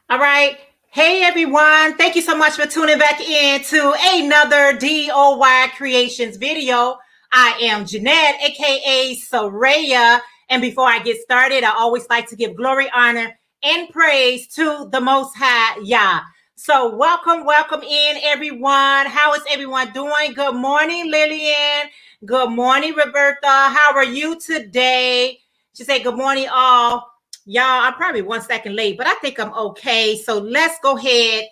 All right. Hey, everyone. Thank you so much for tuning back in to another DOY Creations video. I am Jeanette, aka Sarayah. And before I get started, I always like to give glory, honor, and praise to the Most High Yah. So welcome in, everyone. How is everyone doing? Good morning, Lillian. Good morning, Roberta. How are you today? She said, good morning, all. Y'all, I'm probably 1 second late, but I think I'm okay. So let's go ahead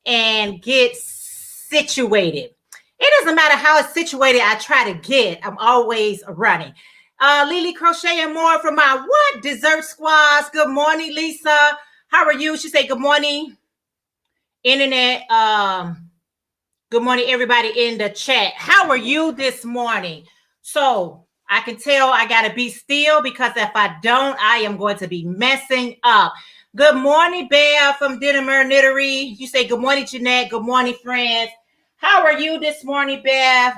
and get situated. It doesn't matter how it's situated, I try to get. I'm always running. Lily Crochet and more from my what? Dessert Squads. Good morning, Lisa. How are you? She said, good morning, internet. Good morning, everybody in the chat. How are you this morning? So I can tell I got to be still because if I don't, I am going to be messing up. Good morning, Bear from Dinner Knittery. You say good morning, Jeanette. Good morning, friends. How are you this morning, Bev?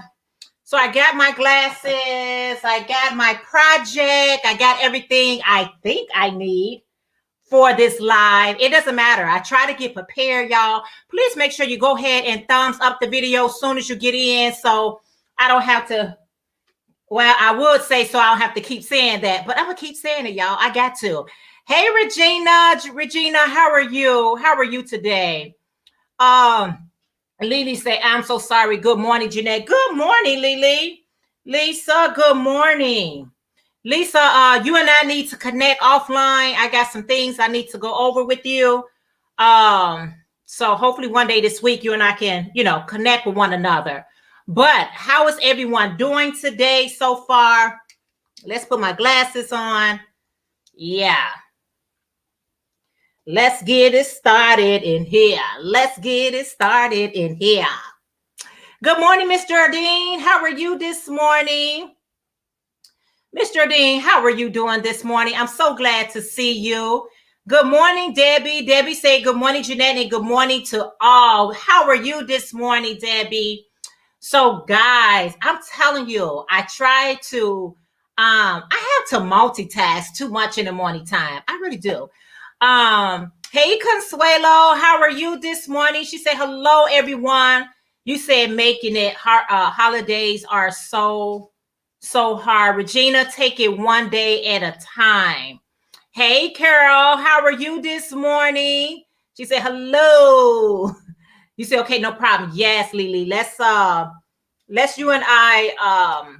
So I got my glasses. I got my project. I got everything I think I need for this live. It doesn't matter. I try to get prepared, y'all. Please make sure you go ahead and thumbs up the video as soon as you get in so I don't have to. Well, I would say so I don't have to keep saying that, but I'm going to keep saying it, y'all. I got to. Hey, Regina, how are you? How are you today? Lily say, I'm so sorry. Good morning, Jeanette. Good morning, Lily. Lisa, good morning. Lisa, you and I need to connect offline. I got some things I need to go over with you. So hopefully one day this week you and I can, connect with one another. But how is everyone doing today so far? Let's put my glasses on. Yeah. Let's get it started in here. Let's get it started in here. Good morning, Miss Jardine. How are you this morning? Miss Jardine, how are you doing this morning? I'm so glad to see you. Good morning, Debbie. Debbie said good morning, Jeanette, and good morning to all. How are you this morning, Debbie? So guys, I'm telling you, I try to, I have to multitask too much in the morning time. I really do. Hey, Consuelo, how are you this morning? She said, hello, everyone. You said making it hard, holidays are so hard. Regina, take it one day at a time. Hey, Carol, how are you this morning? She said, hello. You say, okay, no problem. Yes, Lily. Let's you and I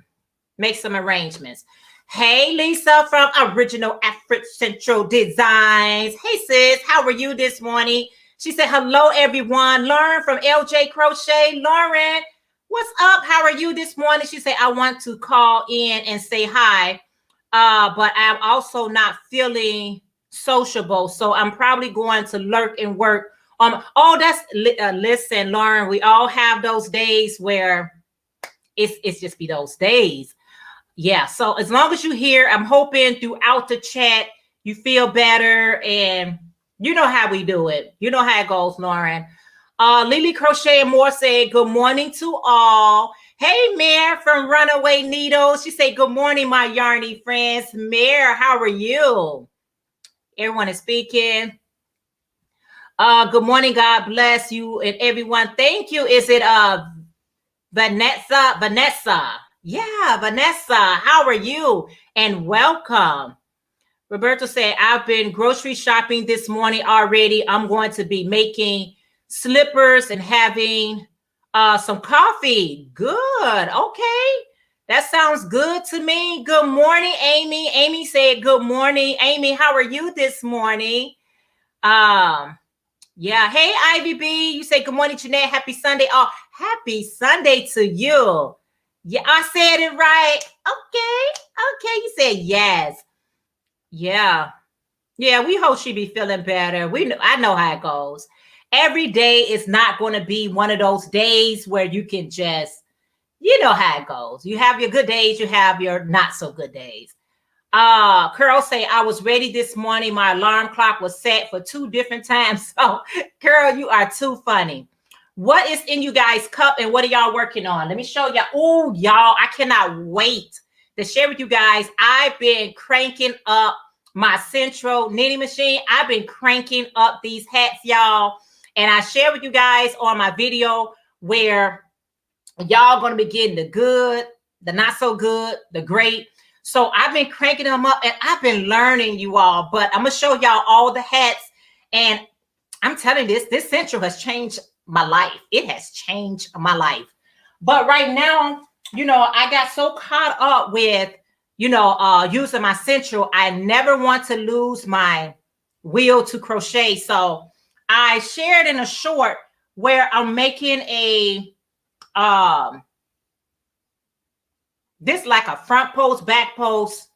make some arrangements. Hey, Lisa from Original Afro Central Designs. Hey, sis, how are you this morning? She said, hello, everyone. Lauren from LJ Crochet. Lauren, what's up? How are you this morning? She said, I want to call in and say hi, but I'm also not feeling sociable, so I'm probably going to lurk and work. Listen, Lauren, we all have those days where it's just be those days. Yeah. So as long as you're here, I'm hoping throughout the chat you feel better, and you know how we do it. You know how it goes, Lauren. Lily Crochet and More said good morning to all. Hey, Mare from Runaway Needles. She said good morning, my yarny friends. Mare, how are you? Everyone is speaking. Good morning. God bless you and everyone. Thank you. Is it Vanessa? Yeah, Vanessa. How are you? And welcome. Roberto said, I've been grocery shopping this morning already. I'm going to be making slippers and having some coffee. Good. Okay. That sounds good to me. Good morning, Amy. Amy said, good morning. Amy, how are you this morning? Yeah. Hey, Ivy B. You say good morning, Jeanette. Happy Sunday. Oh, happy Sunday to you. Yeah, I said it right. Okay. You said yes. Yeah. We hope she be feeling better. I know how it goes. Every day is not going to be one of those days where you can just, you know how it goes. You have your good days, you have your not so good days. Carol say, I was ready this morning. My alarm clock was set for 2 different times. So, Carol, you are too funny. What is in you guys' cup and what are y'all working on? Let me show y'all. Oh, y'all, I cannot wait to share with you guys. I've been cranking up my central knitting machine. I've been cranking up these hats, y'all. And I share with you guys on my video where y'all going to be getting the good, the not so good, the great. So I've been cranking them up and I've been learning, you all. But I'm going to show y'all all the hats. And I'm telling you, this central has changed my life. It has changed my life. But right now, you know, I got so caught up with, you know, using my central. I never want to lose my will to crochet. So I shared in a short where I'm making a this like a front post, back post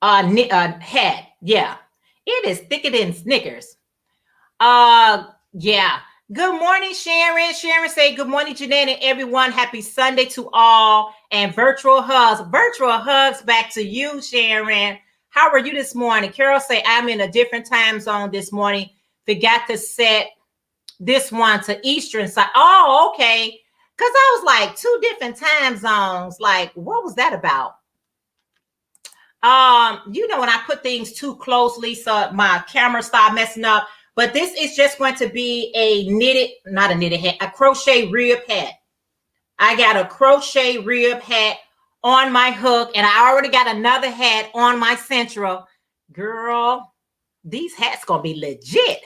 hat. Yeah, it is thicker than Snickers. Yeah. Good morning, Sharon. Sharon say good morning, Jeanette, and everyone. Happy Sunday to all, and virtual hugs. Virtual hugs back to you, Sharon. How are you this morning? Carol say I'm in a different time zone this morning. Forgot to set this one to Eastern side. Oh, okay. Because I was like 2 different time zones. Like, what was that about? You know, when I put things too closely, so my camera started messing up. But this is just going to be a knitted, not a knitted hat, a crochet rib hat. I got a crochet rib hat on my hook, and I already got another hat on my central. Girl, these hats gonna be legit.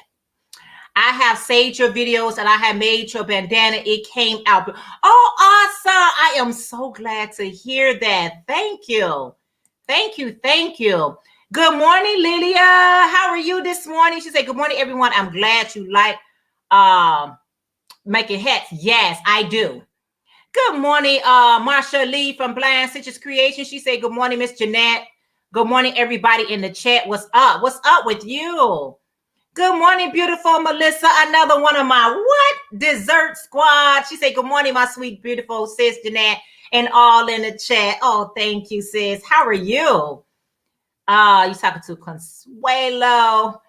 I have saved your videos and I have made your bandana. It came out. Oh, awesome. I am so glad to hear that. Thank you. Thank you. Thank you. Good morning, Lilia. How are you this morning? She said, good morning, everyone. I'm glad you like making hats. Yes, I do. Good morning, Marsha Lee from Blind Stitches Creation. She said, good morning, Miss Jeanette. Good morning, everybody in the chat. What's up? What's up with you? Good morning, beautiful Melissa. Another one of my what? Dessert squad. She said, good morning, my sweet, beautiful sis Jeanette, and all in the chat. Oh, thank you, sis. How are you? You talking to Consuelo.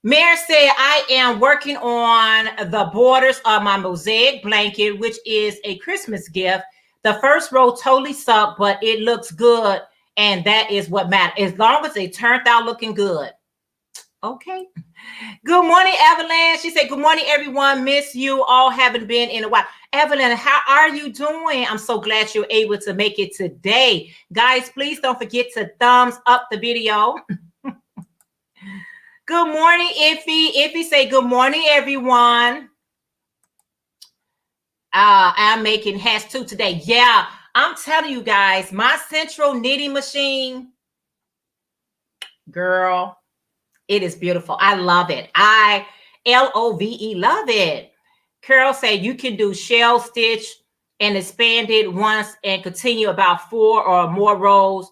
Mary said, I am working on the borders of my mosaic blanket, which is a Christmas gift. The first row totally sucked, but it looks good. And that is what matters. As long as it turned out looking good. Okay. Good morning, Evelyn. She said, good morning, everyone. Miss you all. Haven't been in a while. Evelyn, how are you doing? I'm so glad you're able to make it today. Guys, please don't forget to thumbs up the video. Good morning, Iffy. Iffy say, good morning, everyone. I'm making hats too today. Yeah, I'm telling you guys, my central knitting machine, girl, it is beautiful. I love it. I-L-O-V-E, love it. Carol said you can do shell stitch and expand it once and continue about 4 or more rows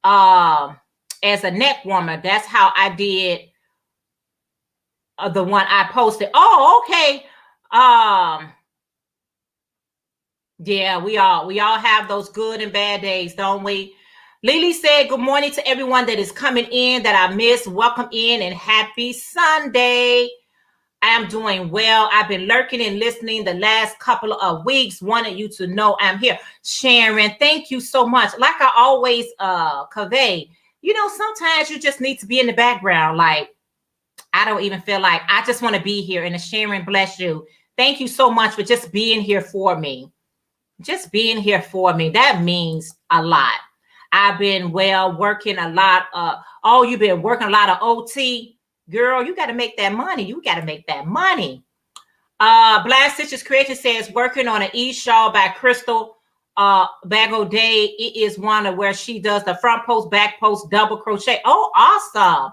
as a neck warmer. That's how I did the one I posted. Oh, okay. Yeah, we all have those good and bad days, don't we? Lily said, good morning to everyone that is coming in that I missed. Welcome in and happy Sunday. I am doing well. I've been lurking and listening the last couple of weeks. Wanted you to know I'm here. Sharon, thank you so much. Like I always convey, you know, sometimes you just need to be in the background. Like, I don't even feel like I just want to be here. And Sharon, bless you. Thank you so much for just being here for me. Just being here for me. That means a lot. I've been working a lot. You've been working a lot of OT. Girl, you got to make that money. You got to make that money. Blind Stitches Creation says, working on an e-shawl by Crystal Bagaudet. It is one of where she does the front post, back post, double crochet. Oh, awesome.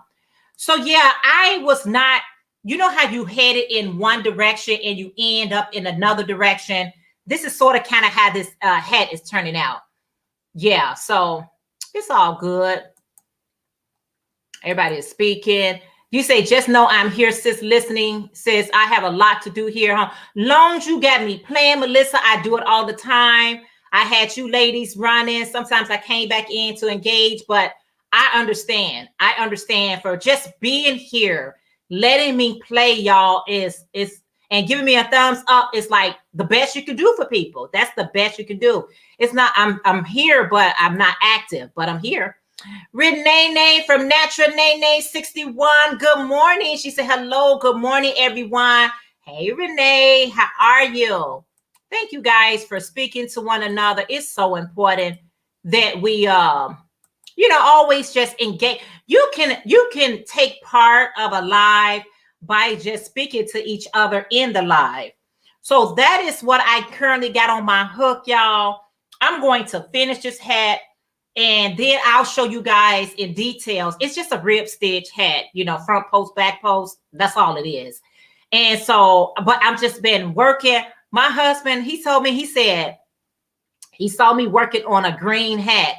So yeah, I was not, you know how you headed in one direction and you end up in another direction. This is sort of kind of how this hat is turning out. Yeah, so it's all good. Everybody is speaking. You say, just know I'm here, sis, listening. Says, I have a lot to do here, huh? Long as you got me playing, Melissa, I do it all the time. I had you ladies running. Sometimes I came back in to engage, but I understand. I understand for just being here, letting me play, y'all, is and giving me a thumbs up is like the best you can do for people. That's the best you can do. It's not, I'm here, but I'm not active, but I'm here. Renee from Natural Nene 61. Good morning. She said, hello. Good morning, everyone. Hey, Renee. How are you? Thank you guys for speaking to one another. It's so important that we, always just engage. You can take part of a live by just speaking to each other in the live. So that is what I currently got on my hook, y'all. I'm going to finish this hat and then I'll show you guys in details. It's just a rib stitch hat, front post, back post. That's all it is. And so, but I've just been working. My husband, he told me, he said, he saw me working on a green hat.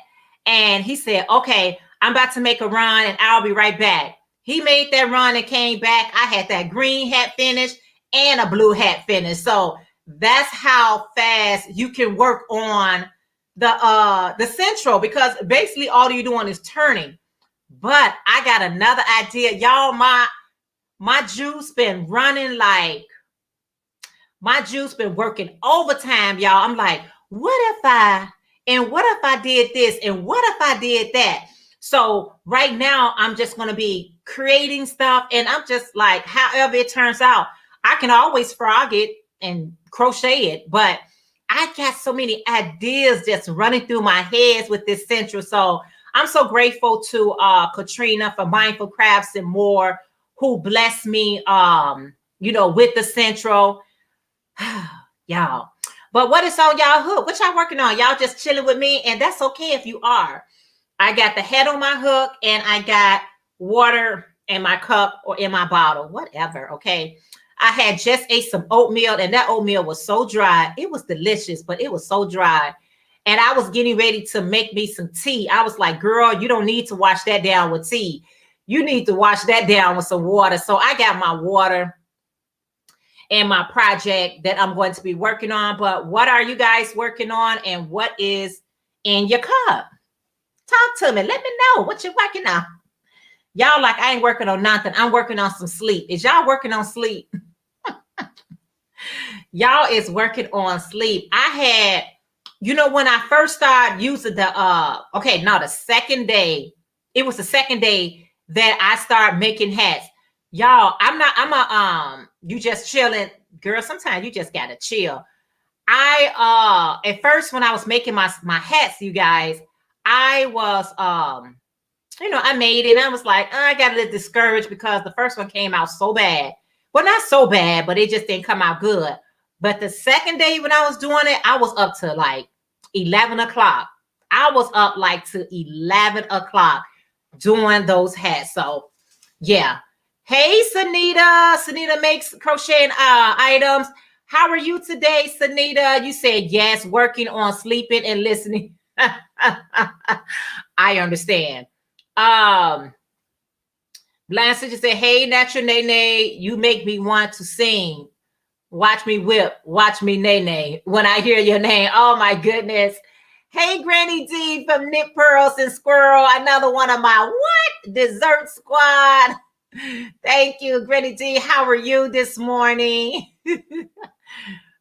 And he said, okay, I'm about to make a run and I'll be right back. He made that run and came back. I had that green hat finished and a blue hat finished. So that's how fast you can work on the central, because basically all you're doing is turning. But I got another idea, y'all. My juice been running, like my juice been working overtime, y'all. I'm like, what if I did this and what if I did that? So right now I'm just going to be creating stuff, and I'm just like, however it turns out. I can always frog it and crochet it, but I got so many ideas just running through my head with this central. So I'm so grateful to Katrina for Mindful Crafts and More, who blessed me, with the central. Y'all. But what is on y'all hook? What y'all working on? Y'all just chilling with me, and that's okay if you are. I got the head on my hook, and I got water in my cup or in my bottle, whatever. Okay. I had just ate some oatmeal, and that oatmeal was so dry. It was delicious, but it was so dry. And I was getting ready to make me some tea. I was like, girl, you don't need to wash that down with tea. You need to wash that down with some water. So I got my water and my project that I'm going to be working on. But what are you guys working on, and what is in your cup? Talk to me. Let me know what you're working on. Y'all like, I ain't working on nothing. I'm working on some sleep. Is y'all working on sleep? Y'all is working on sleep. I had, when I first started using the second day, it was the second day that I started making hats. Y'all, you just chilling, girl. Sometimes you just gotta chill. At first when I was making my hats, you guys, I was, I made it and I was like, I got a little discouraged because the first one came out so bad. Well, not so bad, but it just didn't come out good. But the second day when I was doing it, I was up to like 11 o'clock. I was up like to 11 o'clock doing those hats. So yeah. Hey, Sanita. Sanita makes crocheting items. How are you today, Sanita? You said yes, working on sleeping and listening. I understand. Blanche just said, hey, Natural Nene, you make me want to sing. Watch me whip, watch me Nene when I hear your name. Oh my goodness. Hey, Granny D from Knit Pearls and Squirrel, another one of my dessert squad. Thank you, Granny D. How are you this morning?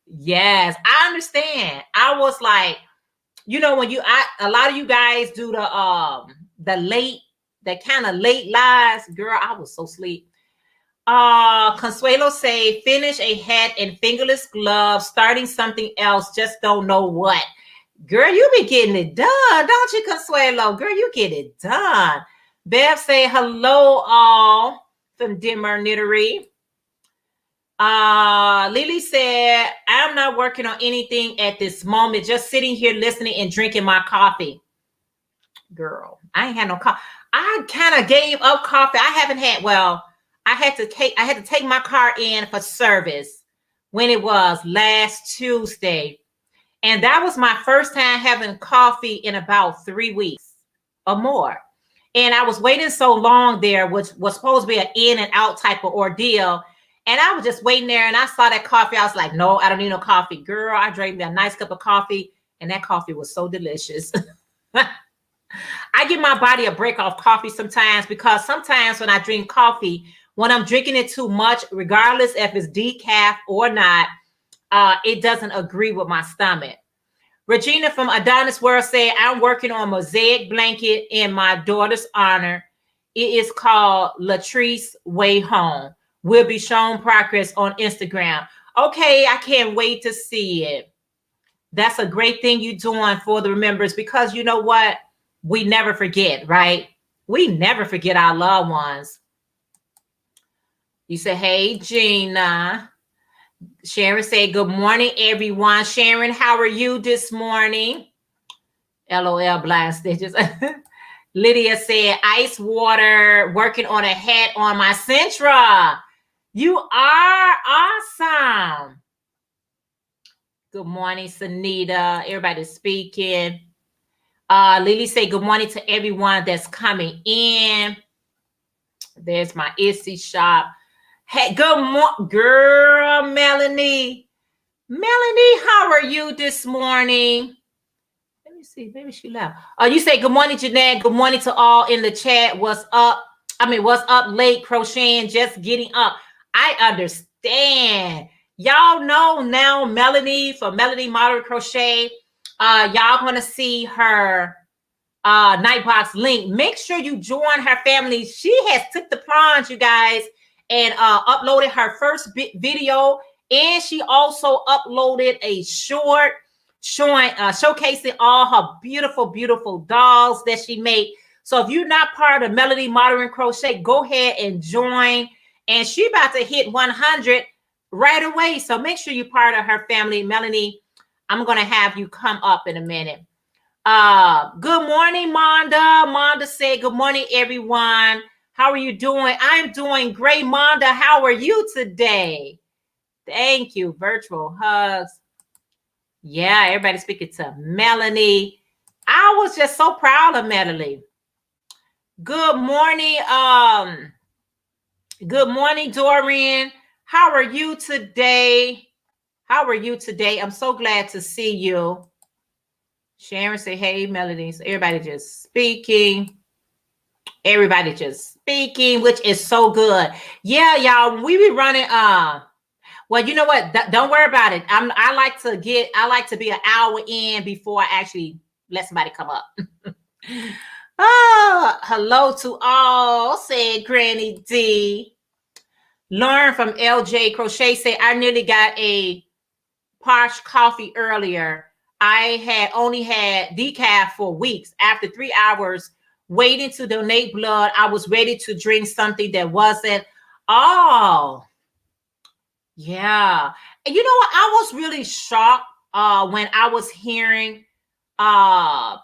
Yes, I understand. I was like, when a lot of you guys do the kind of late lives, girl, I was so asleep. Consuelo say, finish a hat and fingerless gloves, starting something else, just don't know what. Girl, you be getting it done, don't you, Consuelo? Girl, you get it done. Bev say, hello all from Dimmer Knittery. Lily said, I'm not working on anything at this moment, just sitting here listening and drinking my coffee. Girl, I ain't had no coffee. I kind of gave up coffee. I had to take my car in for service when it was last Tuesday. And that was my first time having coffee in about 3 weeks or more. And I was waiting so long there, which was supposed to be an in and out type of ordeal. And I was just waiting there and I saw that coffee. I was like, no, I don't need no coffee. Girl, I drank me a nice cup of coffee and that coffee was so delicious. I give my body a break off coffee sometimes, because sometimes when I drink coffee, when I'm drinking it too much, regardless if it's decaf or not, it doesn't agree with my stomach. Regina from Adonis World said, I'm working on a mosaic blanket in my daughter's honor. It is called Latrice Way Home. Will be shown progress on Instagram. Okay, I can't wait to see it. That's a great thing you're doing for the remembrance, because you know what? We never forget, right? We never forget our loved ones. You say, hey, Gina. Sharon said, good morning, everyone. Sharon, how are you this morning? LOL, blind stitches. Lydia said, ice water, working on a hat on my Sentra. You are awesome. Good morning, Sunita. Everybody's speaking. Lily said, good morning to everyone that's coming in. There's my Etsy shop. Hey, good morning, girl, Melanie. Melanie, how are you this morning? Let me see. Maybe she left. You say, good morning, Jeanette. Good morning to all in the chat. What's up? What's up late, crocheting, just getting up. I understand. Y'all know now Melanie from Melanie Modern Crochet. Y'all going to see her Nightbox link. Make sure you join her family. She has took the plunge, you guys, and uploaded her first video. And she also uploaded a short showing showcasing all her beautiful, beautiful dolls that she made. So if you're not part of Melody Modern Crochet, go ahead and join. And she about to hit 100 right away. So make sure you're part of her family. Melanie, I'm going to have you come up in a minute. Good morning, Monda. Monda said, good morning, everyone. How are you doing? I'm doing great, Monda. How are you today? Thank you. Virtual hugs. Yeah, everybody speaking to Melanie. I was just so proud of Melanie. Good morning. Good morning, Dorian. How are you today? How are you today? I'm so glad to see you. Sharon say, hey, Melanie. So everybody just speaking. Everybody just speaking, which is so good. Yeah, y'all, we be running. Well, you know what? Don't worry about it. I like to be an hour in before I actually let somebody come up. Hello to all, said Granny D. Lauren from LJ Crochet said, I nearly got a parched coffee earlier. I had only had decaf for weeks. After 3 hours waiting to donate blood, I was ready to drink something that wasn't. Oh, yeah. And you know what? I was really shocked when I was hearing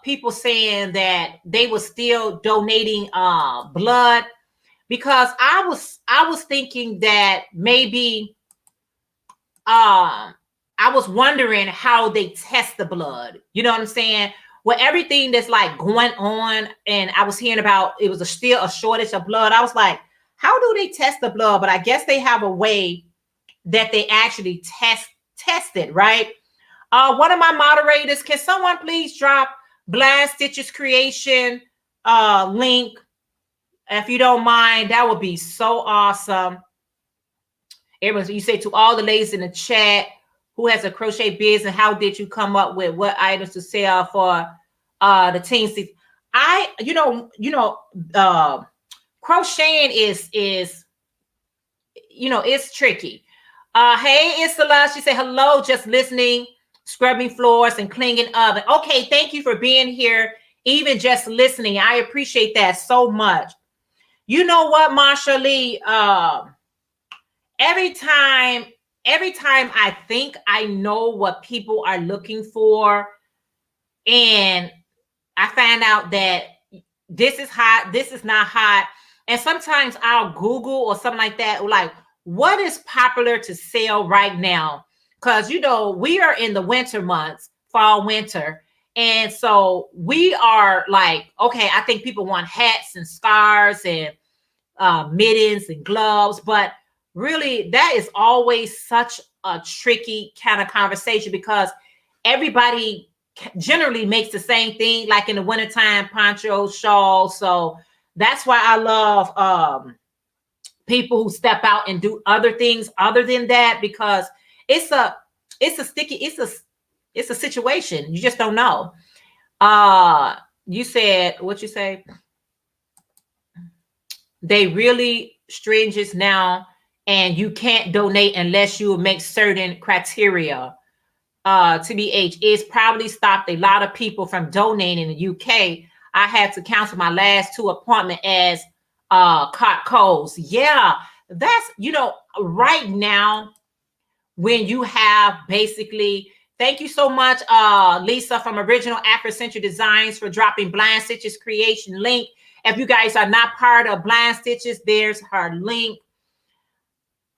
people saying that they were still donating blood, because I was thinking that maybe I was wondering how they test the blood. You know what I'm saying? Well, everything that's like going on, and I was hearing about it was still a shortage of blood. I was like, how do they test the blood? But I guess they have a way that they actually test it, right? One of my moderators, can someone please drop Blind Stitches Creation link, if you don't mind? That would be so awesome. Everyone, you say to all the ladies in the chat who has a crochet business, how did you come up with what items to sell for the teen season? Crocheting is it's tricky. Hey, Isla, she said hello, just listening, scrubbing floors and cleaning oven. Okay, thank you for being here, even just listening. I appreciate that so much. You know what, Marsha Lee? Every time I think I know what people are looking for, and I find out that this is hot, this is not hot, and sometimes I'll Google or something like that, like, what is popular to sell right now? Because, we are in the winter months, fall, winter. And so we are like, okay, I think people want hats and scarves and mittens and gloves. But really, that is always such a tricky kind of conversation, because everybody generally makes the same thing, like in the wintertime, poncho, shawl. So that's why I love people who step out and do other things other than that, because it's a It's a situation. You just don't know. You said, what you say? They really stringent now, and you can't donate unless you make certain criteria. TBH, it's probably stopped a lot of people from donating in the UK. I had to cancel my last 2 appointments as caught colds. Yeah, that's, right now, when you have basically, thank you so much, Lisa from Original Afrocentric Designs, for dropping Blind Stitches creation link. If you guys are not part of Blind Stitches, there's her link.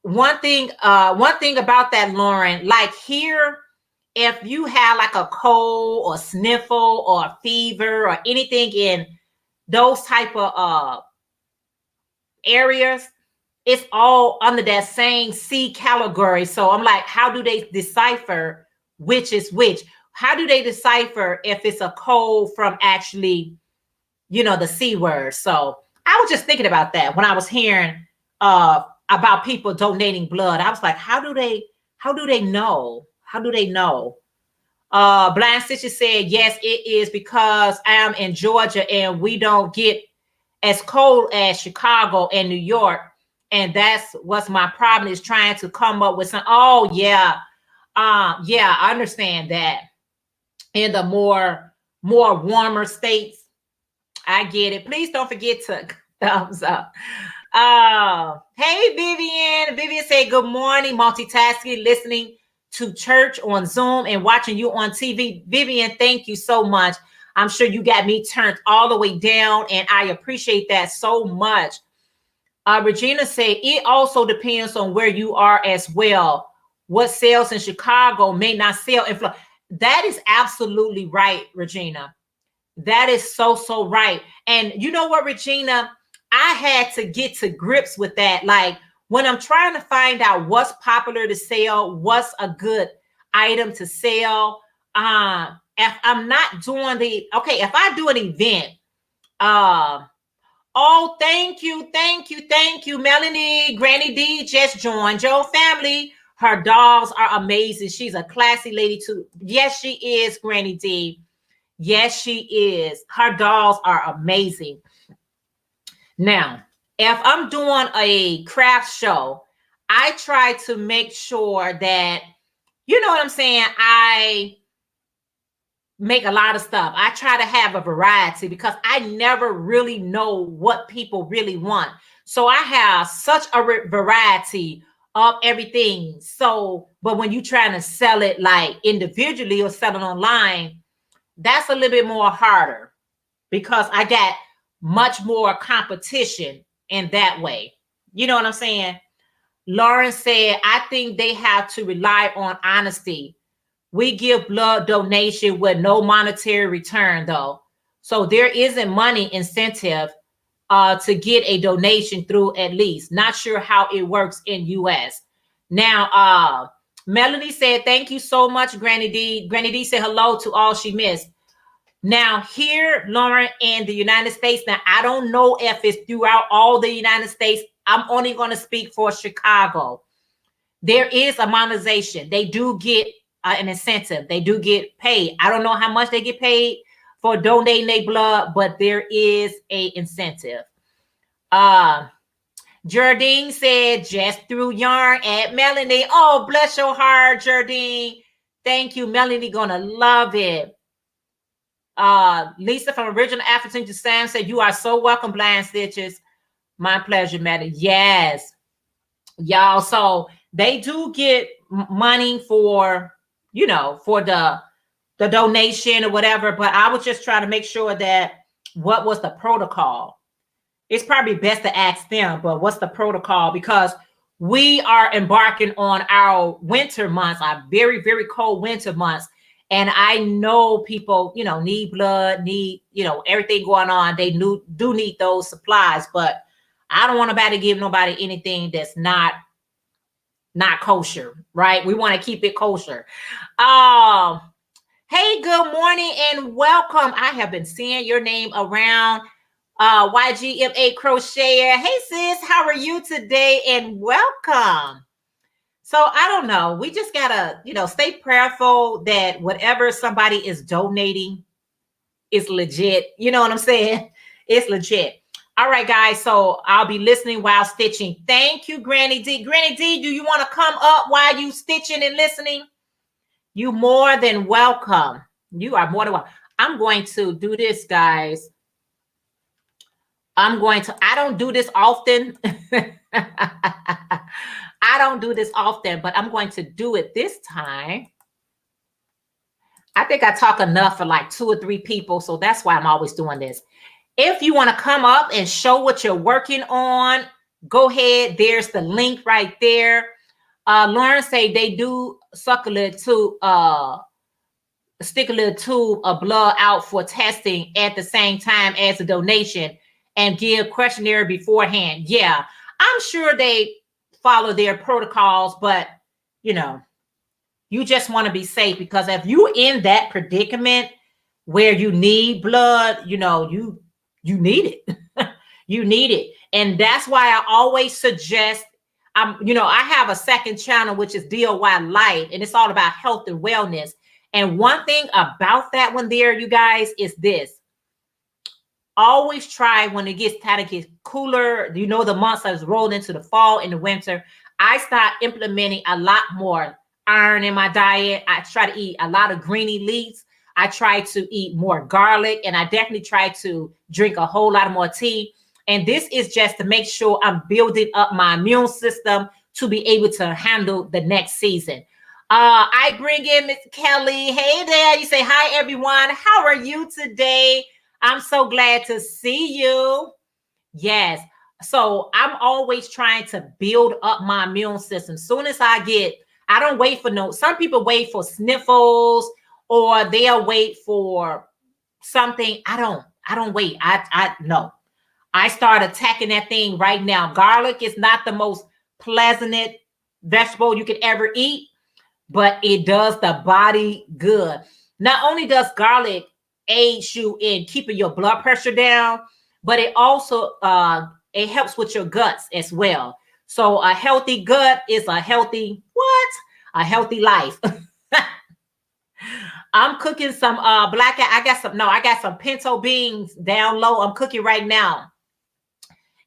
One thing about that, Lauren, like here, if you have like a cold or sniffle or a fever or anything in those type of areas, it's all under that same C category. So I'm like, how do they decipher which is which? How do they decipher if it's a cold from actually, the C word? So I was just thinking about that when I was hearing about people donating blood. I was like, how do they know? How do they know? Blind Stitches said, yes, it is, because I am in Georgia and we don't get as cold as Chicago and New York. And that's what's my problem, is trying to come up with some. Oh, yeah. Yeah, I understand that. In the more warmer states, I get it. Please don't forget to thumbs up. Hey, Vivian. Vivian said, good morning, multitasking, listening to church on Zoom and watching you on TV. Vivian, thank you so much. I'm sure you got me turned all the way down, and I appreciate that so much. Regina said, it also depends on where you are as well. What sells in Chicago may not sell in Florida. That is absolutely right, Regina. That is so right. And you know what, Regina? I had to get to grips with that. Like, when I'm trying to find out what's popular to sell, what's a good item to sell, if I'm not doing if I do an event, oh, thank you. Melanie, Granny D just joined your family. Her dolls are amazing. She's a classy lady too. Yes, she is, Granny D. Yes, she is. Her dolls are amazing. Now, if I'm doing a craft show, I try to make sure that, you know what I'm saying, I make a lot of stuff. I try to have a variety because I never really know what people really want. So I have such a variety of everything. So, but when you're trying to sell it like individually or sell it online, that's a little bit more harder because I got much more competition in that way. You know what I'm saying? Lauren said, I think they have to rely on honesty. We give blood donation with no monetary return, though. So there isn't money incentive to get a donation through, at least. Not sure how it works in U.S. Now, Melanie said, thank you so much, Granny D. Granny D said hello to all she missed. Now, here, Lauren, in the United States, now, I don't know if it's throughout all the United States. I'm only going to speak for Chicago. There is a monetization. They do get an incentive. They do get paid. I don't know how much they get paid for donating their blood, but there is a incentive. Jardine said, just threw yarn at Melanie. Oh, bless your heart, Jardine. Thank you. Melanie gonna love it. Lisa from Original African Design said, you are so welcome, Blind Stitches. My pleasure, Maddie. Yes. Y'all, so they do get money for, for the donation or whatever, but I was just trying to make sure that what was the protocol. It's probably best to ask them, but what's the protocol? Because we are embarking on our winter months, our very, very cold winter months. And I know people, need blood, need, everything going on. They do need those supplies, but I don't want to give nobody anything that's not kosher, right? We want to keep it kosher. Hey, good morning and welcome. I have been seeing your name around. YGMA Crocheter. Hey, sis, how are you today? And welcome. So I don't know. We just gotta, stay prayerful that whatever somebody is donating is legit. You know what I'm saying? It's legit. All right, guys. So I'll be listening while stitching. Thank you, Granny D. Granny D, do you want to come up while you stitching and listening? You more than welcome. You are more than welcome. I'm going to do this, guys. I don't do this often. I don't do this often, but I'm going to do it this time. I think I talk enough for like 2 or 3 people, so that's why I'm always doing this. If you want to come up and show what you're working on, go ahead. There's the link right there. Lauren say they do suck a little tube, stick a little tube of blood out for testing at the same time as a donation and give questionnaire beforehand. Yeah, I'm sure they follow their protocols, but you just want to be safe, because if you're in that predicament where you need blood, you need it. You need it. And that's why I always suggest, I have a second channel, which is DOY Life, and it's all about health and wellness. And one thing about that one there, you guys, is this. Always try, when it gets kind of gets cooler, the months as roll into the fall and the winter, I start implementing a lot more iron in my diet. I try to eat a lot of greeny leaves. I try to eat more garlic, and I definitely try to drink a whole lot more tea. And this is just to make sure I'm building up my immune system to be able to handle the next season. I bring in Miss Kelly. Hey there. You say, hi, everyone. How are you today? I'm so glad to see you. Yes. So I'm always trying to build up my immune system. Soon as I don't wait for some people wait for sniffles, or they'll wait for something. I don't wait. No. I start attacking that thing right now. Garlic is not the most pleasant vegetable you could ever eat, but it does the body good. Not only does garlic aid you in keeping your blood pressure down, but it also it helps with your guts as well. So a healthy gut is a healthy life. I'm cooking some black. I got some pinto beans down low. I'm cooking right now.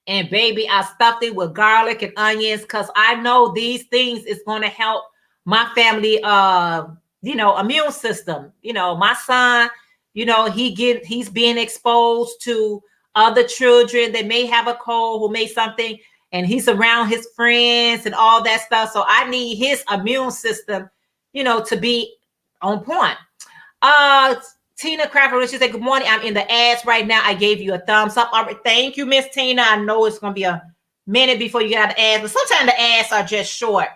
And baby, I stuffed it with garlic and onions, because I know these things is going to help my family immune system. My son, he's being exposed to other children that may have a cold, who may something, and he's around his friends and all that stuff. So I need his immune system, to be on point. Tina Crawford, she said, good morning. I'm in the ads right now. I gave you a thumbs up. All right, thank you, Miss Tina. I know it's going to be a minute before you get out of the ads, but sometimes the ads are just short.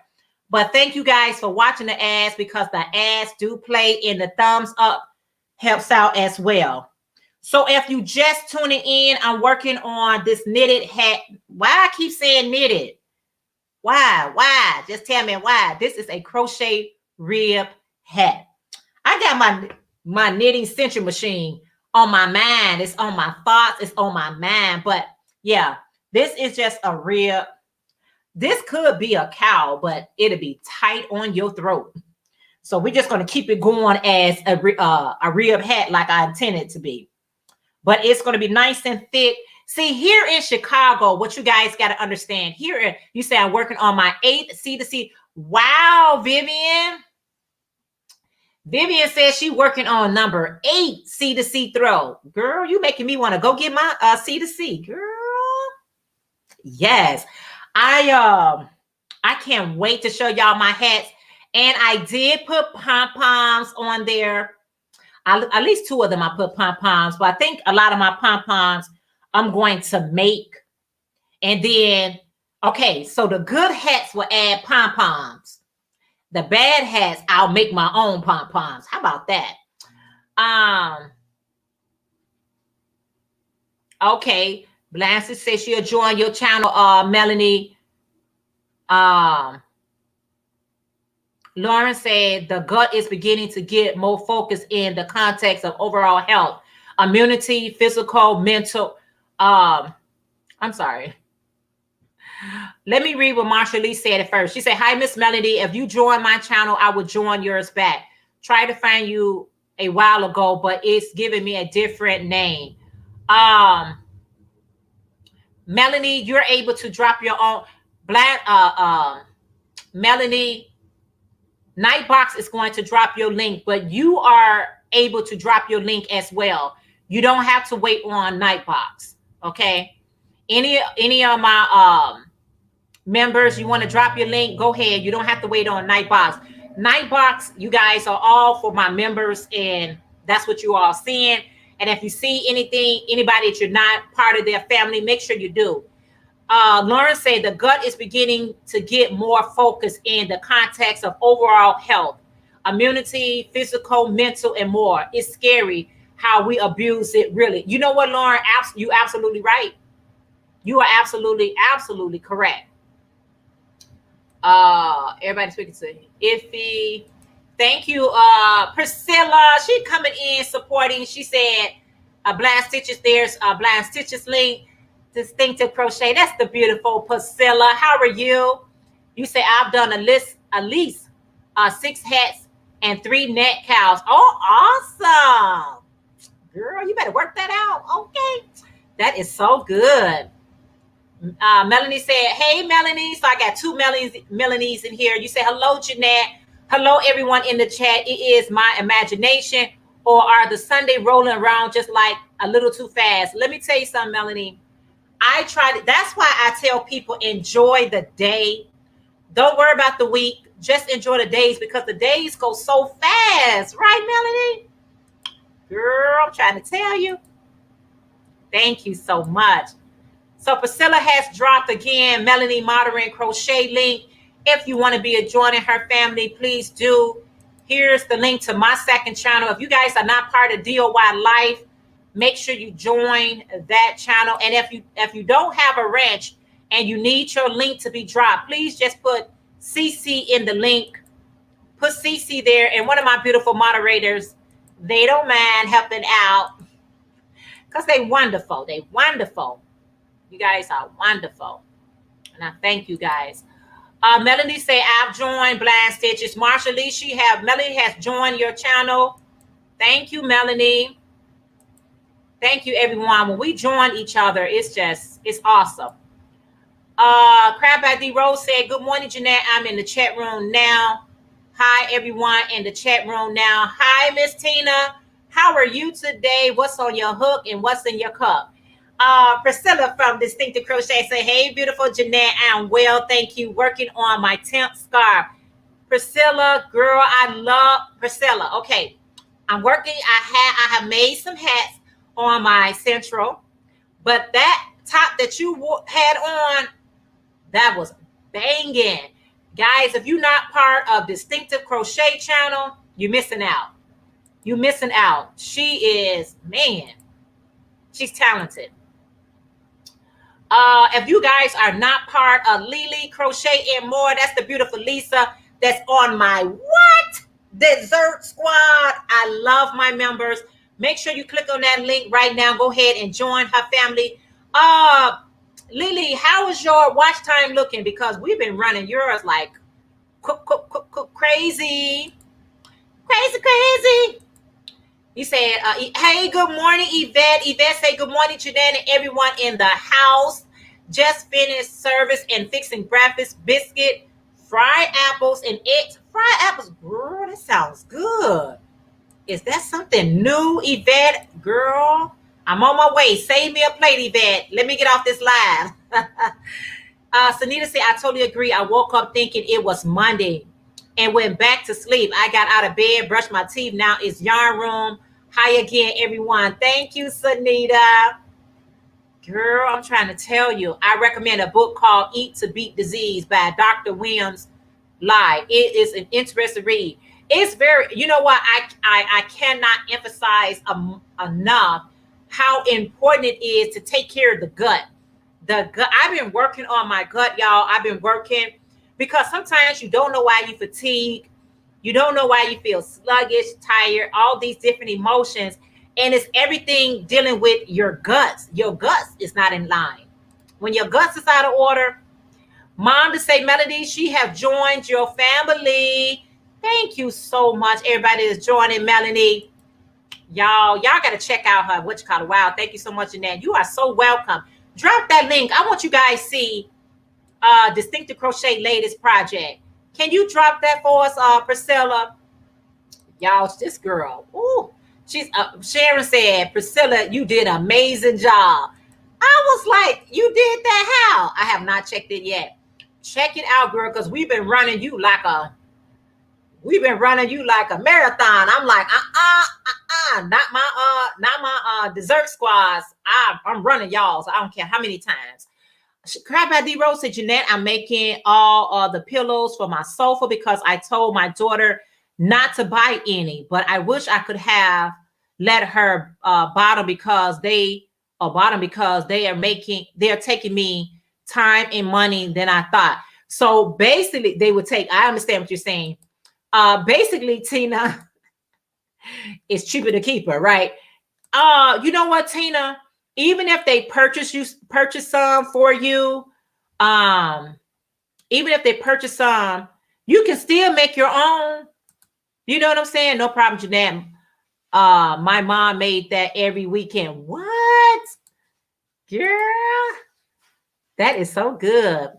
But thank you guys for watching the ads, because the ads do play, and the thumbs up helps out as well. So if you just tuning in, I'm working on this knitted hat. Why I keep saying knitted? Why? Just tell me why. This is a crochet rib hat. I got my knitting century machine on my mind. It's on my thoughts. It's on my mind. But yeah, this is just a rib. This could be a cow, but it'll be tight on your throat. So we're just going to keep it going as a rib hat, like I intended to be. But it's going to be nice and thick. See, here in Chicago, what you guys got to understand. Here, you say I'm working on my 8th C2C. Wow, Vivian. Vivian says she's working on number 8 C2C throw. Girl, you making me want to go get my C2C. Girl. Yes. I can't wait to show y'all my hats. And I did put pom-poms on there. At least 2 of them I put pom-poms, but I think a lot of my pom-poms I'm going to make. And then, okay, so the good hats will add pom-poms. The bad hats, I'll make my own pom-poms. How about that? Okay, Blancy says she'll join your channel, Melanie. Lauren said the gut is beginning to get more focus in the context of overall health, immunity, physical, mental. I'm sorry. Let me read what Marsha Lee said at first. She said, hi, Miss Melody. If you join my channel, I will join yours back. Try to find you a while ago, but it's giving me a different name. Melanie, you're able to drop your own. Melanie, Nightbox is going to drop your link, but you are able to drop your link as well. You don't have to wait on Nightbox. Okay. Any of my members, you want to drop your link, go ahead. You don't have to wait on Nightbox. Nightbox, you guys are all for my members, and that's what you all seeing. And if you see anything, anybody that you're not part of their family, make sure you do. Lauren said the gut is beginning to get more focus in the context of overall health, immunity, physical, mental, and more. It's scary how we abuse it, really. You know what, Lauren? You absolutely right. You are absolutely correct. Everybody speaking to Iffy. Thank you, Priscilla. She coming in supporting. She said, Blind Stitches, there's a Blind Stitches link. Distinctive Crochet. That's the beautiful Priscilla. How are you? You say I've done at least 6 hats and 3 net cows. Oh, awesome. Girl, you better work that out. Okay. That is so good. Melanie said, hey, Melanie. So I got 2 Melanies in here. You say, hello, Jeanette. Hello, everyone in the chat. It is my imagination, or are the Sunday rolling around just like a little too fast? Let me tell you something, Melanie. I try to, that's why I tell people enjoy the day. Don't worry about the week. Just enjoy the days, because the days go so fast. Right, Melanie? Girl, I'm trying to tell you. Thank you so much. So Priscilla has dropped again, Melanie Modern Crochet link. If you want to be joining her family, please do. Here's the link to my second channel. If you guys are not part of DOY Life, make sure you join that channel. And if you don't have a ranch and you need your link to be dropped, please just put CC in the link. Put CC there. And one of my beautiful moderators, they don't mind helping out because they wonderful. They wonderful. You guys are wonderful. And I thank you guys. Melanie say, I've joined Blind Stitches. Marsha Lee, Melanie has joined your channel. Thank you, Melanie. Thank you, everyone. When we join each other, it's awesome. Crab ID Rose said, good morning, Jeanette. I'm in the chat room now. Hi, everyone in the chat room now. Hi, Miss Tina. How are you today? What's on your hook and what's in your cup? Priscilla from Distinctive Crochet say, hey, beautiful Jeanette. I'm well, thank you. Working on my 10th scarf. Priscilla, girl, I love Priscilla. Okay, I'm working. I have made some hats on my central, but that top that you had on, that was banging. Guys, if you're not part of Distinctive Crochet channel, you're missing out. You're missing out. She is, man, she's talented. If you guys are not part of Lily Crochet and More, that's the beautiful Lisa that's on my dessert squad. I love my members. Make sure you click on that link right now. Go ahead and join her family. Lily, how is your watch time looking? Because we've been running yours like crazy. Crazy. You said, hey, good morning, Yvette. Yvette say, good morning, Jeanette, and everyone in the house. Just finished service and fixing breakfast, biscuit, fried apples, and eggs. Fried apples, girl, that sounds good. Is that something new, Yvette? Girl, I'm on my way. Save me a plate, Yvette. Let me get off this live. Sunita said, I totally agree. I woke up thinking it was Monday and went back to sleep. I got out of bed, brushed my teeth. Now it's yarn room. Hi again, everyone. Thank you, Sunita. Girl, I'm trying to tell you. I recommend a book called Eat to Beat Disease by Dr. Williams Lai. It is an interesting read. It's very, you know what? I cannot emphasize enough how important it is to take care of the gut. The gut. I've been working on my gut, y'all. I've been working because sometimes you don't know why you fatigue. You don't know why you feel sluggish, tired, all these different emotions. And it's everything dealing with your guts. Your guts is not in line. When your guts is out of order, Mom to say, Melody, she have joined your family. Thank you so much. Everybody is joining Melanie. Y'all got to check out her, what you call it. Wow. Thank you so much, Jeanette. You are so welcome. Drop that link. I want you guys to see Distinctive Crochet latest project. Can you drop that for us, Priscilla? Y'all, this girl. Ooh. She's Sharon said, Priscilla, you did an amazing job. I was like, you did that how? I have not checked it yet. Check it out, girl, because we've been running you like a marathon. I'm like, not my dessert squads. I'm running y'all, so I don't care how many times. Crab by D Rose said, Jeanette, I'm making all the pillows for my sofa because I told my daughter not to buy any, but I wish I could have let her bottom because they are taking me time and money than I thought. So basically they would take, I understand what you're saying. Basically, Tina, it's cheaper to keep her, right? You know what, Tina? Even if they purchase some for you, even if they purchase some, you can still make your own. You know what I'm saying? No problem, Jeanette. My mom made that every weekend. What? Girl, that is so good.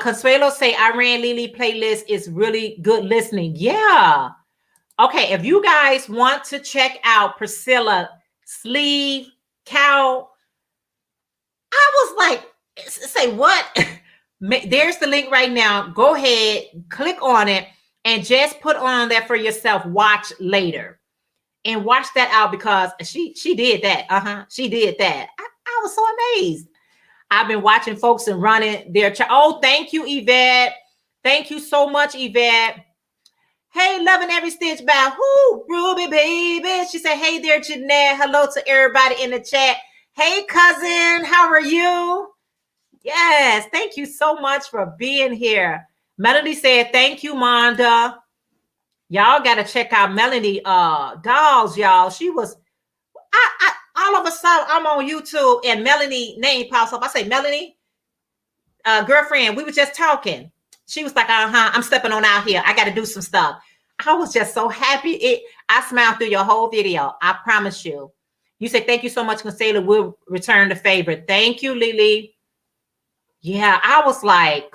Consuelo say, Iran Lily playlist is really good listening. Yeah. Okay, if you guys want to check out Priscilla sleeve cow, I was like, say what? There's the link right now. Go ahead, click on it, and just put on that for yourself. Watch later. And watch that out because she did that. She did that. I was so amazed. I've been watching folks and running their oh, thank you, Yvette. Thank you so much, Yvette. Hey, loving every stitch by who? Ruby, baby. She said, hey there, Jeanette. Hello to everybody in the chat. Hey, cousin, how are you? Yes, thank you so much for being here. Melody said, thank you, Monda. Y'all got to check out Melanie dolls, y'all. She was, all of a sudden, I'm on YouTube and Melanie name pops up. I say, Melanie, girlfriend, we were just talking. She was like, I'm stepping on out here. I got to do some stuff. I was just so happy. I smiled through your whole video. I promise you. You said, thank you so much, Consuelo. We'll return the favor. Thank you, Lily. Yeah, I was like,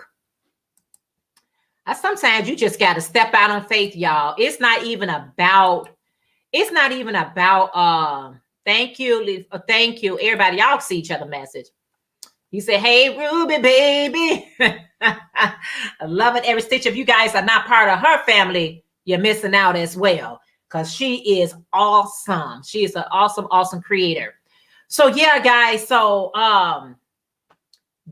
sometimes you just got to step out on faith, y'all. It's not even about, thank you. Thank you, everybody. Y'all see each other message. You say, hey, Ruby, baby. I love it. Every stitch. If you guys are not part of her family, you're missing out as well because she is awesome. She is an awesome, awesome creator. So yeah, guys. So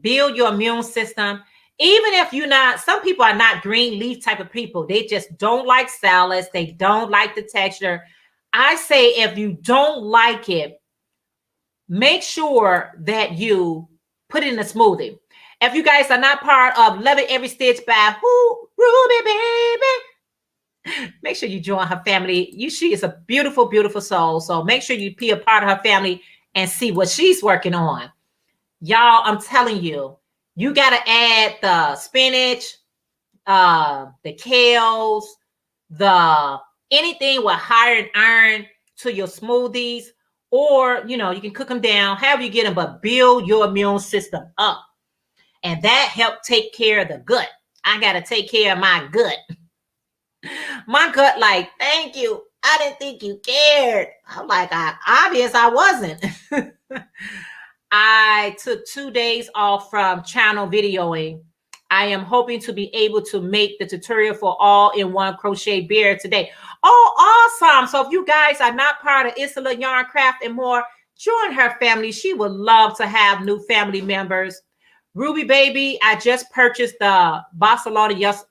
build your immune system. Even if you're not, some people are not green leaf type of people. They just don't like salads. They don't like the texture. I say if you don't like it, make sure that you put it in a smoothie. If you guys are not part of Love It Every Stitch by who? Ruby, baby. Make sure you join her family. She is a beautiful, beautiful soul. So make sure you be a part of her family and see what she's working on. Y'all, I'm telling you, you got to add the spinach, the kales, anything with higher iron to your smoothies, or, you can cook them down, however you get them, but build your immune system up. And that helps take care of the gut. I got to take care of my gut. My gut, like, thank you. I didn't think you cared. I'm like, I wasn't. I took 2 days off from channel videoing. I am hoping to be able to make the tutorial for all-in-one crochet bear today. Oh, awesome. So if you guys are not part of Isla Yarn Craft and More, join her family. She would love to have new family members. Ruby baby, I just purchased the baklava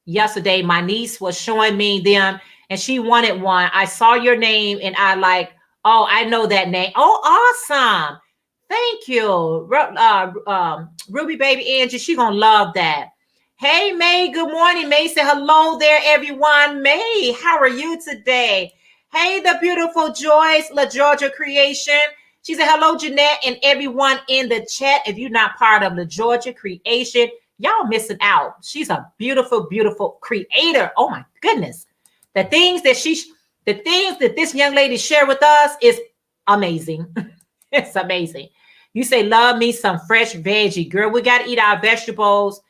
yesterday. My niece was showing me them and she wanted one. I saw your name and I like, oh, I know that name. Oh, awesome. Thank you. Ruby baby Angie, she gonna love that. Hey, May, good morning. May said, hello there, everyone. May, how are you today? Hey, the beautiful Joyce, La Georgia Creation. She said, hello, Jeanette, and everyone in the chat. If you're not part of the Georgia Creation, y'all missing out. She's a beautiful, beautiful creator. Oh my goodness. The things that this young lady shared with us is amazing. It's amazing. You say, love me some fresh veggie. Girl, we got to eat our vegetables.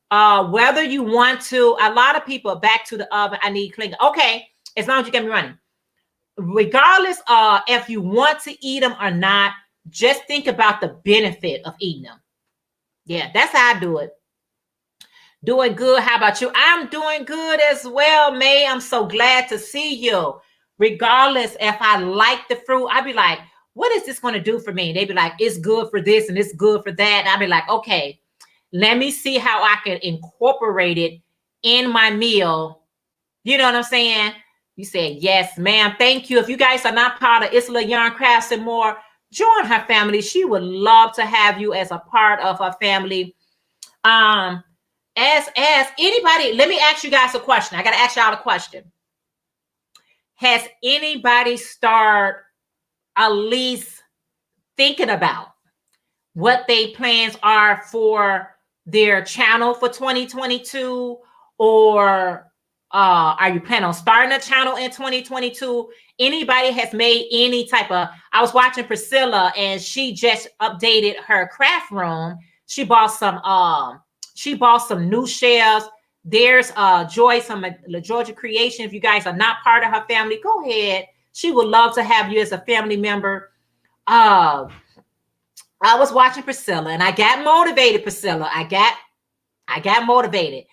Whether you want to, a lot of people back to the oven. I need clean. Okay, as long as you get me running. Regardless of if you want to eat them or not, just think about the benefit of eating them. Yeah, that's how I do it. Doing good. How about you? I'm doing good as well, May. I'm so glad to see you. Regardless if I like the fruit, I'd be like, what is this going to do for me? They'd be like, it's good for this and it's good for that. And I'd be like, okay, let me see how I can incorporate it in my meal. You know what I'm saying? You said, yes, ma'am. Thank you. If you guys are not part of Isla Yarn Crafts and More, join her family. She would love to have you as a part of her family. As anybody, let me ask you guys a question. I got to ask y'all a question. Has anybody started at least thinking about what their plans are for their channel for 2022? Or are you planning on starting a channel in 2022? Anybody has made any type of, I was watching Priscilla and she just updated her craft room. She bought some new shelves. There's Joyce from the Georgia Creation. If you guys are not part of her family, go ahead. She would love to have you as a family member. I was watching Priscilla and I got motivated, Priscilla. I got motivated.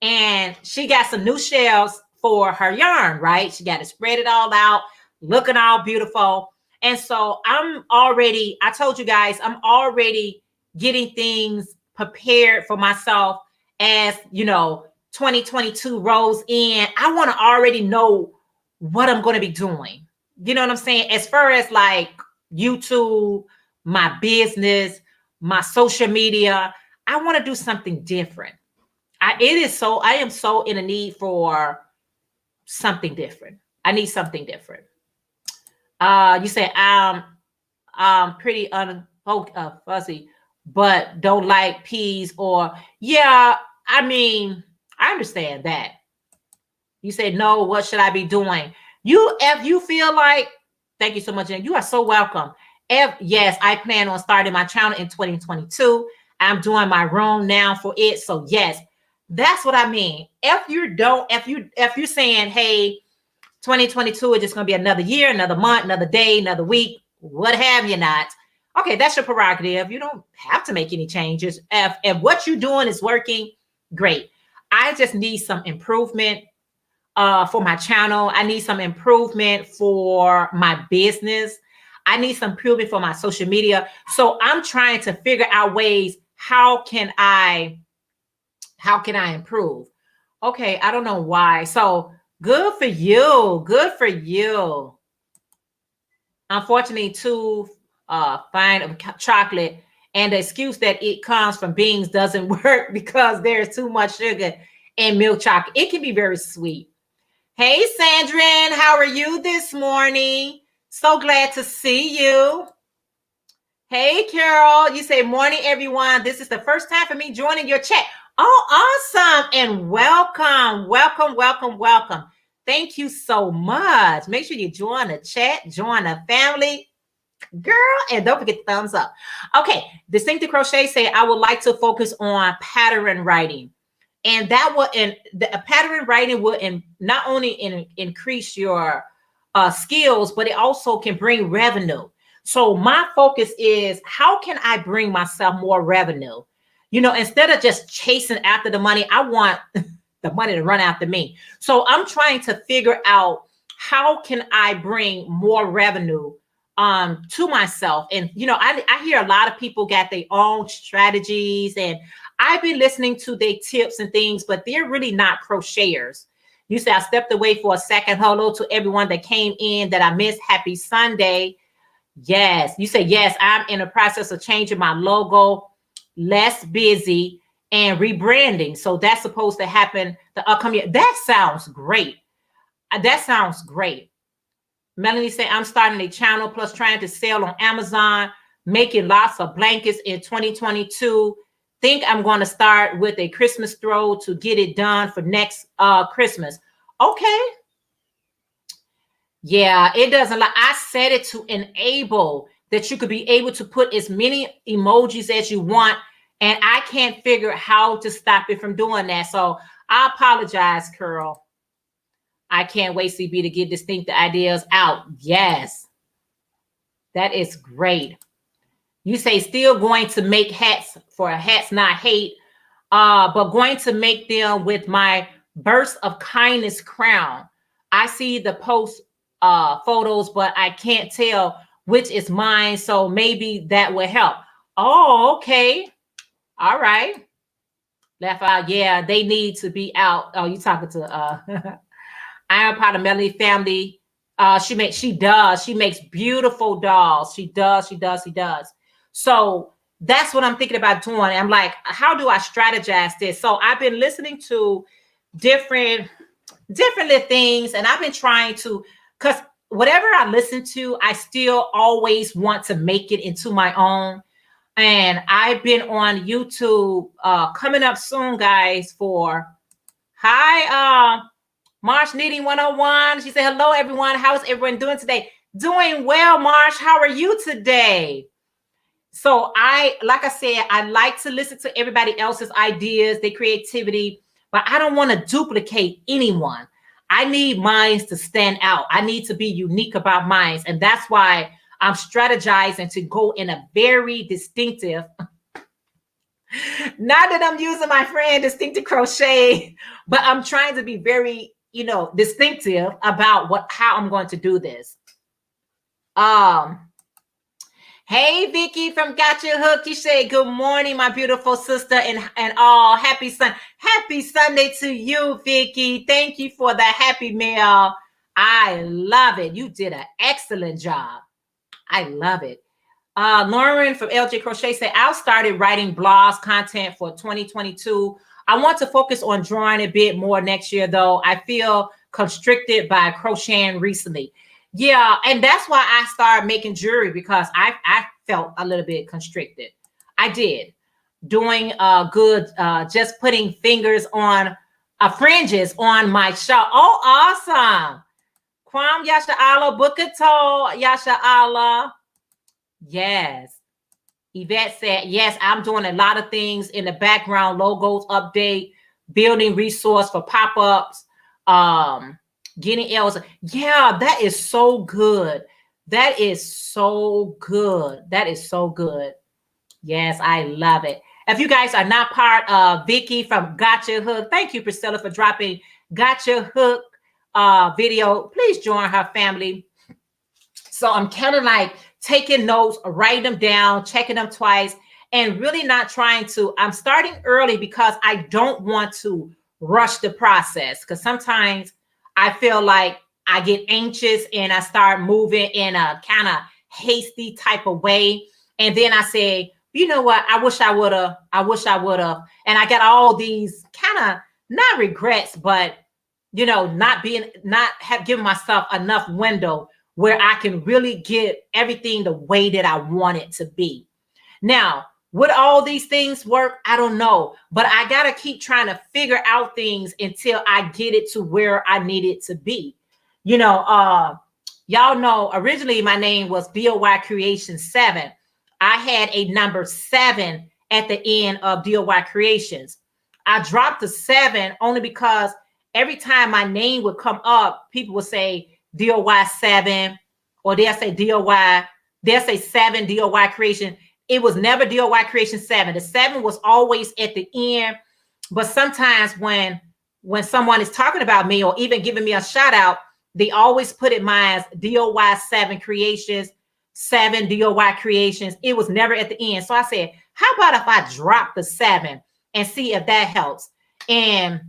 And she got some new shelves for her yarn, right? She got to spread it all out, looking all beautiful. And so I told you guys, I'm already getting things prepared for myself as, 2022 rolls in. I want to already know what I'm going to be doing. You know what I'm saying? As far as like YouTube, my business, my social media, I want to do something different. I am so in a need for something different. I need something different. You say I'm pretty fuzzy, but don't like peas or yeah. I mean, I understand that. You say no. What should I be doing? If you feel like, thank you so much, and you are so welcome. Yes, I plan on starting my channel in 2022. I'm doing my room now for it. So yes, that's what I mean. If you're saying, hey, 2022 is just going to be another year, another month, another day, another week, what have you not? Okay, that's your prerogative. You don't have to make any changes. If what you're doing is working, great. I just need some improvement for my channel. I need some improvement for my business. I need some improvement for my social media. So I'm trying to figure out ways, how can I improve? Okay, I don't know why. So good for you. Good for you. Unfortunately, too fine of chocolate and the excuse that it comes from beans doesn't work because there's too much sugar in milk chocolate. It can be very sweet. Hey, Sandrine, how are you this morning? So glad to see you. Hey, Carol, you say, morning, everyone. This is the first time for me joining your chat. Oh, awesome. And welcome, welcome, welcome, welcome. Thank you so much. Make sure you join the chat, join the family. Girl, and don't forget the thumbs up. Okay, Distinctive Crochet say, I would like to focus on pattern writing. And that will, pattern writing will not only increase your skills, but it also can bring revenue. So my focus is, how can I bring myself more revenue? Instead of just chasing after the money, I want the money to run after me. So I'm trying to figure out, how can I bring more revenue to myself? And, I hear a lot of people got their own strategies, and I've been listening to their tips and things, but they're really not crocheters. You say, I stepped away for a second. Hello to everyone that came in that I missed. Happy Sunday. Yes. You say, yes, I'm in the process of changing my logo, less busy, and rebranding. So that's supposed to happen the upcoming year. That sounds great. That sounds great. Melanie said, I'm starting a channel plus trying to sell on Amazon, making lots of blankets in 2022. Think I'm going to start with a Christmas throw to get it done for next Christmas. Okay. Yeah, it doesn't like I set it to enable that you could be able to put as many emojis as you want. And I can't figure how to stop it from doing that. So I apologize, Curl. I can't wait, CB, to get distinct ideas out. Yes. That is great. You say still going to make hats for hats, not hate, but going to make them with my burst of kindness crown. I see the post photos, but I can't tell which is mine. So maybe that will help. Oh, okay. All right. Laugh out. Yeah, they need to be out. Oh, you talking to Iron Pot of Melody family. She makes beautiful dolls. She does. So that's what I'm thinking about doing. I'm like, how do I strategize this? So I've been listening to different little things, and I've been trying to, because whatever I listen to, I still always want to make it into my own. And I've been on YouTube coming up soon, guys, for Marsh Knitting 101. She said, hello, everyone. How's everyone doing today? Doing well, Marsh. How are you today? So like I said, I like to listen to everybody else's ideas, their creativity, but I don't want to duplicate anyone. I need mine to stand out. I need to be unique about mine. And that's why I'm strategizing to go in a very distinctive, not that I'm using my friend Distinctive Crochet, but I'm trying to be very, distinctive about how I'm going to do this. Hey, Vicky from Gotcha Hook. You say, good morning, my beautiful sister, and all. Happy Sunday to you, Vicky. Thank you for the happy mail. I love it. You did an excellent job. I love it. Lauren from LJ Crochet said, I started writing blogs content for 2022. I want to focus on drawing a bit more next year, though. I feel constricted by crocheting recently. Yeah, and that's why I started making jewelry, because I felt a little bit constricted. I did. Doing good, just putting fingers on fringes on my shawl. Oh, awesome. Kwam Yasha Allah, Bukato Yasha Allah. Yes. Yvette said, yes, I'm doing a lot of things in the background, logos update, building resource for pop-ups, getting else. Yeah, that is so good. That is so good. Yes, I love it. If you guys are not part of Vicky from Gotcha Hook, thank you, Priscilla, for dropping Gotcha Hook video. Please join her family. So I'm kind of like taking notes, writing them down, checking them twice, and really not trying to. I'm starting early because I don't want to rush the process, because sometimes I feel like I get anxious and I start moving in a kind of hasty type of way. And then I say, you know what? I wish I would have. And I got all these kind of not regrets, but, not have given myself enough window where I can really get everything the way that I want it to be. Now, would all these things work? I don't know, but I got to keep trying to figure out things until I get it to where I need it to be. Y'all know originally my name was DOYcreations 7. I had a number 7 at the end of DOYcreations. I dropped the 7 only because every time my name would come up, people would say DOY7, or they'll say they'll say 7 DOYcreation. It was never DOYcreation 7. The 7 was always at the end. But sometimes when someone is talking about me or even giving me a shout out, they always put it mine as DOY7 Creations, 7 DOYcreations. It was never at the end. So I said, how about if I drop the 7 and see if that helps? And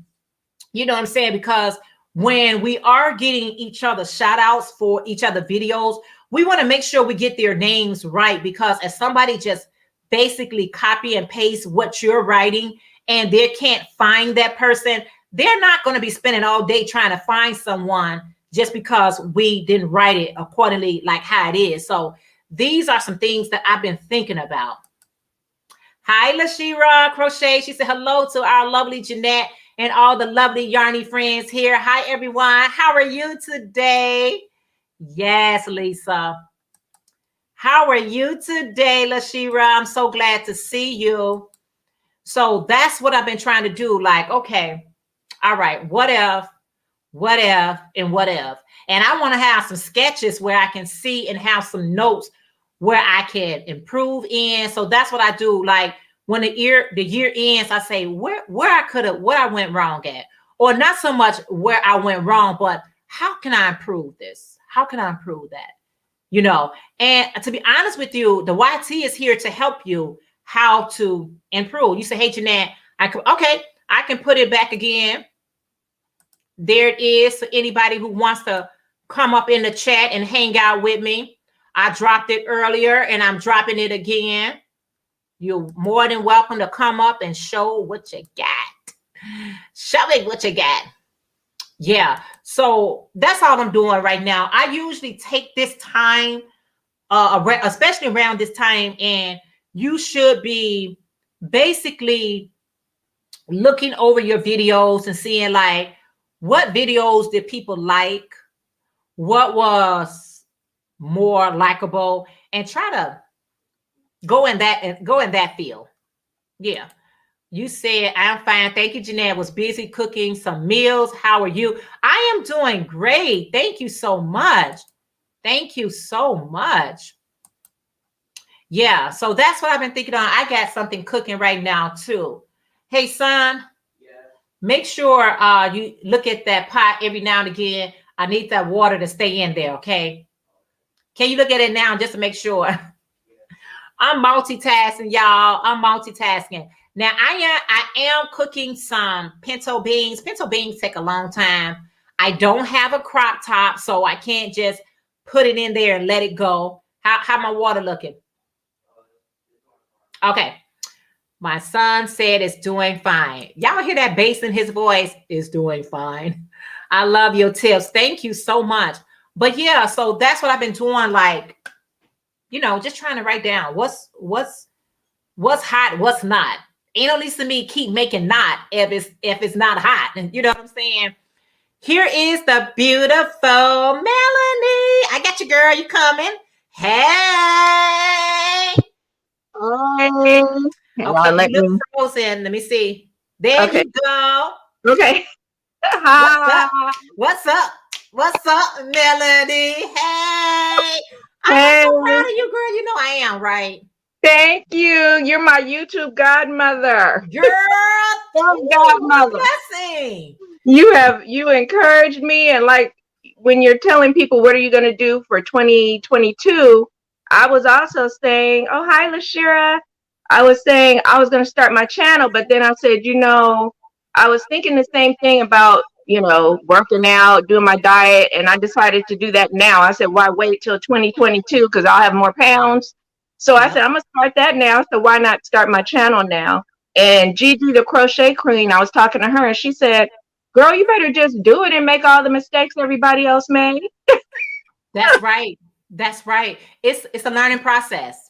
you know what I'm saying? Because when we are getting each other shout outs for each other videos, we want to make sure we get their names right, because if somebody just basically copy and paste what you're writing and they can't find that person, they're not going to be spending all day trying to find someone just because we didn't write it accordingly like how it is. So these are some things that I've been thinking about. Hi, Lashira Crochet. She said hello to our lovely Jeanette and all the lovely Yarny friends here. Hi, everyone. How are you today? Yes, Lisa. How are you today, Lashira? I'm so glad to see you. So that's what I've been trying to do. Like, okay, all right, what if, and what if? And I want to have some sketches where I can see and have some notes where I can improve in. So that's what I do. Like when the year ends, I say where I went wrong at, or not so much where I went wrong, but how can I improve this? How can I improve that? You know, and to be honest with you, the YT is here to help you how to improve. You say, hey, Jeanette, I can put it back again. There it is for anybody who wants to come up in the chat and hang out with me. I dropped it earlier and I'm dropping it again. You're more than welcome to come up and show what you got. Show me what you got. Yeah, so that's all I'm doing right now. I usually take this time, especially around this time, and you should be basically looking over your videos and seeing like what videos did people like, what was more likable, and try to go in that field. Yeah. You said, I'm fine. Thank you, Jeanette. Was busy cooking some meals. How are you? I am doing great. Thank you so much. Thank you so much. Yeah, so that's what I've been thinking on. I got something cooking right now, too. Hey, son, make sure you look at that pot every now and again. I need that water to stay in there, okay? Can you look at it now just to make sure? I'm multitasking, y'all. I'm multitasking. Now, I am cooking some pinto beans. Pinto beans take a long time. I don't have a crock top, so I can't just put it in there and let it go. How my water looking? Okay. My son said it's doing fine. Y'all hear that bass in his voice? It's doing fine. I love your tips. Thank you so much. But yeah, so that's what I've been doing, like, you know, just trying to write down what's hot, what's not. Ain't no least to me keep making not if it's not hot. And you know what I'm saying? Here is the beautiful Melanie. I got you, girl. You coming? Hey. Okay, you look frozen. Let me see. There you go. Okay. Hi. What's up? What's up, Melanie? Hey. I'm so proud of you, girl. You know I am, right? Thank you. You're my YouTube godmother. Girl, godmother. Blessing. You encouraged me, and like when you're telling people what are you going to do for 2022, I was also saying, oh, hi, Lashira. I was saying I was going to start my channel, but then I said, you know, I was thinking the same thing about, you know, working out, doing my diet, and I decided to do that now. I said, why wait till 2022? Because I'll have more pounds. So I said, I'm going to start that now. So why not start my channel now? And Gigi, the crochet queen, I was talking to her and she said, girl, you better just do it and make all the mistakes everybody else made. That's right. That's right. It's a learning process.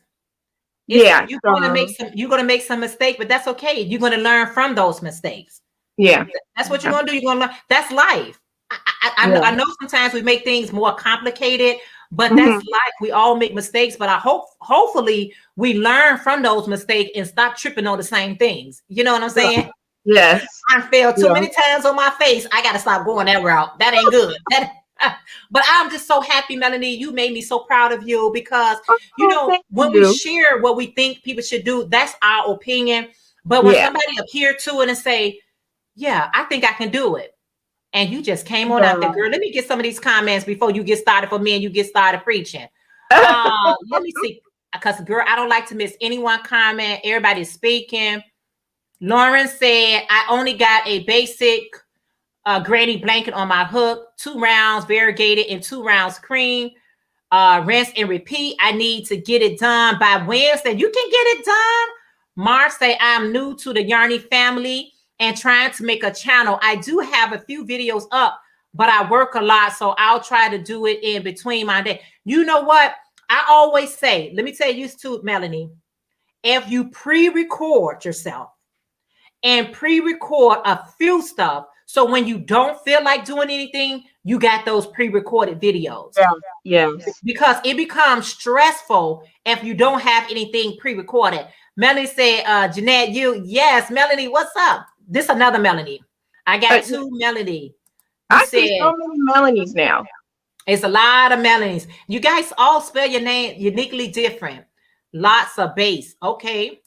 You're gonna make some mistakes, but that's okay. You're gonna learn from those mistakes. Yeah. That's what you're gonna do. You're gonna learn. That's life. I know sometimes we make things more complicated, but that's life. We all make mistakes, but hopefully we learn from those mistakes and stop tripping on the same things. You know what I'm saying? Yes. I failed too many times on my face. I gotta stop going that route. That ain't good. But I'm just so happy, Melanie. You made me so proud of you because, you know, when we share what we think people should do, that's our opinion. But when somebody appear to it and say, yeah, I think I can do it. And you just came on out there, girl. Let me get some of these comments before you get started for me and you get started preaching. Let me see. Because, girl, I don't like to miss anyone comment. Everybody's speaking. Lauren said, I only got a basic granny blanket on my hook, 2 rounds variegated and 2 rounds cream, rinse and repeat. I need to get it done by Wednesday. You can get it done. Mars say, I'm new to the Yarny family and trying to make a channel. I do have a few videos up, but I work a lot, so I'll try to do it in between my day. You know what? I always say, let me tell you too, Melanie, if you pre-record yourself and pre-record a few stuff, so when you don't feel like doing anything, you got those pre-recorded videos. Yeah. Yes. Because it becomes stressful if you don't have anything pre-recorded. Melanie said, Jeanette, yes, Melanie, what's up? This another Melanie. I got two Melanie. I see so many Melanies now. It's a lot of Melanies. You guys all spell your name uniquely different. Lots of bass. Okay.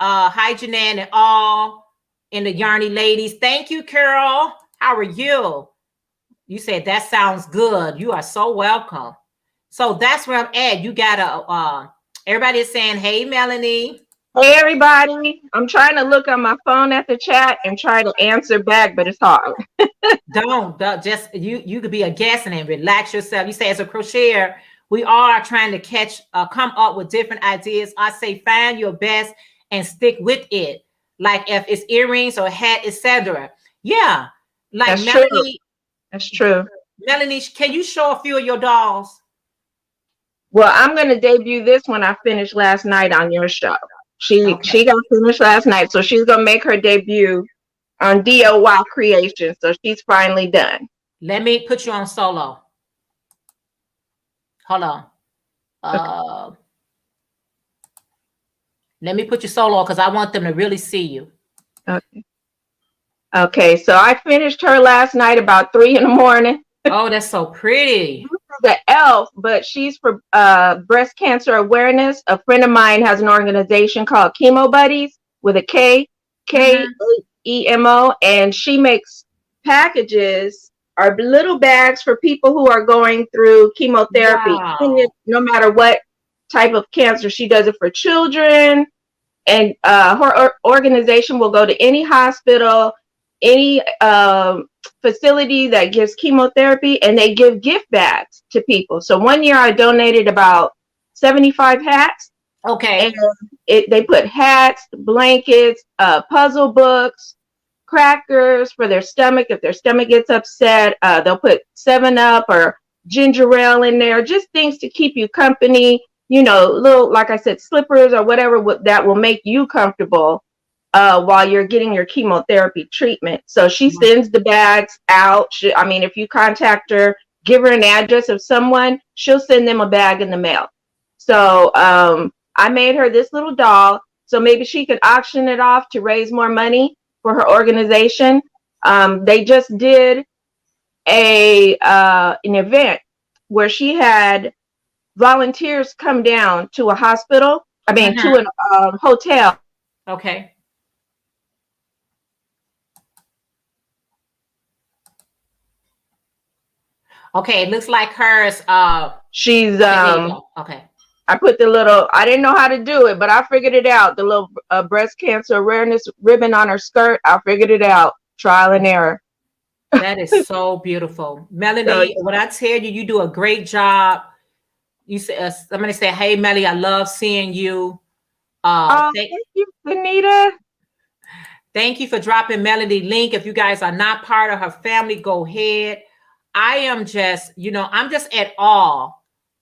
Hi, Jeanette, and all in the Yarny ladies. Thank you, Carol. How are you? You said that sounds good. You are so welcome. So that's where I'm at. You gotta everybody is saying, hey, Melanie. Hey, everybody. I'm trying to look on my phone at the chat and try to answer back, but it's hard. Don't just you could be a guest and relax yourself. You say, as a crocheter, we are trying to come up with different ideas. I say find your best and stick with it. Like if it's earrings or hat, etc. Yeah. Like That's Melanie. True. That's true. Melanie, can you show a few of your dolls? Well, I'm going to debut this one I finished last night on your show. She got finished last night, so she's going to make her debut on DOYcreations. So she's finally done. Let me put you on solo. Hold on. Okay. Let me put you solo because I want them to really see you. Okay. Okay, so I finished her last night about 3 a.m. Oh, that's so pretty. This is the elf, but she's for breast cancer awareness. A friend of mine has an organization called Chemo Buddies with a K-E-M-O, and she makes packages or little bags for people who are going through chemotherapy. Wow. No matter what type of cancer. She does it for children, and her organization will go to any hospital, any facility that gives chemotherapy, and they give gift bags to people. So one year I donated about 75 hats. Okay. And they put hats, blankets, puzzle books, crackers for their stomach. If their stomach gets upset, they'll put 7-Up or ginger ale in there, just things to keep you company, little, like I said, slippers or whatever that will make you comfortable while you're getting your chemotherapy treatment. So she sends the bags out. If you contact her, give her an address of someone, she'll send them a bag in the mail. So I made her this little doll, so maybe she could auction it off to raise more money for her organization. They just did an event where she had volunteers come down to a hospital, to a hotel. Okay. Okay, it looks like hers. She's okay. I put I didn't know how to do it, but I figured it out. The little breast cancer awareness ribbon on her skirt. I figured it out. Trial and error. That is so beautiful. Melanie, when I tell you, you do a great job. You say, somebody say, hey, Melanie, I love seeing you. Thank you, Anita. Thank you for dropping Melanie link. If you guys are not part of her family, go ahead. I am just, I'm just at awe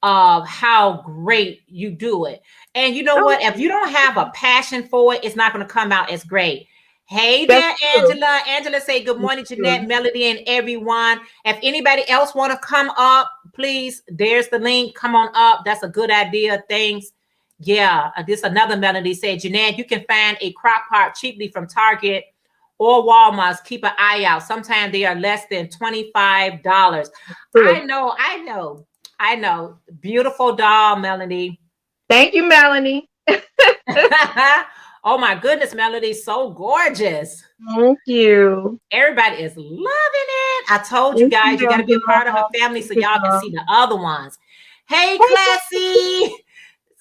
of how great you do it. And you know what? If you don't have a passion for it, it's not going to come out as great. Hey there, Angela. Angela say good morning, Jeanette, Melody, and everyone. If anybody else want to come up, please, there's the link. Come on up. That's a good idea. Thanks. Yeah, this another Melody said, Jeanette, you can find a crock pot cheaply from Target or Walmart. Keep an eye out. Sometimes they are less than $25. I know. Beautiful doll, Melanie. Thank you, Melanie. Oh my goodness, Melody, so gorgeous. Thank you. Everybody is loving it. I told you guys, you got to be a part of her family so y'all can see the other ones. Hey,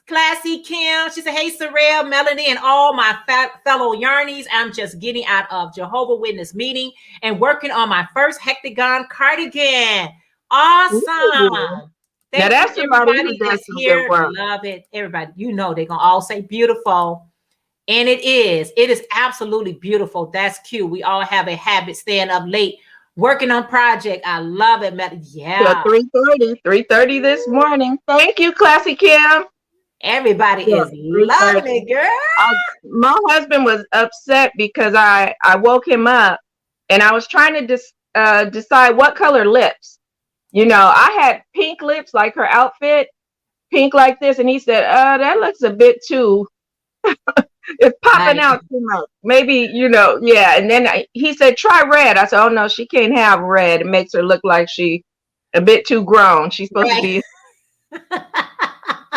Classy Kim. She said, hey, Sarayah, Melanie, and all my fellow yarnies. I'm just getting out of Jehovah's Witness meeting and working on my first hectagon cardigan. Awesome. Now that's everybody that's here. Love it. Everybody, they're going to all say beautiful. And it is absolutely beautiful. That's cute. We all have a habit staying up late Working on project. I love it. Till Yeah. 3:30 this morning. Thank you, Classy Kim. Everybody Yeah, is loving 3:30. it, girl. My husband was upset because I woke him up and I was trying to decide what color lips. You know, I had pink lips like her outfit, pink like this, and he said, that looks a bit too, it's popping Like, out too much. Maybe, you know, yeah. And then he said, try red. I said, oh no, she can't have red. It makes her look like she a bit too grown. She's supposed to right. be.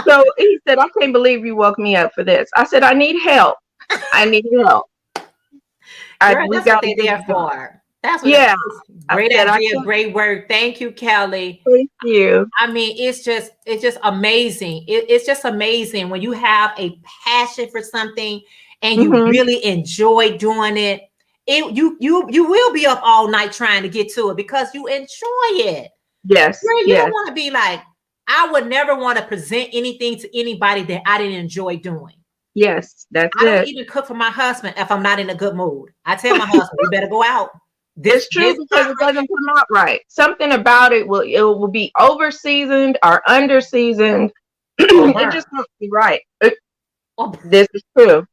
So he said, I can't believe you woke me up for this. I said, I need help. I need help. Girl, We that's what got to they're do there the job. for. That's what Yeah. I great said, I idea, can't. great work. Thank you, Kelly. Thank you. I mean, it's just amazing. It's just amazing when you have a passion for something and you Mm-hmm. really enjoy doing it. You will be up all night trying to get to it because you enjoy it. Yes. Girl, you Yes. don't want to be like, I would never want to present anything to anybody that I didn't enjoy doing. Yes. That's I don't it. even cook for my husband if I'm not in a good mood. I tell my husband, you better go out. It's true because it doesn't come out right. Something about it will be over seasoned or under seasoned. It just won't be right. This is true.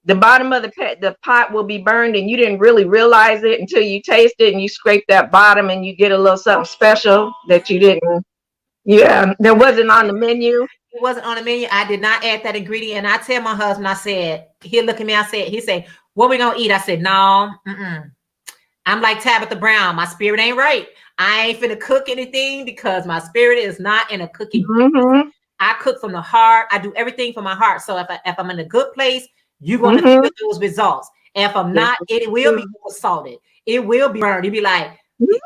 The bottom of the pot will be burned, and you didn't really realize it until you taste it, and you scrape that bottom, and you get a little something special that you didn't. Yeah, that wasn't on the menu. It wasn't on the menu. I did not add that ingredient. And I tell my husband, I said, he'll look at me. He said, what we gonna eat? I said, no. I'm like Tabitha Brown. My spirit ain't right. I ain't finna cook anything because my spirit is not in a cooking. Mm-hmm. I cook from the heart. I do everything from my heart. So if I'm in a good place, you're gonna feel those results. And if I'm not, it will be salted. It will be burned. You'll be like,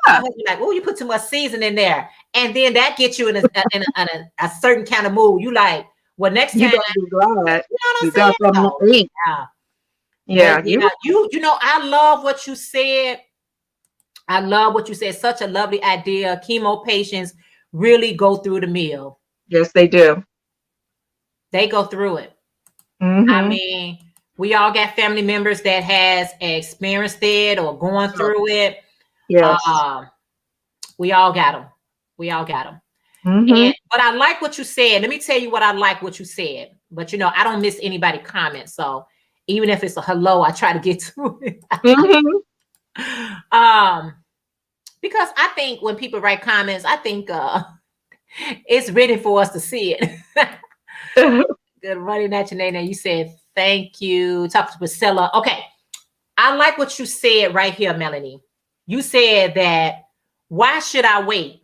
oh, you put too much seasoning in there, and then that gets you in a certain kind of mood. You like, well, next time, you gotta be glad you got something to eat. Yeah. You know, I love what you said. I love what you said. Such a lovely idea. Chemo patients really go through the meal. Yes, they do. They go through it. Mm-hmm. I mean, we all got family members that has experienced it or going through it. Yes. We all got them. We all got them. Mm-hmm. But I like what you said. Let me tell you what I like what you said. But you know, I don't miss anybody comments. So even if it's a hello, I try to get to it. Because I think when people write comments, I think it's ready for us to see it. Good running at your name. You said thank you. Talk to Priscilla. Okay. I like what you said right here, Melanie. You said that why should I wait?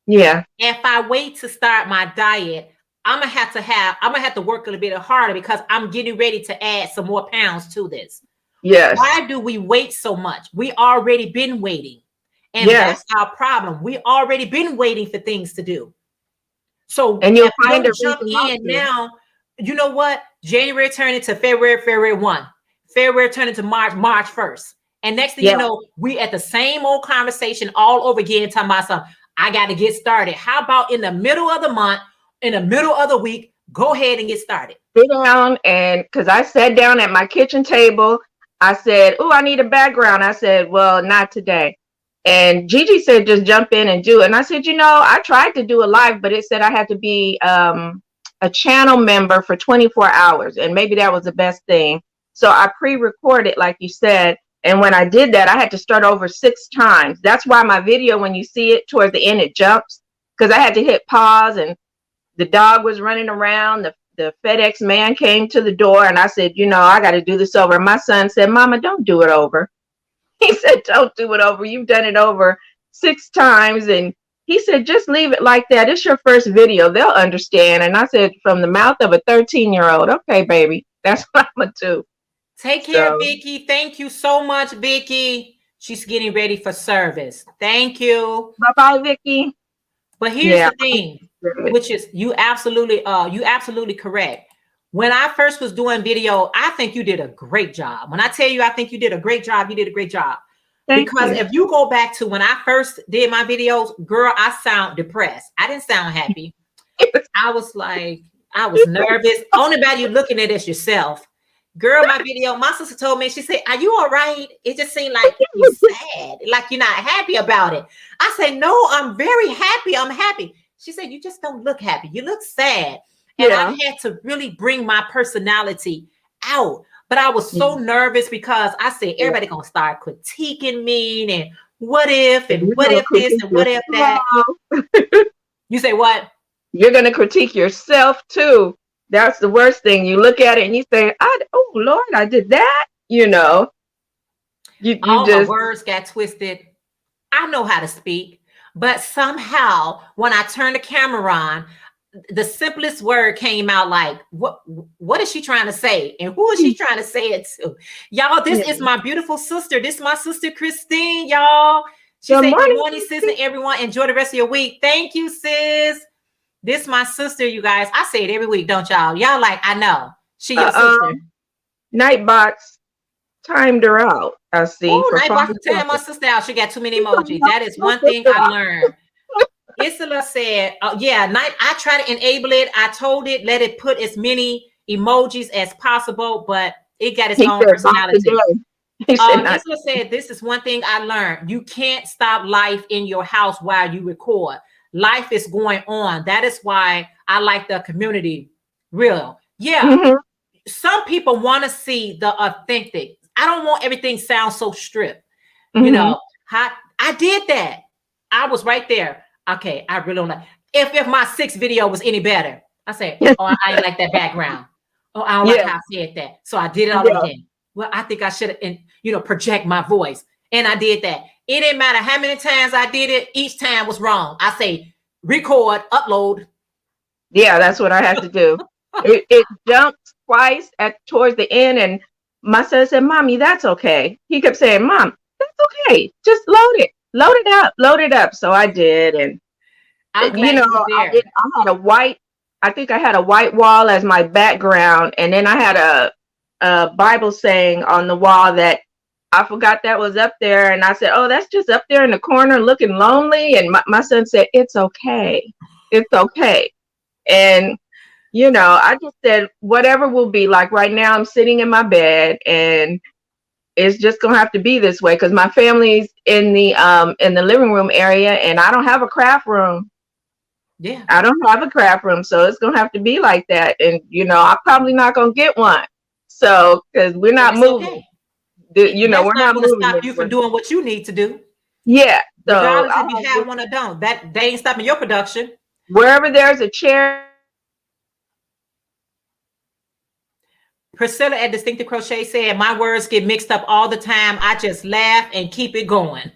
Yeah. If I wait to start my diet, I'm gonna have to work a little bit harder because I'm getting ready to add some more pounds to this. Yes. Why do we wait so much? We already been waiting. And that's our problem. We already been waiting for things to do. So and you'll find a jump in now, you know what? January turned into February 1. February turned into March 1st. And next thing you know, we at the same old conversation all over again, talking about something. I got to get started. How about in the middle of the month, in the middle of the week, go ahead and get started. Sit down, and because I sat down at my kitchen table, I said, oh, I need a background. I said, well, not today. And Gigi said, just jump in and do it. And I said, you know, I tried to do a live, but it said I had to be a channel member for 24 hours. And maybe that was the best thing. So I pre-recorded, like you said. And when I did that, I had to start over 6 times. That's why my video, when you see it towards the end, it jumps. Because I had to hit pause, and the dog was running around. The FedEx man came to the door, and I said, you know, I got to do this over. And my son said, Mama, don't do it over. He said, don't do it over. You've done it over 6 times. And he said, just leave it like that. It's your first video. They'll understand. And I said, from the mouth of a 13-year-old, okay, baby, that's what I'm going to do. Take care, Vicky. Thank you so much, Vicky. She's getting ready for service. Thank you. Bye-bye, Vicky. But here's the thing, which is you absolutely correct. When I first was doing video, I think you did a great job. When I tell you I think you did a great job, you did a great job. Because if you go back to when I first did my videos, girl, I sound depressed. I didn't sound happy. I was nervous. Only about you looking at it yourself. Girl, my sister told me, she said, "Are you all right? It just seemed like you're sad, like you're not happy about it." I said, "No, I'm very happy. I'm happy." She said, "You just don't look happy. You look sad." And I Yeah. had to really bring my personality out. But I was so nervous because I said, everybody gonna start critiquing me and what if and You're what gonna if this critique and what if that. yourself. You say what? You're gonna critique yourself too. That's the worst thing. You look at it and you say, "Oh Lord, I did that." You know, you All my just words got twisted. I know how to speak, but somehow when I turned the camera on, the simplest word came out like, what is she trying to say? And who is she trying to say it to? Y'all, this is my beautiful sister. This is my sister, Christine, y'all. She good said, "Good morning. morning, sis, and everyone. Enjoy the rest of your week." Thank you, sis. This is my sister, you guys. I say it every week, don't y'all? Y'all like, I know. She your sister. Nightbox timed her out. I see Oh, for night 5 box to time my seconds. sister out. She got too many emojis. That is one thing I learned. Isla said, yeah, night. I try to enable it. I told it, let it put as many emojis as possible, but it got its He own said, "Not personality. today." He said, "Not." Isla said, this is one thing I learned. You can't stop life in your house while you record. Life is going on. That is why I like the community. Real. Yeah. Mhm. Some people want to see the authentic. I don't want everything sound so stripped. You Mhm. know, I did that. I was right there. Okay, I really don't like. If my sixth video was any better, I say, "Oh, I ain't like that background. Oh, I don't like Yeah. how I said that." So I did it all over Yeah. again. Well, I think I should, and project my voice, and I did that. It didn't matter how many times I did it. Each time was wrong. I say, record, upload. Yeah, that's what I had to do. It jumped twice towards the end, and my son said, "Mommy, that's okay." He kept saying, "Mom, that's okay. Just load it up." So I did, and I'm glad you were there. I had a white. I think I had a white wall as my background, and then I had a Bible saying on the wall that I forgot that was up there, and I said, "Oh, that's just up there in the corner, looking lonely." And my son said, "It's okay, it's okay." And I just said, whatever will be. Like right now, I'm sitting in my bed, and it's just gonna have to be this way because my family's in the living room area, and I don't have a craft room. Yeah, I don't have a craft room, so it's gonna have to be like that. And I'm probably not gonna get one. So because we're and not it's moving, okay. That's we're not not going to moving stop you from anywhere. doing what you need to do, Yeah. So regardless if you have one or don't. That they ain't stopping your production. wherever there's a chair. Priscilla at Distinctive Crochet said, "My words get mixed up all the time. I just laugh and keep it going."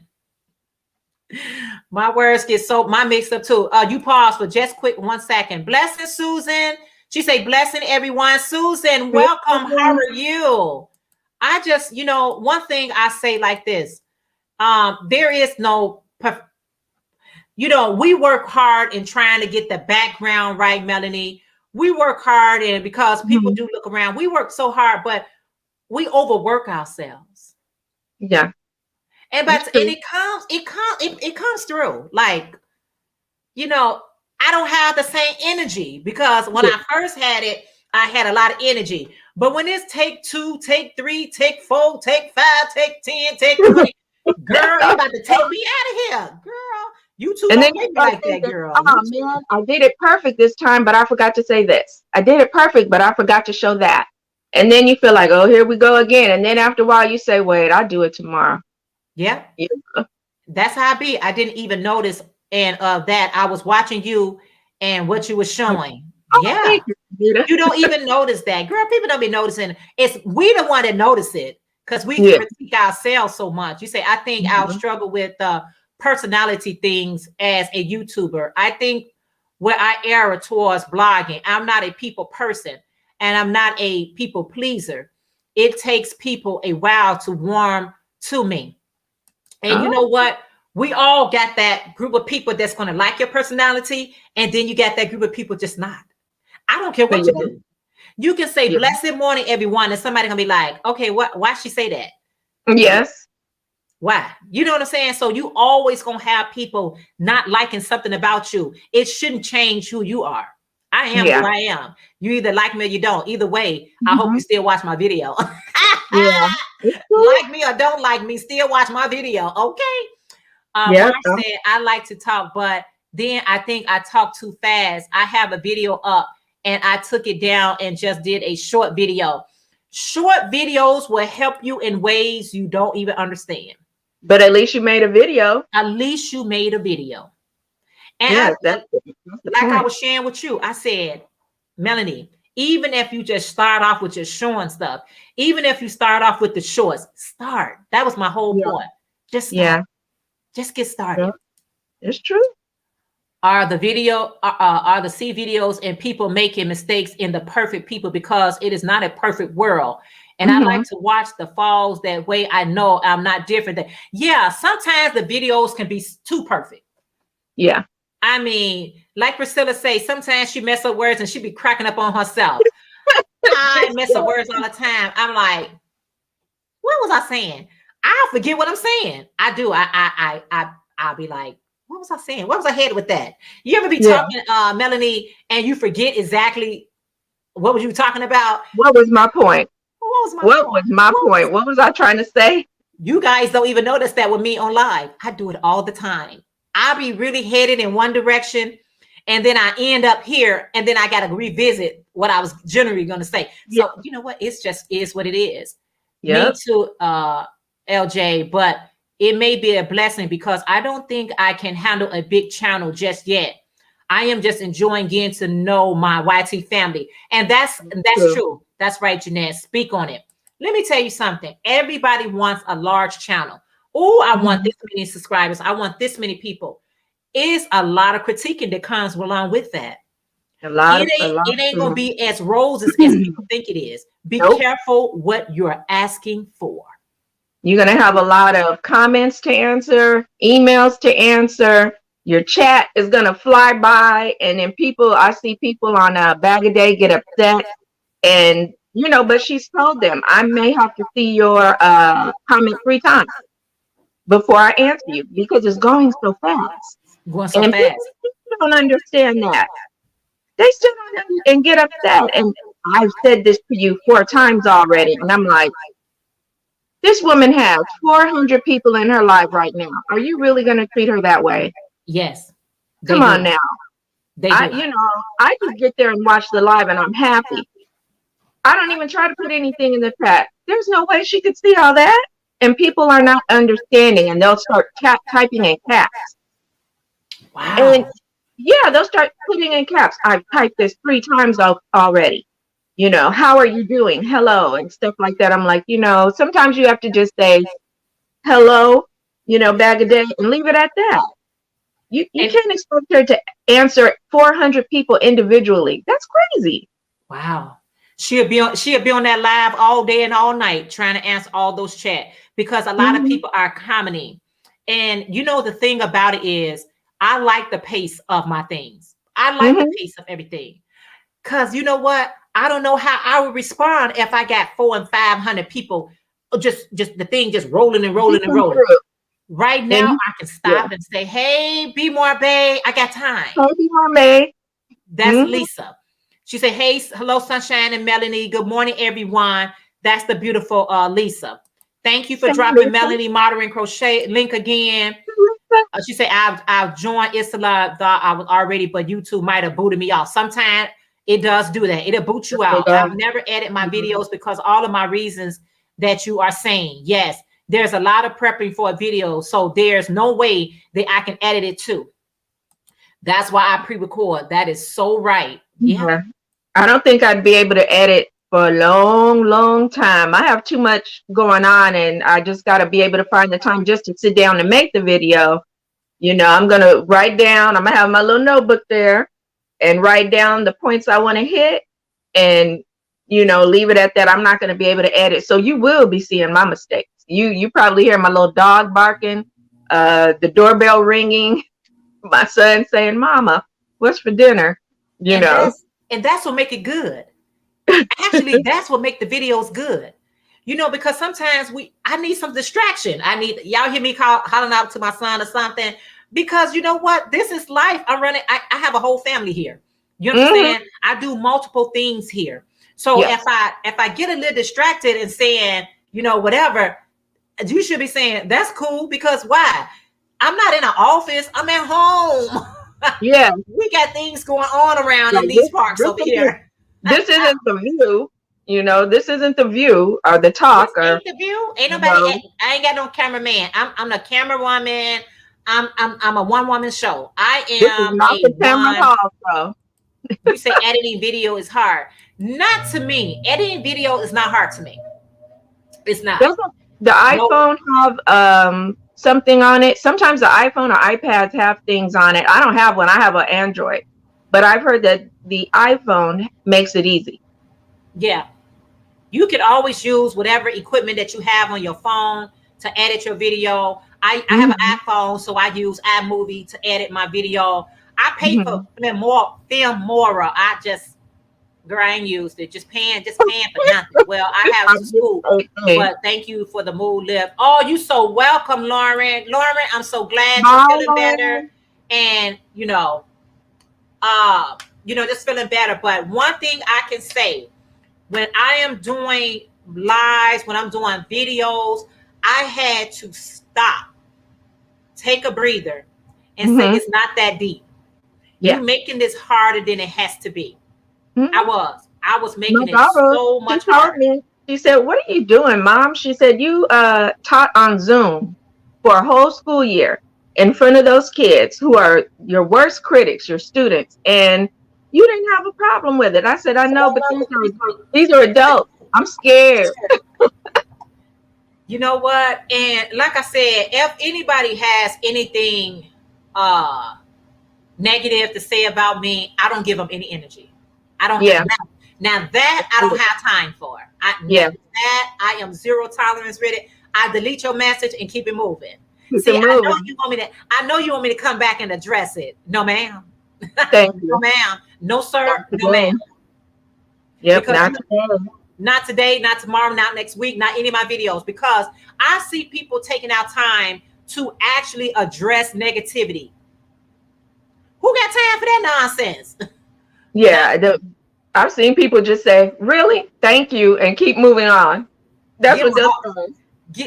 My words get my mixed up too. You pause for just quick 1 second. Blessing, Susan. She say, "Blessing everyone." Susan, welcome. How are you? I just, one thing I say like this. There is no, we work hard in trying to get the background right, Melanie. We work hard, and because people do look around, we work so hard, but we overwork ourselves. Yeah. And it comes through. Like, I don't have the same energy because when I first had it, I had a lot of energy. But when it's take 2, take 3, take 4, take 5, take 10, take 20, girl, you about to take me out of here, girl. You two And then don't you make me start like that, thinking, girl. "Oh man, I did it perfect this time, but I forgot to say this. I did it perfect, but I forgot to show that." And then you feel like, "Oh, here we go again." And then after a while, you say, "Wait, I'll do it tomorrow." Yeah, Yeah. that's how I be. I didn't even notice, and that I was watching you and what you were showing. Oh, Yeah, thank you, Rita. you don't even notice that, girl. People don't be noticing. It's we the one that notice it because we Yeah. critique ourselves so much. You say, I think I'll struggle with personality things as a YouTuber. I think where I err towards blogging, I'm not a people person and I'm not a people pleaser. It takes people a while to warm to me. And you know Oh, what? We all got that group of people that's going to like your personality. And then you got that group of people just not. I don't care what you yeah. do. You can say Yeah. blessed morning, everyone, and somebody gonna be like, okay, why she say that? Yes. Why? You know what I'm saying? So you always gonna have people not liking something about you. It shouldn't change who you are. I am who I am. You either like me or you don't. Either way, I hope you still watch my video. Yeah. Like me or don't like me, still watch my video. Okay. Yeah. Mark said, I like to talk, but then I think I talk too fast. I have a video up and I took it down and just did a short video. Short videos will help you in ways you don't even understand. But at least you made a video. At least you made a video. And Yeah, I was sharing with you, I said, Melanie, even if you just start off with just showing stuff, even if you start off with the shorts, start. That was my whole point. Just start. Yeah. Just get started. Yeah. It's true. Are the C videos and people making mistakes in the perfect people, because it is not a perfect world. And I like to watch the falls, that way I know I'm not different. Yeah, sometimes the videos can be too perfect. Yeah. I mean, like Priscilla say, sometimes she mess up words and she be cracking up on herself. I mess up words all the time. I'm like, what was I saying? I forget what I'm saying. I do. I'll be like, what was I saying? What was I headed with that? You ever be talking, Melanie, and you forget exactly what was you talking about? What was my point? What was I trying to say? You guys don't even notice that with me on live. I do it all the time. I'll be really headed in one direction, and then I end up here, and then I got to revisit what I was generally going to say. So you know what? It's just is what it is. Me too, LJ, but it may be a blessing because I don't think I can handle a big channel just yet. I am just enjoying getting to know my YT family. And that's true. That's right, Jeanette. Speak on it. Let me tell you something. Everybody wants a large channel. Oh, I want this many subscribers. I want this many people. It's a lot of critiquing that comes along with that. It ain't going to be as roses as people think it is. Be careful what you're asking for. You're going to have a lot of comments to answer, emails to answer. Your chat is going to fly by. And then I see people on a bag a day get upset. And, but she's told them, I may have to see your comment 3 times before I answer you, because it's going so fast. People don't understand that. They still don't and get upset. And I've said this to you 4 times already. And I'm like, this woman has 400 people in her life right now. Are you really going to treat her that way? Yes. Come on now. I just get there and watch the live and I'm happy. I don't even try to put anything in the chat. There's no way she could see all that. And people are not understanding, and they'll start typing in caps. Wow. And they'll start putting in caps. I've typed this 3 times already. How are you doing? Hello, and stuff like that. I'm like, sometimes you have to just say hello, bag a day, and leave it at that. You can't expect her to answer 400 people individually. That's crazy. Wow. She'll be on that live all day and all night trying to answer all those chat, because a lot of people are commenting. And the thing about it is, I like the pace of my things. I like the pace of everything. Because you know what? I don't know how I would respond if I got 400 and 500 people, just the thing just rolling and rolling and rolling. Right now, I can stop and say, hey, Be More Bay, I got time. Hey, Be More Bay. That's Lisa. She said, hey, hello, Sunshine and Melanie. Good morning, everyone. That's the beautiful Lisa. Thank you for dropping Melanie Modern Crochet link again. She said, I've joined Isla. Thought I was already, but YouTube might have booted me off. Sometimes it does do that. It'll boot you out. I've never edited my videos because all of my reasons that you are saying. Yes, there's a lot of prepping for a video. So there's no way that I can edit it too. That's why I pre-record. That is so right. Yeah. I don't think I'd be able to edit for a long, long time. I have too much going on, and I just got to be able to find the time just to sit down and make the video. I'm going to write down. I'm going to have my little notebook there and write down the points I want to hit and, leave it at that. I'm not going to be able to edit. So you will be seeing my mistakes. You probably hear my little dog barking, the doorbell ringing, my son saying, Mama, what's for dinner? And that's what make it good. Actually, that's what make the videos good. Because sometimes I need some distraction. Y'all hear me hollering out to my son or something, because you know what? This is life. I'm running. I have a whole family here. You understand? I do multiple things here. So Yes. if I get a little distracted and saying, you know, whatever, you should be saying that's cool, because why? I'm not in an office. I'm at home. Yeah. We got things going on around in Like these parks over here. this isn't the view, you know, this isn't the view or the talk This or ain't the view. Ain't you nobody. know, I ain't got no cameraman. I'm the camera woman. I'm a one woman show. I this is am not a the camera one. hall, so You say editing video is hard. Not to me. Editing video is not hard to me. It's not. doesn't the No. iPhone have something on it? Sometimes the iPhone or iPads have things on it. I don't have one, I have an Android. But I've heard that the iPhone makes it easy. Yeah. You can always use whatever equipment that you have on your phone to edit your video. I have an iPhone, so I use iMovie to edit my video. I pay for Filmora. I just, girl, I ain't used it. Just paying for nothing. Well, I have to school, but thank you for the mood lift. Oh, you so welcome, Lauren. Lauren, I'm so glad you're feeling better, and just feeling better. But one thing I can say, when I am doing lives, when I'm doing videos, I had to stop, take a breather, and say it's not that deep. Yeah. You're making this harder than it has to be. I was making it daughter, so much she told harder. me, she said, "What are you doing, Mom?" She said, "You taught on Zoom for a whole school year in front of those kids who are your worst critics, your students, and you didn't have a problem with it." I said, "I know, but these are adults. I'm scared." You know what? And like I said, if anybody has anything negative to say about me, I don't give them any energy. I don't have that. Now that I don't have time for. That I am zero tolerance with it. I delete your message and keep it moving. See, I know you want me to come back and address it. No, ma'am. Thank you. No, ma'am. No, sir. No, ma'am. Yep. Not today, not tomorrow, not next week, not any of my videos, because I see people taking out time to actually address negativity. Who got time for that nonsense? Yeah, I've seen people just say, "Really? Thank you," and keep moving on. That's what they'll say.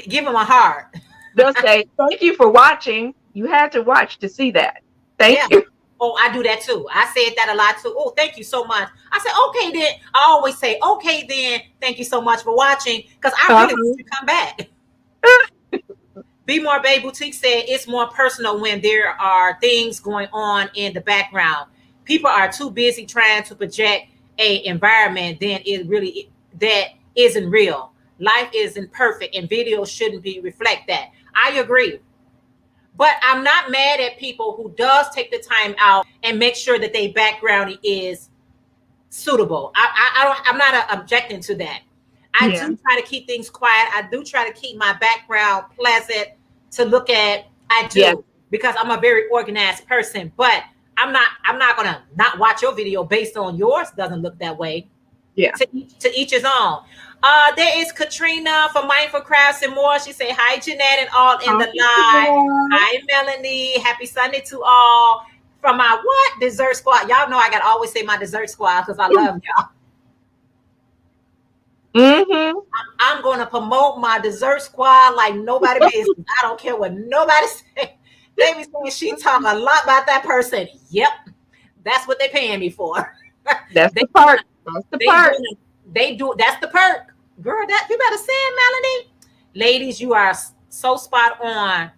Give them a heart. They'll say, "Thank you for watching. You had to watch to see that. Thank you." Oh, I do that too. I said that a lot too. Oh, thank you so much. I said, okay, then. I always say, okay, then. Thank you so much for watching, because I really want you to come back. Be More Babe Boutique said it's more personal when there are things going on in the background. People are too busy trying to project a environment then that isn't real. Life isn't perfect, and videos shouldn't reflect that. I agree. But I'm not mad at people who does take the time out and make sure that their background is suitable. I'm not objecting to that. I do try to keep things quiet. I do try to keep my background pleasant to look at. I do, because I'm a very organized person. But I'm not gonna not watch your video based on yours doesn't look that way. Yeah. To each his own. There is Katrina from Mindful Crafts and More. She say hi, Jeanette, and all in the live. Hi, Melanie. Happy Sunday to all. From my dessert squad. Y'all know I gotta always say my dessert squad because I love y'all. I'm gonna promote my dessert squad like nobody business. I don't care what nobody say. They be saying she talk a lot about that person. Yep, that's what they paying me for. That's the part. That's the part. That's the perk, girl. That you better say it, Melanie. Ladies, you are so spot on.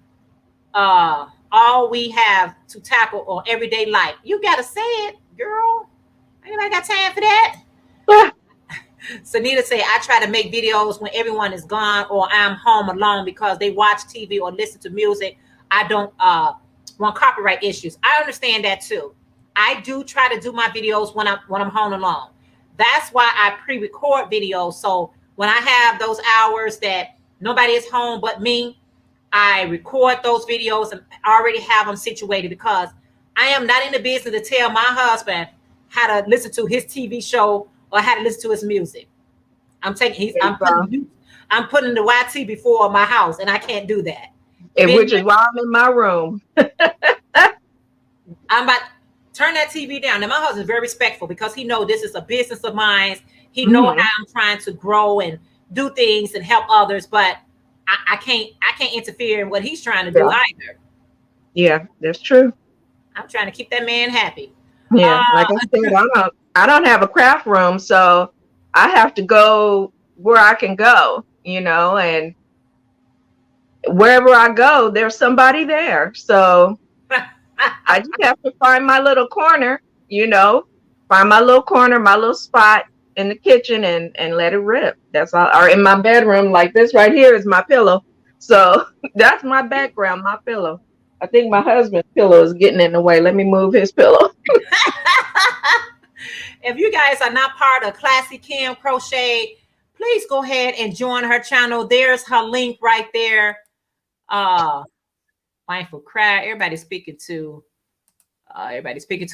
All we have to tackle on everyday life. You gotta say it, girl. Anybody got time for that? Sanita say, I try to make videos when everyone is gone or I'm home alone because they watch TV or listen to music. I don't want copyright issues. I understand that too. I do try to do my videos when I'm home alone. That's why I pre-record videos. So when I have those hours that nobody is home but me, I record those videos and already have them situated, because I am not in the business to tell my husband how to listen to his TV show or how to listen to his music. I'm putting the YT before my house, and I can't do that. Which is why I'm in my room. I'm about turn that TV down. Now my husband's very respectful because he know this is a business of mine. He know Mhm. how I'm trying to grow and do things and help others, but I can't interfere in what he's trying to do Yeah. either. Yeah, that's true. I'm trying to keep that man happy. Yeah, like I said, I don't have a craft room, so I have to go where I can go, and wherever I go, there's somebody there. So I just have to find my little corner, find my little corner, my little spot in the kitchen and let it rip. That's all. Or in my bedroom, like this right here is my pillow. So that's my background, my pillow. I think my husband's pillow is getting in the way. Let me move his pillow. If you guys are not part of Classy Kim Crochet, please go ahead and join her channel. There's her link right there. Mindful Craft. Everybody's speaking to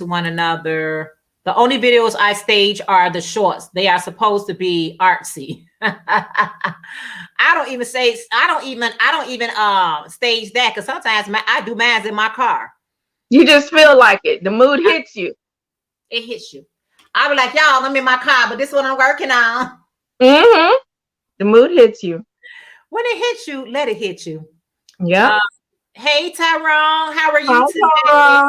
one another. The only videos I stage are the shorts. They are supposed to be artsy. I don't even stage that because sometimes I do mine in my car. You just feel like it. The mood hits you. It hits you. I be like, y'all, I'm in my car, but this is what I'm working on. Mm-hmm. The mood hits you. When it hits you, let it hit you. Yeah. Hey, Tyrone, how are you today?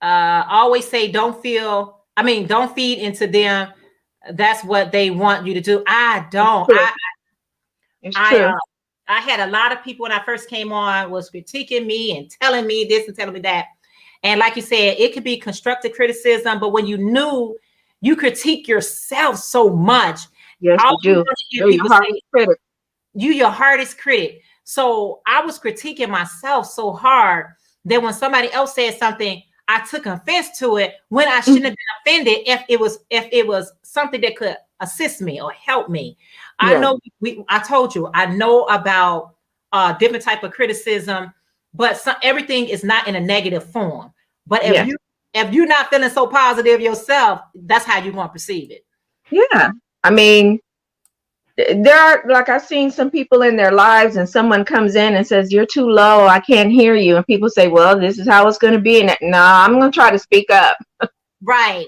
Always say, don't feed into them. That's what they want you to do. I don't. It's true. I had a lot of people when I first came on was critiquing me and telling me this and telling me that. And like you said, it could be constructive criticism, but when you critique yourself so much. Yes, you do. You're your hardest critic. You your hardest critic. So I was critiquing myself so hard that when somebody else said something, I took offense to it when I shouldn't have been offended if it was something that could assist me or help me. Yeah. I know I told you, I know about different type of criticism, but everything is not in a negative form. But if you're not feeling so positive yourself, that's how you're going to perceive it. Yeah. I mean, there are, like, I've seen some people in their lives and someone comes in and says, you're too low, I can't hear you. And people say, well, this is how it's going to be. And no, I'm going to try to speak up. Right.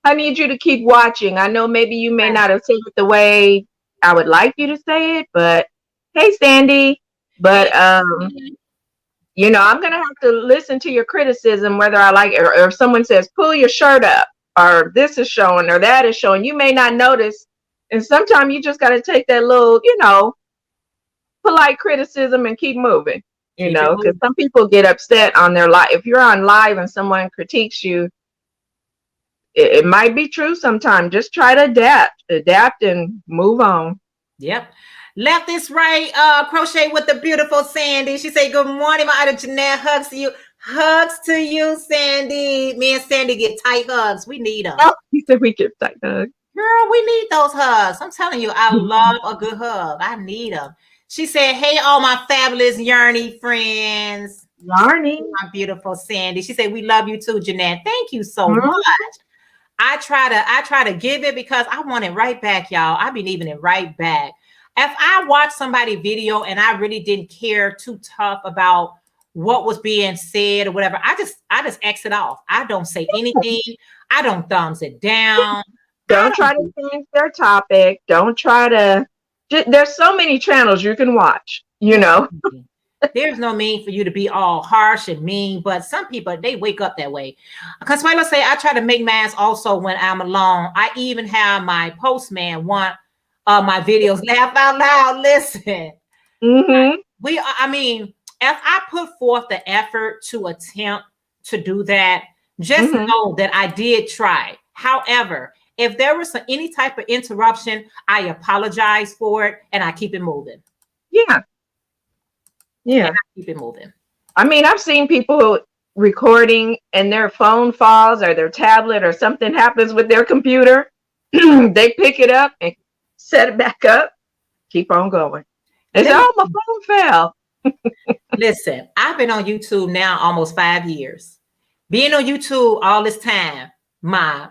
I need you to keep watching. I know maybe you may not have said it the way I would like you to say it, but hey, Sandy. But, I'm going to have to listen to your criticism, whether I like it or if someone says, pull your shirt up or this is showing or that is showing, you may not notice. And sometimes you just got to take that little, polite criticism and keep moving, because some people get upset on their live. If you're on live and someone critiques you, it might be true sometimes. Just try to adapt and move on. Yep. Left is right. Crochet with the beautiful Sandy. She said, good morning, my other Jeanette. Hugs to you. Hugs to you, Sandy. Me and Sandy get tight hugs. We need them. Oh, he said we get tight hugs. Girl, we need those hugs. I'm telling you, I love a good hug. I need them. She said, hey, all my fabulous Yarny friends. Yarny. My beautiful Sandy. She said, we love you too, Jeanette. Thank you so much. I try to give it because I want it right back, y'all. I be needing it right back. If I watch somebody's video and I really didn't care too tough about what was being said or whatever, I just exit off. I don't say anything. I don't thumbs it down. Don't try to change their topic. Don't try to. There's so many channels you can watch, There's no mean for you to be all harsh and mean, but some people, they wake up that way. Because let's say I try to make masks also when I'm alone. I even have my postman want my videos. Laugh out loud. Listen. Mm-hmm. If I put forth the effort to attempt to do that, just know that I did try. However, if there was any type of interruption, I apologize for it and I keep it moving. Yeah. Yeah. Keep it moving. I mean, I've seen people recording and their phone falls or their tablet or something happens with their computer. They pick it up and set it back up. Keep on going. They say, oh, my phone fell. Listen, I've been on YouTube now almost 5 years. Being on YouTube all this time, my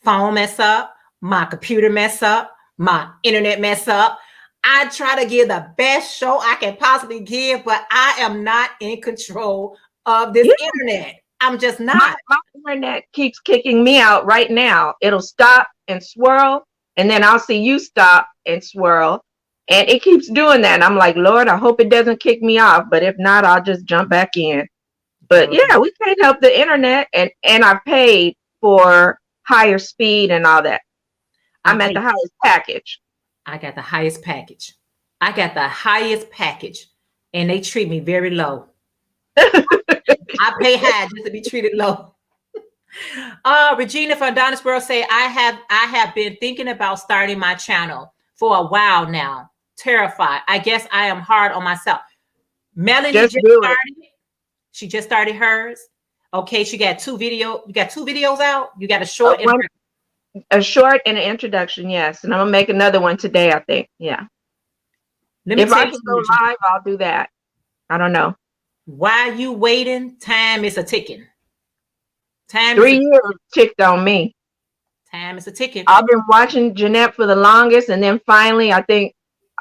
phone mess up, my computer mess up, my internet mess up. I try to give the best show I can possibly give, but I am not in control of this internet. I'm just My, not. my internet keeps kicking me out right now. It'll stop and swirl, and then I'll see you stop and swirl. And it keeps doing that. And I'm like, Lord, I hope it doesn't kick me off. But if not, I'll just jump back in. But Girl, yeah, we can't help the internet. And I paid for higher speed and all that. I'm at the highest package. I got the highest package. I got the highest package, and they treat me very low. I pay high just to be treated low. Regina from Donnisboro say, I have been thinking about starting my channel for a while now. Terrified. I guess I am hard on myself. Melanie just started. She just started hers. Okay, she got two videos out. You got a short a short and an introduction, yes. And I'm gonna make another one today, I think. Yeah. If I can go live, I'll do that. I don't know. While you waiting, time is a ticking. 3 years ticked on me. Time is a ticking. I've been watching Jeanette for the longest, and then finally, I think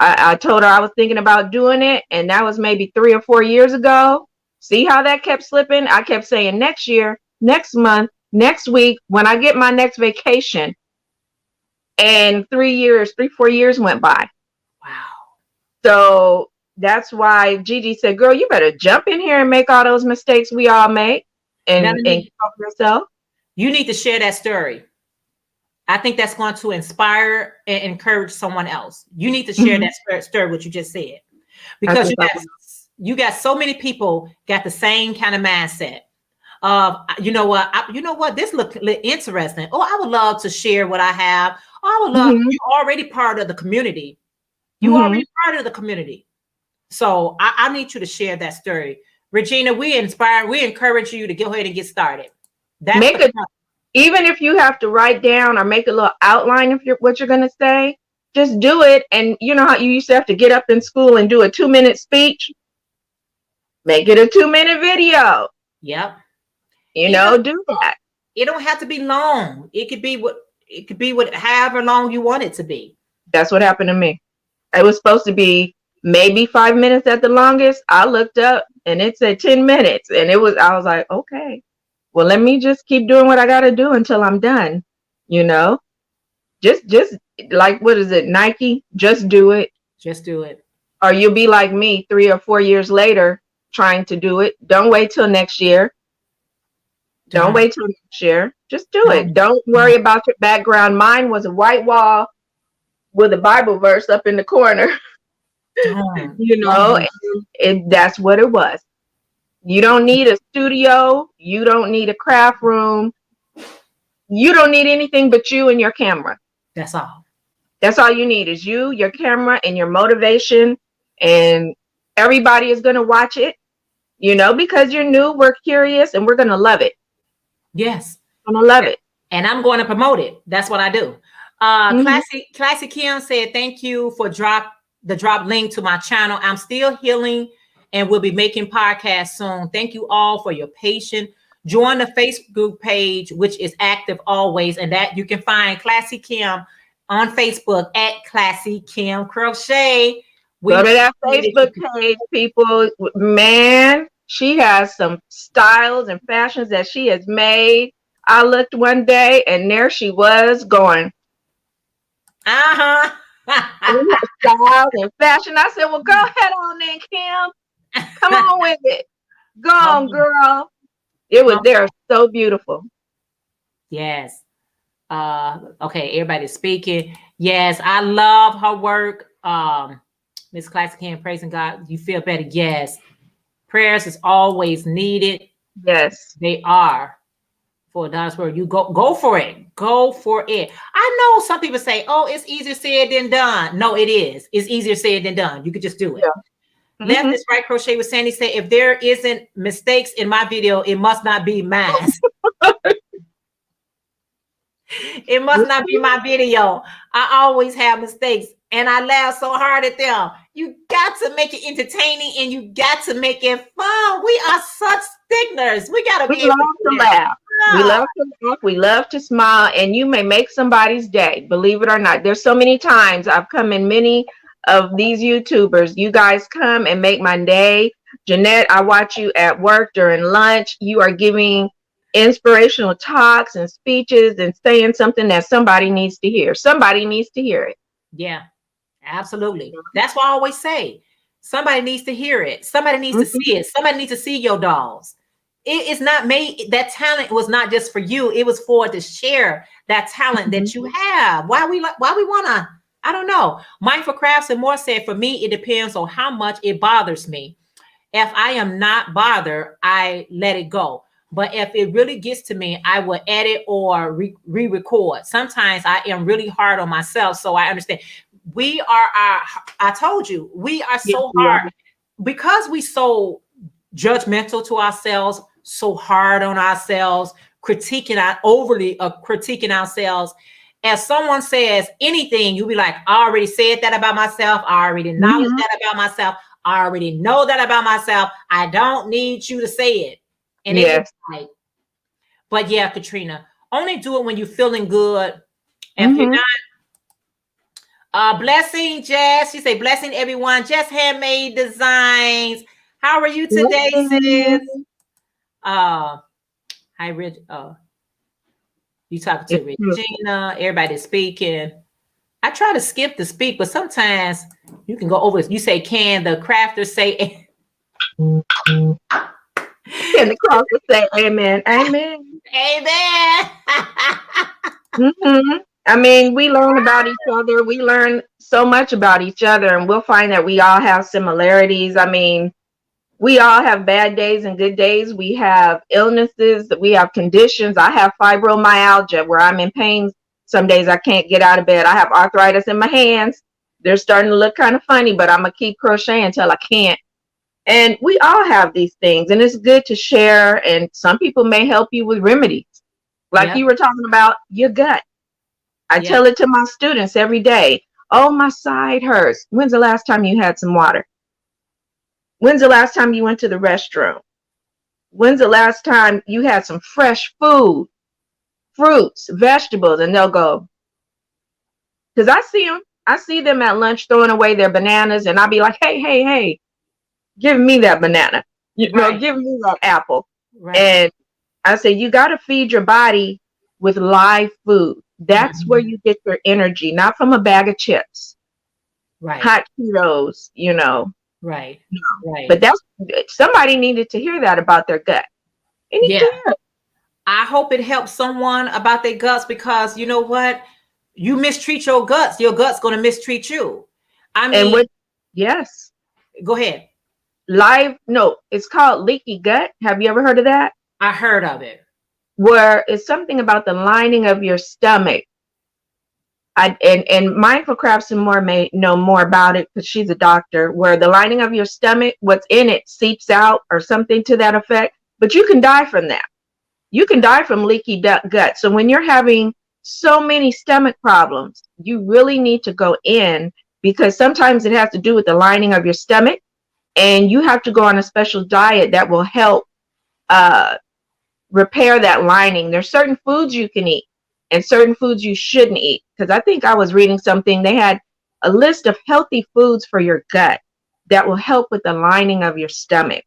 I told her I was thinking about doing it, and that was maybe 3 or 4 years ago. See how that kept slipping? I kept saying next year, next month, next week, when I get my next vacation. And 3, 4 years went by. Wow. So that's why Gigi said, girl, you better jump in here and make all those mistakes we all make and help yourself. You need to share that story. I think that's going to inspire and encourage someone else. You need to share that story, what you just said, because you got so many people got the same kind of mindset of, you know what, this look interesting. Oh, I would love to share what I have. Oh, I would love, you're already part of the community. You already part of the community. So I need you to share that story. Regina, we encourage you to go ahead and get started. Even if you have to write down or make a little outline of what you're going to say, just do it. And you know how you used to have to get up in school and do a 2-minute speech? Make it a 2-minute video. Yep. Do that. It don't have to be long. It could be however long you want it to be. That's what happened to me. It was supposed to be maybe 5 minutes at the longest. I looked up and it said 10 minutes. And I was like, okay, well, let me just keep doing what I got to do until I'm done. Just like, what is it? Nike, just do it. Just do it. Or you'll be like me 3 or 4 years later trying to do it. Don't wait till next year. Don't wait till next year. Just do it. Don't worry about your background. Mine was a white wall with a Bible verse up in the corner. And that's what it was. You don't need a studio. You don't need a craft room. You don't need anything but you and your camera. That's all. That's all you need is you, your camera, and your motivation. And everybody is going to watch it, because you're new. We're curious and we're going to love it. Yes. I'm going to love it. And I'm going to promote it. That's what I do. Classic Kim said, thank you for the drop link to my channel. I'm still healing and we'll be making podcasts soon. Thank you all for your patience. Join the Facebook page, which is active always. And that you can find Classy Kim on Facebook at Classy Kim Crochet. Go to that Facebook page, people. Man, she has some styles and fashions that she has made. I looked one day and there she was going. Styles and fashion. I said, well, go ahead on then, Kim. Come on with it. Go on, girl. They're so beautiful. Yes. Okay, everybody's speaking. Yes, I love her work. Miss Classic Kim, praising God. You feel better? Yes. Prayers is always needed. Yes. They are. For Donna's word, you go for it. Go for it. I know some people say, oh, it's easier said than done. No, it is. It's easier said than done. You could just do it. Yeah. Left is right crochet with Sandy said, if there isn't mistakes in my video, it must not be mine. It must not be my video. I always have mistakes and I laugh so hard at them. You got to make it entertaining and you got to make it fun. We are such sticklers. We got to be able to laugh. We love to laugh. We love to smile, and you may make somebody's day. Believe it or not, there's so many times I've come in many of these YouTubers. You guys come and make my day. Jeanette, I watch you at work during lunch. You are giving inspirational talks and speeches and saying something that somebody needs to hear. Somebody needs to hear it. Yeah, absolutely. That's what I always say. Somebody needs to hear it. Somebody needs to see it. Somebody needs to see your dolls. It's not made. That talent was not just for you. It was for to share that talent that you have. Why we wanna? I don't know. Mindful Crafts and More said, for me, it depends on how much it bothers me. If I am not bothered, I let it go. But if it really gets to me, I will edit or re-record. Sometimes I am really hard on myself, so I understand. I told you, we are so hard because we so judgmental to ourselves, so hard on ourselves, overly critiquing ourselves. If someone says anything, you'll be like, I already said that about myself. I already acknowledge that about myself. I already know that about myself. I don't need you to say it. And it's like, but yeah, Katrina, only do it when you're feeling good. And if you're not, blessing Jess. She say, blessing everyone. Jess Handmade Designs. How are you today, sis? Hi, Rich. You talking to Regina? Everybody's speaking. I try to skip the speak, but sometimes you can go over. You say, can the crafter say? Can the crafter say amen? Amen. Amen. I mean, we learn about each other. We learn so much about each other, and we'll find that we all have similarities. I mean, we all have bad days and good days. We have illnesses. We have conditions. I have fibromyalgia where I'm in pain. Some days I can't get out of bed. I have arthritis in my hands. They're starting to look kind of funny, but I'm going to keep crocheting until I can't. And we all have these things, and it's good to share. And some people may help you with remedies. Like you were talking about your gut. I tell it to my students every day. Oh, my side hurts. When's the last time you had some water? When's the last time you went to the restroom? When's the last time you had some fresh food, fruits, vegetables? And they'll go, because I see them at lunch throwing away their bananas, and I'll be like, hey, give me that banana. You know, give me that apple. Right. And I say, you got to feed your body with live food. That's where you get your energy, not from a bag of chips. Right. Hot Cheetos, you know. Right. But somebody needed to hear that about their gut. I hope it helps someone about their guts, because you know what? You mistreat your gut's going to mistreat you. I mean, go ahead. It's called leaky gut. Have you ever heard of that? I heard of it. Where it's something about the lining of your stomach. And Mindful Crafts and More may know more about it because she's a doctor, where the lining of your stomach, what's in it seeps out or something to that effect. But you can die from that. You can die from leaky gut. So when you're having so many stomach problems, you really need to go in, because sometimes it has to do with the lining of your stomach, and you have to go on a special diet that will help repair that lining. There's certain foods you can eat and certain foods you shouldn't eat. Because I think I was reading something, they had a list of healthy foods for your gut that will help with the lining of your stomach.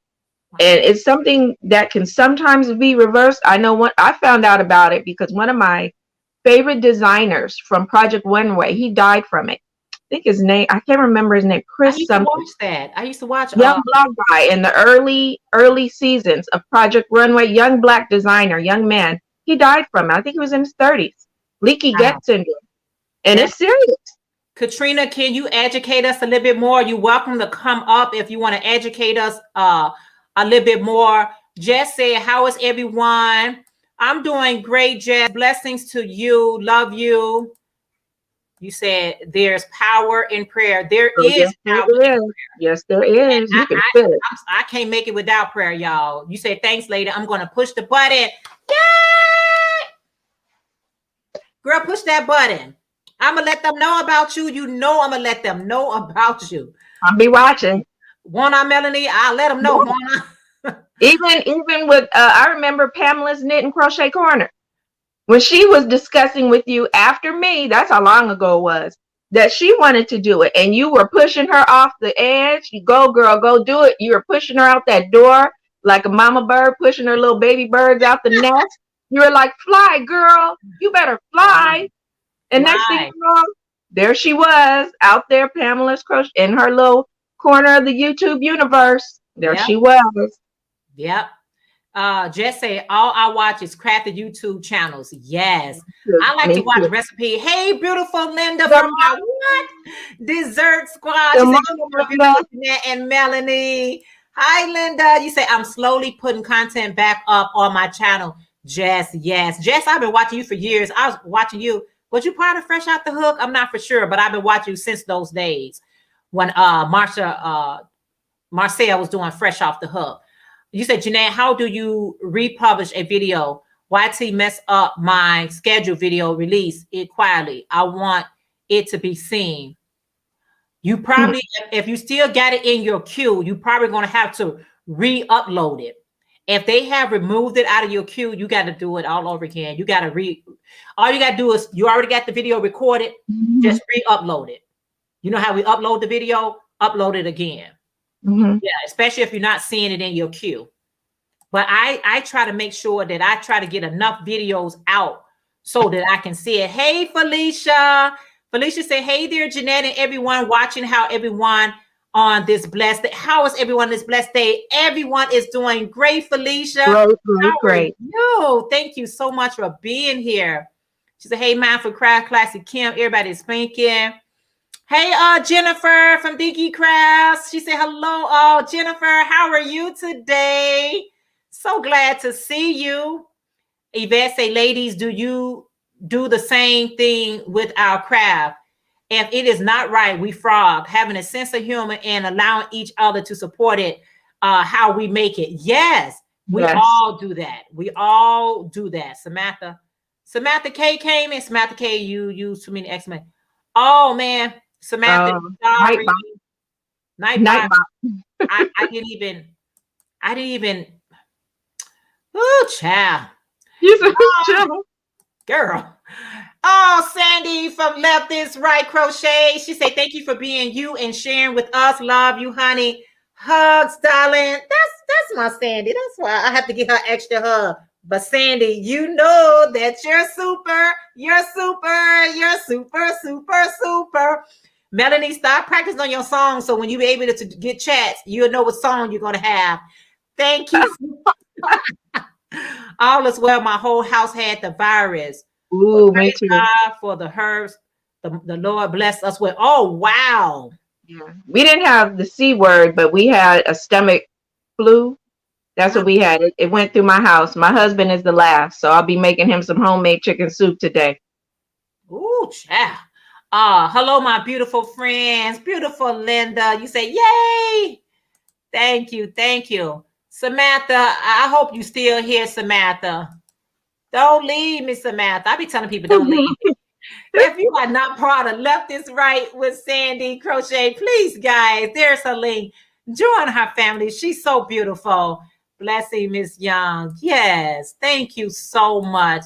And it's something that can sometimes be reversed. I know what I found out about it because one of my favorite designers from Project Runway, he died from it. I think his name, I can't remember his name, Chris something. I used to watch young black guy in the early seasons of Project Runway, young black designer, young man. He died from it. I think he was in his 30s. Leaky gut syndrome. And it's serious. Katrina, can you educate us a little bit more? You're welcome to come up if you want to educate us a little bit more. Jess said, how is everyone? I'm doing great, Jess. Blessings to you. Love you. You said there's power in prayer. There is power in prayer. Yes, there is. You can feel it. I can't make it without prayer, y'all. You say thanks, lady. I'm going to push the button. Yay! Girl, push that button. I'm going to let them know about you. You know I'm going to let them know about you. I'll be watching. One-on Melanie, I'll let them know. Even with, I remember Pamela's Knit and Crochet Corner. When she was discussing with you after me, that's how long ago it was. that she wanted to do it, and you were pushing her off the edge. You go, girl, go do it. You were pushing her out that door like a mama bird pushing her little baby birds out the nest. You were like, fly, girl, you better fly. And next thing you know, there she was out there, Pamela's crochet in her little corner of the YouTube universe. There she was. Yep. Jess say all I watch is crafted YouTube channels. Yes. I like to watch recipe. Hey, beautiful Linda from my what? Dessert Squad. And Melanie. Hi, Linda. You say I'm slowly putting content back up on my channel. Jess, yes. Jess, I've been watching you for years. I was watching you. Was you part of Fresh Out the Hook? I'm not for sure, but I've been watching you since those days when Marcel was doing Fresh Off the Hook. You said, Jeanette, how do you republish a video? YT messed up my scheduled video release it quietly. I want it to be seen. You probably, if you still got it in your queue, you probably going to have to re-upload it. If they have removed it out of your queue, you got to do it all over again. You got to all you got to do is, you already got the video recorded, just re-upload it. You know how we upload the video? Upload it again. Yeah, especially if you're not seeing it in your queue. But I try to make sure that I try to get enough videos out so that I can see it. Hey, Felicia. Felicia said, hey there, Jeanette and everyone watching. How everyone on this blessed day? How is everyone this blessed day? Everyone is doing great, Felicia. Great. No, thank you so much for being here. She said, hey, Mindful Craft Classic Kim. Everybody's thinking. Hey, Jennifer from DOYcreations. She said, hello, Jennifer. How are you today? So glad to see you. Yvette say, ladies, do you do the same thing with our craft? If it is not right, we frog, having a sense of humor and allowing each other to support it, how we make it. Yes, we all do that. We all do that. Samantha K came in. Samantha K, you used too many X-Men. Oh, man. Samantha, sorry. Nightbot. I didn't even. Oh, child. Girl. Oh, Sandy from Left is Right Crochet. She said, thank you for being you and sharing with us. Love you, honey. Hugs, darling. That's my Sandy. That's why I have to give her extra hug. But Sandy, you know that you're super. You're super. You're super, super, super. Melanie, start practicing on your song so when you be able to get chats, you'll know what song you're going to have. Thank you. All is well. My whole house had the virus. Ooh, me too. God for the herbs. The Lord blessed us with. Oh, wow. Yeah. We didn't have the C word, but we had a stomach flu. That's what we had. It went through my house. My husband is the last, so I'll be making him some homemade chicken soup today. Ooh, child. Hello, my beautiful friends. Beautiful Linda. You say, yay. Thank you. Thank you. Samantha, I hope you still here, Samantha. Don't leave me, Samantha. I be telling people don't leave me. If you are not part of Left is Right with Sandy Crochet, please, guys, there's her link. Join her family. She's so beautiful. Blessing, Miss Young. Yes. Thank you so much.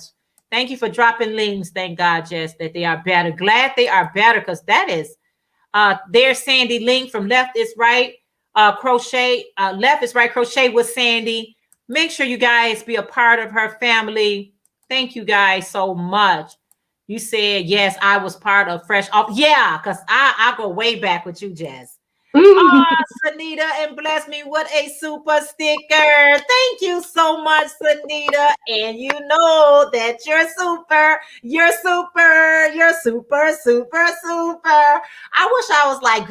Thank you for dropping links. Thank God, Jess, that they are better. Glad they are better because that is there's Sandy link from Left is Right Crochet. Left is Right Crochet with Sandy. Make sure you guys be a part of her family. Thank you guys so much. You said, yes, I was part of Fresh Off. Yeah, because I go way back with you, Jess. Sanita, and bless me with a super sticker. Thank you so much, Sanita. And you know that you're super. You're super. You're super, super, super. I wish I was like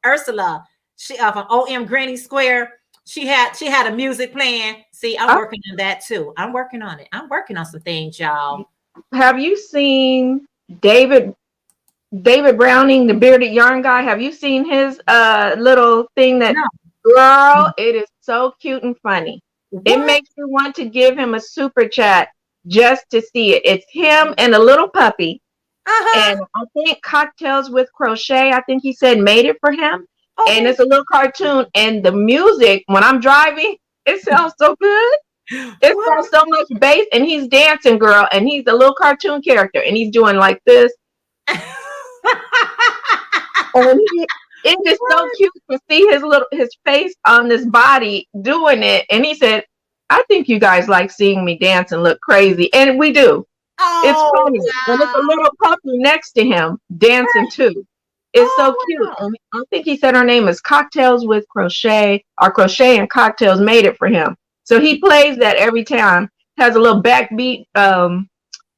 Ursula. She from OM Granny Square. She had a music playing. See, I'm working on that too. I'm working on it. I'm working on some things, y'all. Have you seen David Browning, the bearded yarn guy? Have you seen his little thing that girl? It is so cute and funny. What? It makes you want to give him a super chat just to see it. It's him and a little puppy. And I think Cocktails with Crochet, I think he said made it for him. And it's a little cartoon. And the music, when I'm driving, it sounds so good. It sounds so much bass, and he's dancing, girl, and he's a little cartoon character, and he's doing like this. And it is so cute to see his face on this body doing it. And he said, I think you guys like seeing me dance and look crazy. And we do. It's Oh, funny. And it's a little puppy next to him dancing too. It's so cute. wow. And I think he said her name is Cocktails with Crochet, or Crochet and Cocktails made it for him. So he plays that every time. Has a little backbeat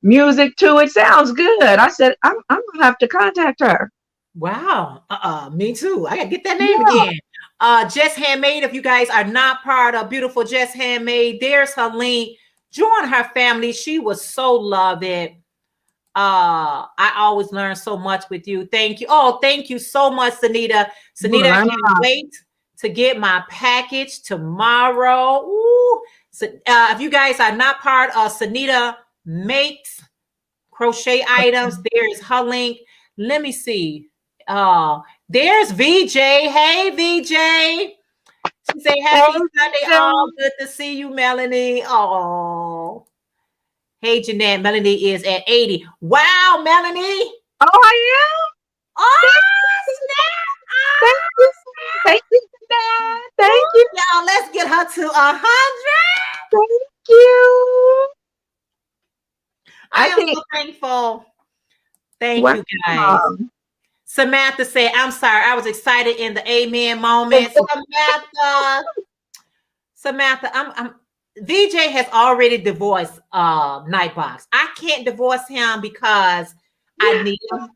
music to it. Sounds good. I said, I'm gonna have to contact her. Wow. Me too. I gotta get that name again. Jess Handmade. If you guys are not part of Beautiful Jess Handmade, there's her link. Join her family. She was so loved it. I always learn so much with you. Thank you. Oh, thank you so much, Sanita. Sanita, I can't wait to get my package tomorrow. Ooh. So, if you guys are not part of Sanita Makes Crochet Items, there is her link. Let me see. There's VJ. Hey, VJ. She say happy Sunday. Oh, good to see you, Melanie. Oh. Hey, Jeanette. Melanie is at 80. Wow, Melanie. Oh, I am. Oh, snap. Thank you, Jeanette. Thank you. Y'all, let's get her to 100. Thank you. I am so thankful. Thank you, guys. Samantha said, I'm sorry. I was excited in the amen moment. Samantha, I'm VJ has already divorced Nightbox. I can't divorce him because I need him.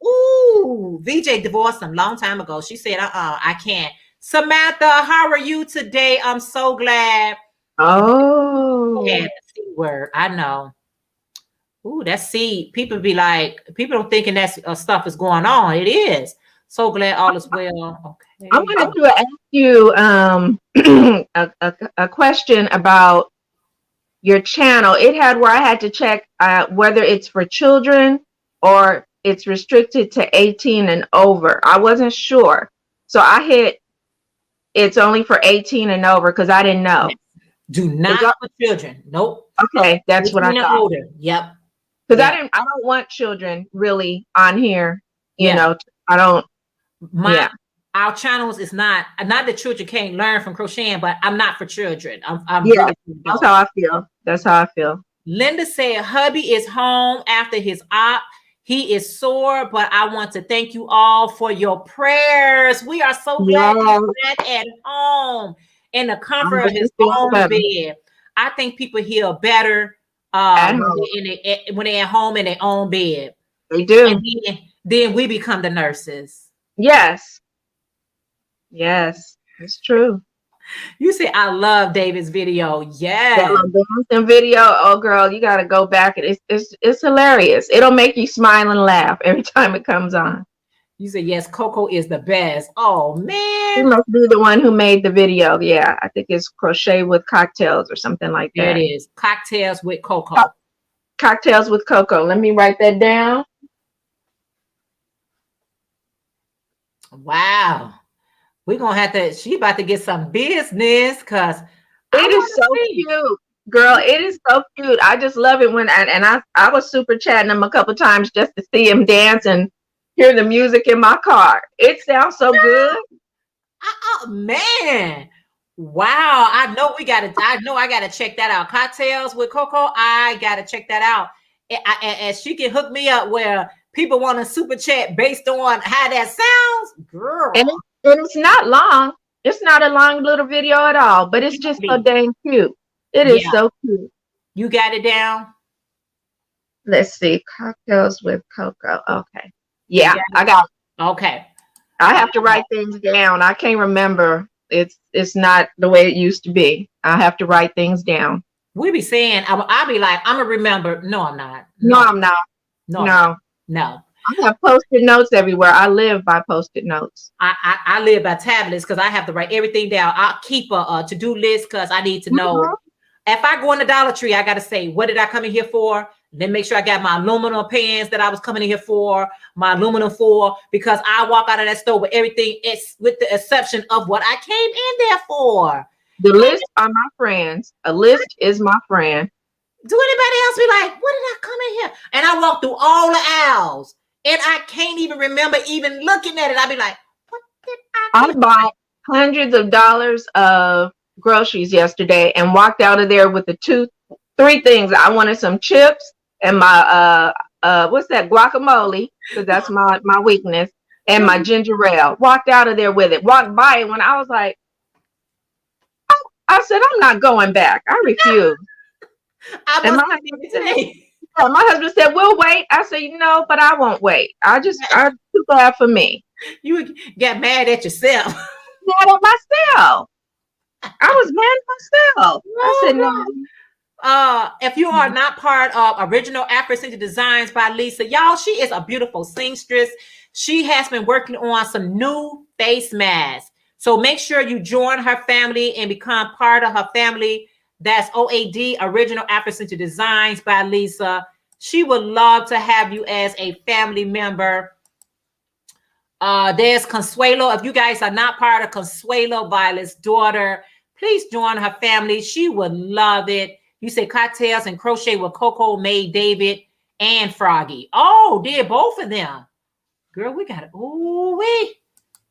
Ooh, VJ divorced him a long time ago. She said, I can't. Samantha, how are you today? I'm so glad. Oh. Yeah, the C word. I know. Ooh, that's seed. People be like, people don't thinking that stuff is going on. It is. So glad all is well. Okay. I wanted to ask you a question about your channel. It had where I had to check whether it's for children or it's restricted to 18 and over. I wasn't sure. So I hit it's only for 18 and over because I didn't know. Do not for children. Nope. Okay, that's what I thought. Older. Yep. Because I don't want children really on here. You know, I don't. Our channels is not that children can't learn from crocheting, but I'm not for children. I'm really that's how I feel. That's how I feel. Linda said, hubby is home after his op. He is sore, but I want to thank you all for your prayers. We are so glad you're back at home in the comfort of his own bed. I think people heal better when they're at home in their own bed. They do. And then we become the nurses. Yes. Yes, it's true. You say I love David's video. Yeah. The video. Oh girl, you gotta go back. It's hilarious. It'll make you smile and laugh every time it comes on. You say yes, Coco is the best. Oh man. He must be the one who made the video. Yeah, I think it's Crochet with Cocktails or something like that. There it is. Cocktails with Coco. Cocktails with Coco. Let me write that down. Wow. We're gonna have to, she about to get some business because it is so cute. Girl, it is so cute. I just love it when I was super chatting him a couple times just to see him dance and hear the music in my car. It sounds so good. Oh man. Wow. I know I gotta check that out. Cocktails with Coco. I gotta check that out. And she can hook me up where people want to super chat based on how that sounds. Girl. And it's not long. It's not a long little video at all, but it's just so dang cute. It is so cute. You got it down? Let's see. Cocktails with Coco. Okay. Yeah, I got it. Okay. I have to write things down. I can't remember. It's not the way it used to be. I have to write things down. We be saying, I'll be like, I'm going to remember. No, I'm not. No, I'm not. No. I have Post-it notes everywhere. I live by Post-it notes. I live by tablets because I have to write everything down. I'll keep a to-do list because I need to know. If I go in the Dollar Tree, I got to say, what did I come in here for? Then make sure I got my aluminum pans that I was coming in here for, my aluminum foil, because I walk out of that store with everything, it's with the exception of what I came in there for. The list are my friends. A list is my friend. Do anybody else be like, what did I come in here? And I walk through all the aisles. And I can't even remember even looking at it. I'd be like, what did I bought hundreds of dollars of groceries yesterday and walked out of there with three things. I wanted some chips and my what's that, guacamole, because that's my weakness, and my ginger ale. Walked out of there with it. Walked by it when I was like, I said, I'm not going back. I refuse. I And must have today. my husband said, we'll wait. I said, but I won't wait. I'm too glad for me. You got mad at yourself. Mad at myself. I was mad at myself. I said, no. If you are not part of Original Afro-Centered Designs by Lisa, y'all, she is a beautiful seamstress. She has been working on some new face masks. So make sure you join her family and become part of her family. That's OAD, Original Afro-Centered Designs by Lisa. She would love to have you as a family member. There's Consuelo. If you guys are not part of Consuelo, Violet's daughter, please join her family. She would love it. You say cocktails and crochet with Coco, May, David, and Froggy. Oh, did both of them. Girl, we got it. Ooh,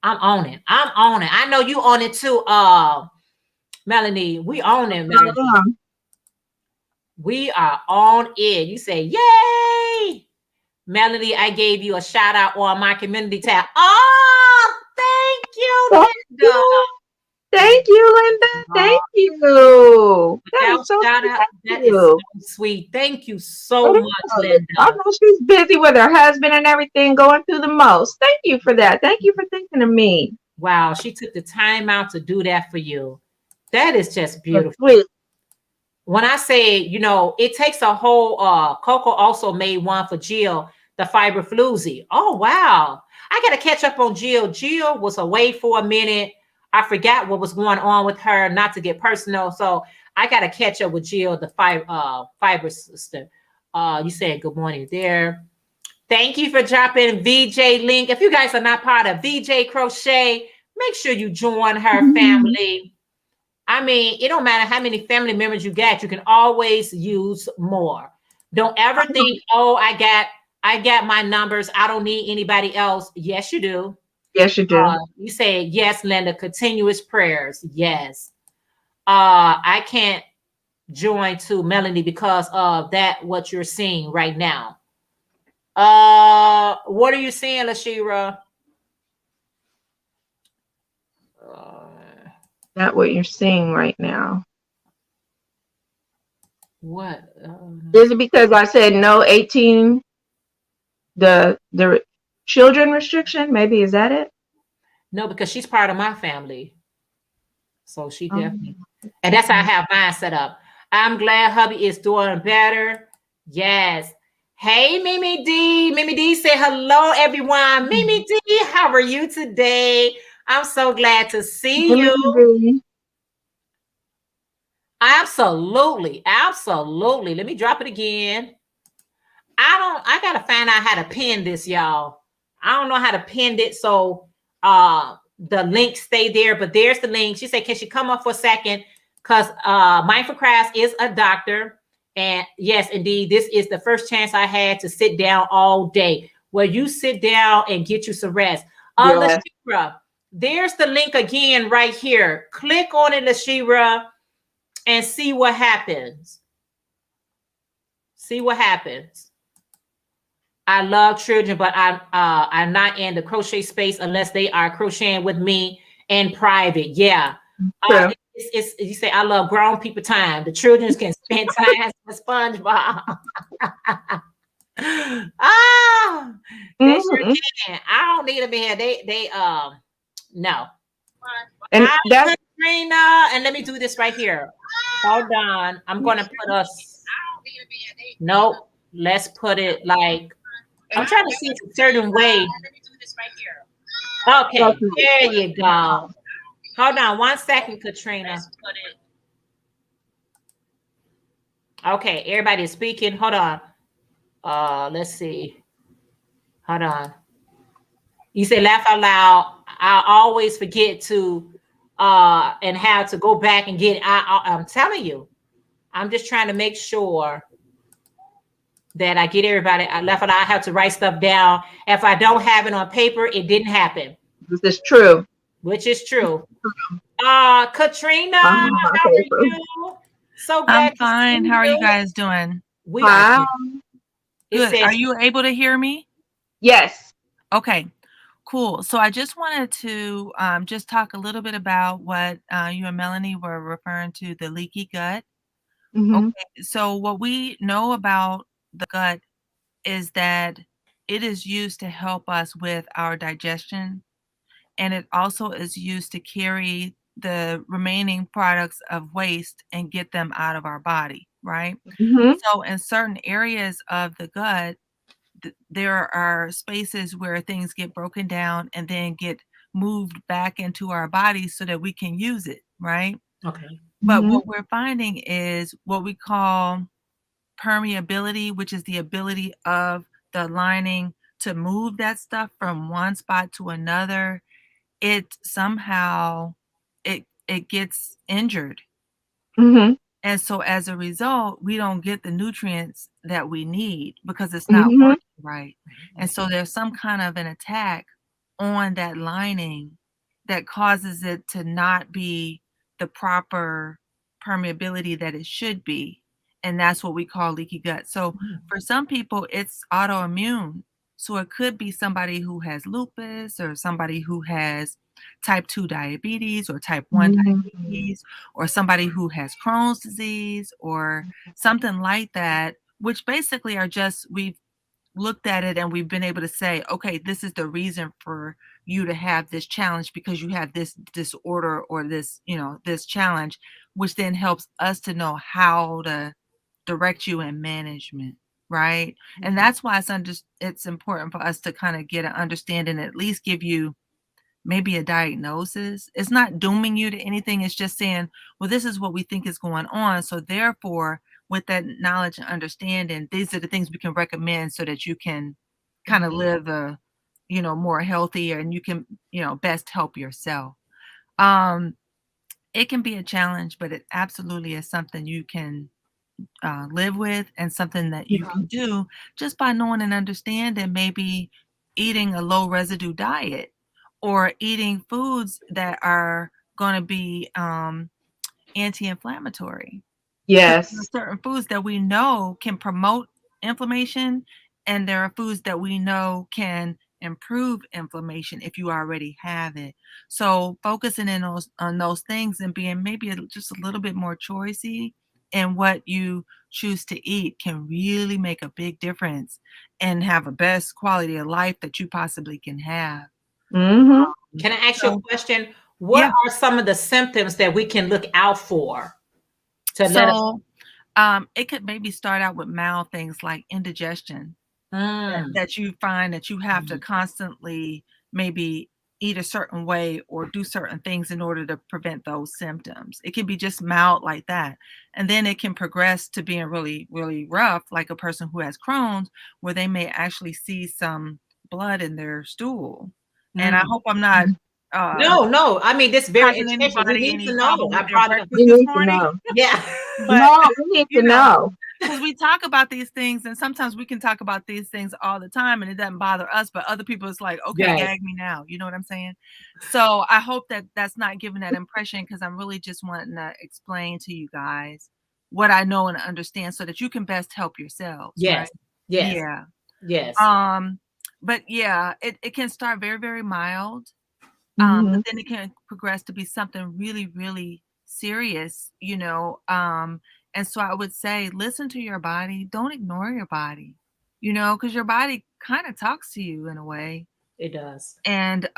I'm on it. I'm on it. I know you on it too, Melanie. We on it, Melanie. We are on it. You say, yay! Melanie, I gave you a shout out on my community tab. Oh, thank you, Linda. Thank you, Linda. Thank you. That is so sweet. Thank you so much, Linda. I know she's busy with her husband and everything, going through the most. Thank you for that. Thank you for thinking of me. Wow, she took the time out to do that for you. That is just beautiful. Sweet. When I say, it takes a whole, Coco also made one for Jill, the fiber floozy. Oh, wow. I got to catch up on Jill. Jill was away for a minute. I forgot what was going on with her, not to get personal. So I got to catch up with Jill, the fiber sister. You said good morning there. Thank you for dropping VJ link. If you guys are not part of VJ Crochet, make sure you join her family. I mean, it don't matter how many family members you got. You can always use more. Don't ever think, oh, I got my numbers. I don't need anybody else. Yes, you do. Yes, you do. You say, yes, Linda, continuous prayers. Yes. I can't join to Melanie because of that, what you're seeing right now. What are you seeing, Lashira? Not what you're seeing right now. What? Is it because I said no 18, the children restriction? Maybe, is that it? No, because she's part of my family. So she definitely, and that's how I have mine set up. I'm glad hubby is doing better. Yes. Hey, Mimi D. Mimi D say hello, everyone. Mimi D, how are you today? I'm so glad to see you. Absolutely. Absolutely. Let me drop it again. I gotta find out how to pin this, y'all. I don't know how to pin it. So the link stay there, but there's the link. She said, can she come up for a second? Because Mindful Crafts is a doctor. And yes, indeed, this is the first chance I had to sit down all day. Where you sit down and get you some rest. Lashira, there's the link again right here. Click on it, Lashira, and see what happens. See what happens. I love children, but I'm not in the crochet space unless they are crocheting with me in private. Yeah. You say I love grown people time. The children can spend time with SpongeBob. They sure can. I don't need them in here. They no. And that's Katrina. And let me do this right here. Hold on. I'm gonna put us. Nope. Let's put it like I'm trying to see a certain way. Okay, there you go. Hold on 1 second, Katrina. Okay, everybody is speaking. Hold on. Let's see. Hold on. You say laugh out loud. I always forget to and have to go back and get it. I'm telling you, I'm just trying to make sure that I get everybody. I left it. I have to write stuff down. If I don't have it on paper, it didn't happen. This is true. Which is true. Katrina, how are Paper. you? So I'm glad to fine. see How are you you. guys doing? We are Wow. good. It Good. Are says you able to hear me? Yes. Okay, cool. So I just wanted to just talk a little bit about what you and Melanie were referring to, the leaky gut. Mm-hmm. Okay, so what we know about the gut is that it is used to help us with our digestion, and it also is used to carry the remaining products of waste and get them out of our body, right? Mm-hmm. So in certain areas of the gut, there are spaces where things get broken down and then get moved back into our bodies so that we can use it, right? okay. But Mm-hmm. what we're finding is what we call permeability, which is the ability of the lining to move that stuff from one spot to another. It somehow it gets injured. Mm-hmm. And so as a result, we don't get the nutrients that we need because it's not Mm-hmm. working right. And so there's some kind of an attack on that lining that causes it to not be the proper permeability that it should be. And that's what we call leaky gut. So for some people, it's autoimmune. So it could be somebody who has lupus or somebody who has type 2 diabetes or type 1 diabetes or somebody who has Crohn's disease or something like that, which basically are just we've looked at it and we've been able to say, okay, this is the reason for you to have this challenge because you have this disorder or this, this challenge, which then helps us to know how to direct you in management, right? And that's why it's important for us to kind of get an understanding, at least give you maybe a diagnosis. It's not dooming you to anything. It's just saying, well, this is what we think is going on. So therefore, with that knowledge and understanding, these are the things we can recommend so that you can kind of live a, more healthier and you can, best help yourself. It can be a challenge, but it absolutely is something you can live with and something that you can do just by knowing and understanding, maybe eating a low residue diet or eating foods that are going to be anti-inflammatory. Because there Yes. are certain foods that we know can promote inflammation, and there are foods that we know can improve inflammation if you already have it. So focusing in on those things and being maybe just a little bit more choicey in what you choose to eat can really make a big difference and have a best quality of life that you possibly can have. Mm-hmm. Can I ask you a question? What Yeah. are some of the symptoms that we can look out for to let us? So it could maybe start out with mild things like indigestion. That you find that you have to constantly maybe eat a certain way or do certain things in order to prevent those symptoms. It can be just mild like that. And then it can progress to being really, really rough, like a person who has Crohn's, where they may actually see some blood in their stool. And I hope I'm not No. I mean, this very causing educational. We anybody need any to know. problem I with their brought it up. breakfast We this need to morning. know. Yeah. But No, we need to know. because we talk about these things and sometimes we can talk about these things all the time and it doesn't bother us, but other people it's like, okay, Right. gag me now. You know what I'm saying? So I hope that that's not giving that impression because I'm really just wanting to explain to you guys what I know and understand so that you can best help yourselves, right? Yes. Yeah. Yes. But yeah, it can start very, very mild. Mm-hmm. But then it can progress to be something really, really serious, and so I would say, listen to your body. Don't ignore your body, because your body kind of talks to you in a way. It does. And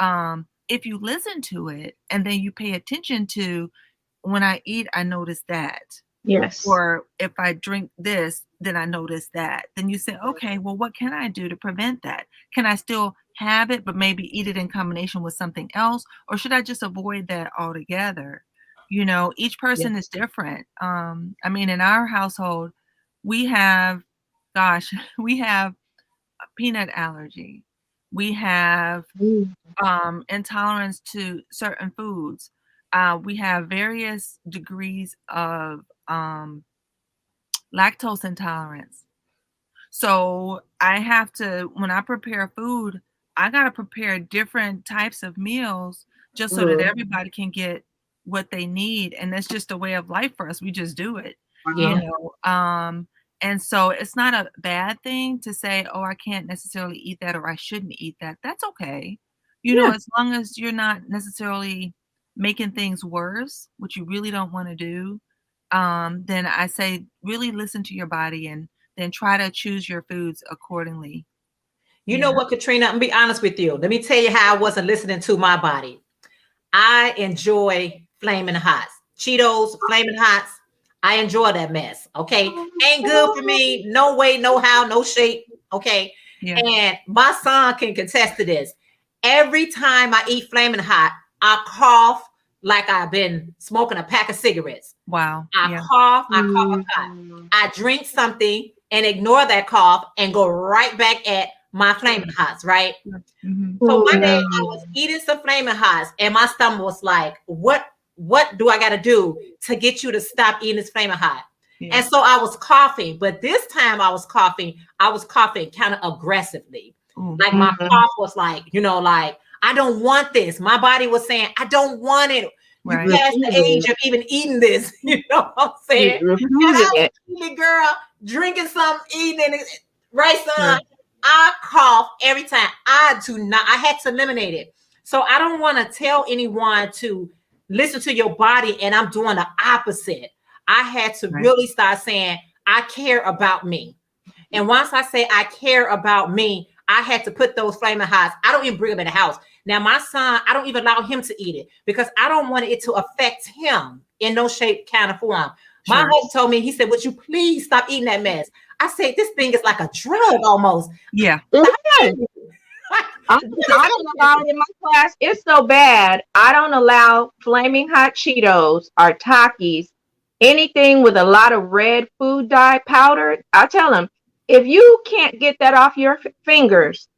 if you listen to it and then you pay attention to when I eat, I notice that. Yes. Or if I drink this, then I notice that. Then you say, okay, well, what can I do to prevent that? Can I still have it, but maybe eat it in combination with something else? Or should I just avoid that altogether? Each person is different. I mean, in our household, we have, gosh, we have a peanut allergy. We have intolerance to certain foods. We have various degrees of lactose intolerance. So I have to, when I prepare food, I got to prepare different types of meals just so that everybody can get what they need. And that's just a way of life for us. We just do it, you Yeah. know. And so it's not a bad thing to say, oh, I can't necessarily eat that or I shouldn't eat that. That's okay. You know, Yeah. as long as you're not necessarily making things worse, which you really don't want to do, then I say really listen to your body and then try to choose your foods accordingly. You know what, Katrina? I'm gonna be honest with you. Let me tell you how I wasn't listening to my body. I enjoy flaming hots, Cheetos, flaming hots. I enjoy that mess. Okay, ain't good for me. No way, no how, no shape. Okay, Yeah. and my son can contest to this. Every time I eat flaming hot, I cough like I've been smoking a pack of cigarettes. Wow. I Yeah. cough, I cough, I cough. I drink something and ignore that cough and go right back at my flaming hots, right? Mm-hmm. So Oh, one day no. I was eating some flaming hots and my stomach was like, what do I gotta do to get you to stop eating this flaming hot? Yeah. And so I was coughing, but this time I was coughing kind of aggressively. Ooh. Like my cough was like, like I don't want this. My body was saying, I don't want it. You Right. past the age of even eating this. You know what I'm saying? And I Refusing was it. eating, girl, drinking something, eating it. Right, son? Sure. I cough every time. I had to eliminate it. So I don't want to tell anyone to listen to your body, and I'm doing the opposite. I had to really start saying, I care about me. And once I say I care about me, I had to put those flaming hots. I don't even bring them in the house. Now, my son, I don't even allow him to eat it because I don't want it to affect him in no shape, kind of form. My husband told me, he said, would you please stop eating that mess? I said, this thing is like a drug almost. Yeah. I don't allow it in my class. It's so bad. I don't allow flaming hot Cheetos or Takis, anything with a lot of red food dye powder. I tell them, if you can't get that off your fingers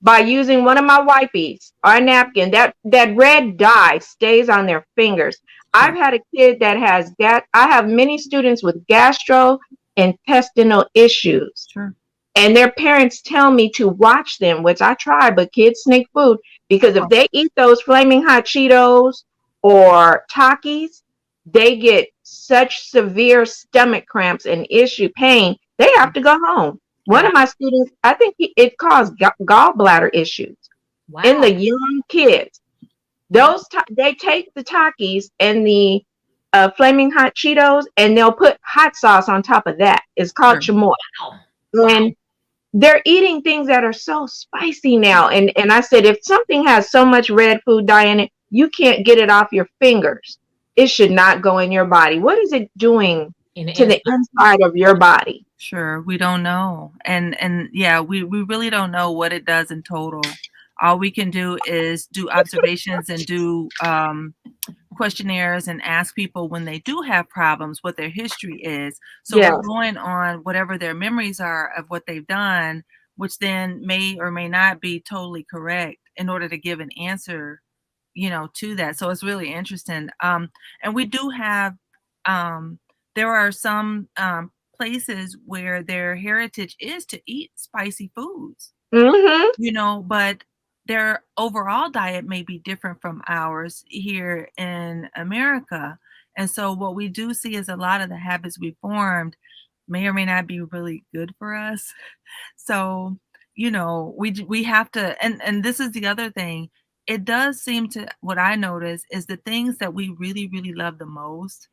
by using one of my wipes or a napkin, that red dye stays on their fingers. I've had a kid that has I have many students with gastrointestinal issues. Sure. And their parents tell me to watch them, which I try, but kids sneak food because if they eat those flaming hot Cheetos or Takis, they get such severe stomach cramps and pain, they have to go home. One of my students, I think it caused gallbladder issues in the young kids. They take the Takis and the flaming hot Cheetos and they'll put hot sauce on top of that. It's called chamoy. And they're eating things that are so spicy now. And I said, if something has so much red food dye in it, you can't get it off your fingers. It should not go in your body. What is it doing to the inside of your body? Sure. We don't know. And yeah, we really don't know what it does in total. All we can do is do observations and do questionnaires and ask people when they do have problems what their history is. So we're going on whatever their memories are of what they've done, which then may or may not be totally correct in order to give an answer, to that. So it's really interesting. And we do have, there are some places where their heritage is to eat spicy foods, but their overall diet may be different from ours here in America. And so what we do see is a lot of the habits we formed may or may not be really good for us. So, we have to, and this is the other thing. It does seem to, what I notice is the things that we really, really love the most.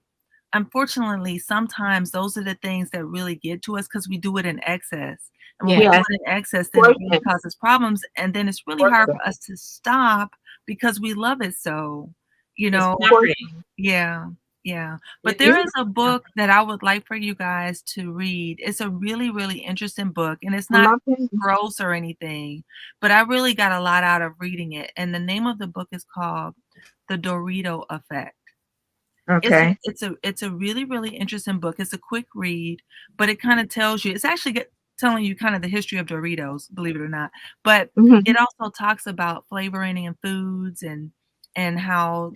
Unfortunately, sometimes those are the things that really get to us because we do it in excess. And when we do it in excess, then it really causes problems. And then it's really hard for us to stop because we love it so, Yeah. But there is a book that I would like for you guys to read. It's a really, really interesting book. And it's not gross or anything, but I really got a lot out of reading it. And the name of the book is called The Dorito Effect. Okay. It's a really, really interesting book. It's a quick read, but it kind of tells you, it's actually telling you kind of the history of Doritos, believe it or not. But it also talks about flavoring in foods and how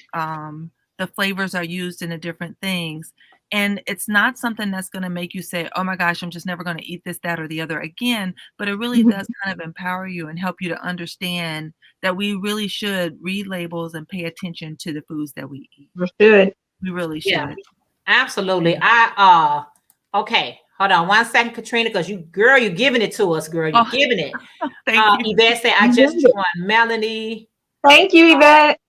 the flavors are used in the different things. And it's not something that's going to make you say, oh my gosh, I'm just never going to eat this, that, or the other again. But it really does kind of empower you and help you to understand that we really should read labels and pay attention to the foods that we eat. We should. We really Yeah, should. absolutely. Okay, hold on 1 second, Katrina, because you're giving it to us, girl. You're giving it. Thank you. Yvette said, I just joined. Melanie. Thank you, Yvette.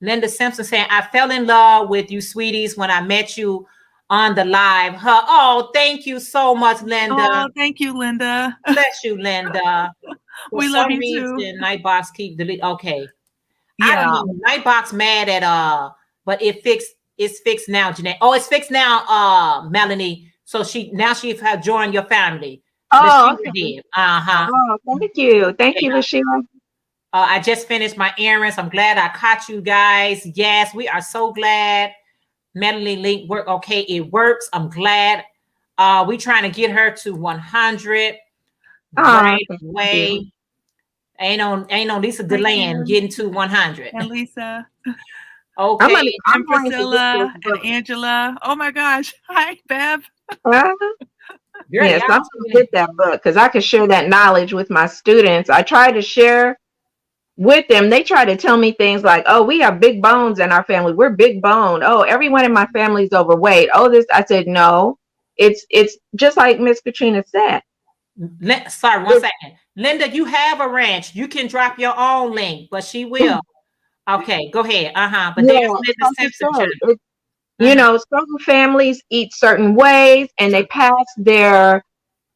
Linda Simpson saying, I fell in love with you, sweeties, when I met you on the live. Oh, thank you so much, Linda. Oh, thank you, Linda. Bless you, Linda. We love you too. Nightbox keep delete. Okay. Yeah. I don't know. Nightbox mad at but it's fixed now, Jeanette. Oh, it's fixed now, Melanie. So she have joined your family. Oh, okay. Oh, thank you. Thank you, Lashira. I just finished my errands. I'm glad I caught you guys. Yes, we are so glad. Melanie link work. Okay, it works. I'm glad. We trying to get her to 100 right away. Ain't no Lisa delaying getting to 100. And Lisa. Okay. And Priscilla and Angela. Oh my gosh. Hi, Bev. Yes, I'm going to get that book because I can share that knowledge with my students. I try to share with them. They try to tell me things like, oh, we have big bones in our family. We're big boned. Oh, everyone in my family is overweight. Oh, this. I said, no, it's just like Miss Katrina said. Sorry, 1 second. Linda, you have a ranch. You can drop your own link, but she will. Okay, go ahead. But there's Mrs. Simpson. You know, certain families eat certain ways, and they pass their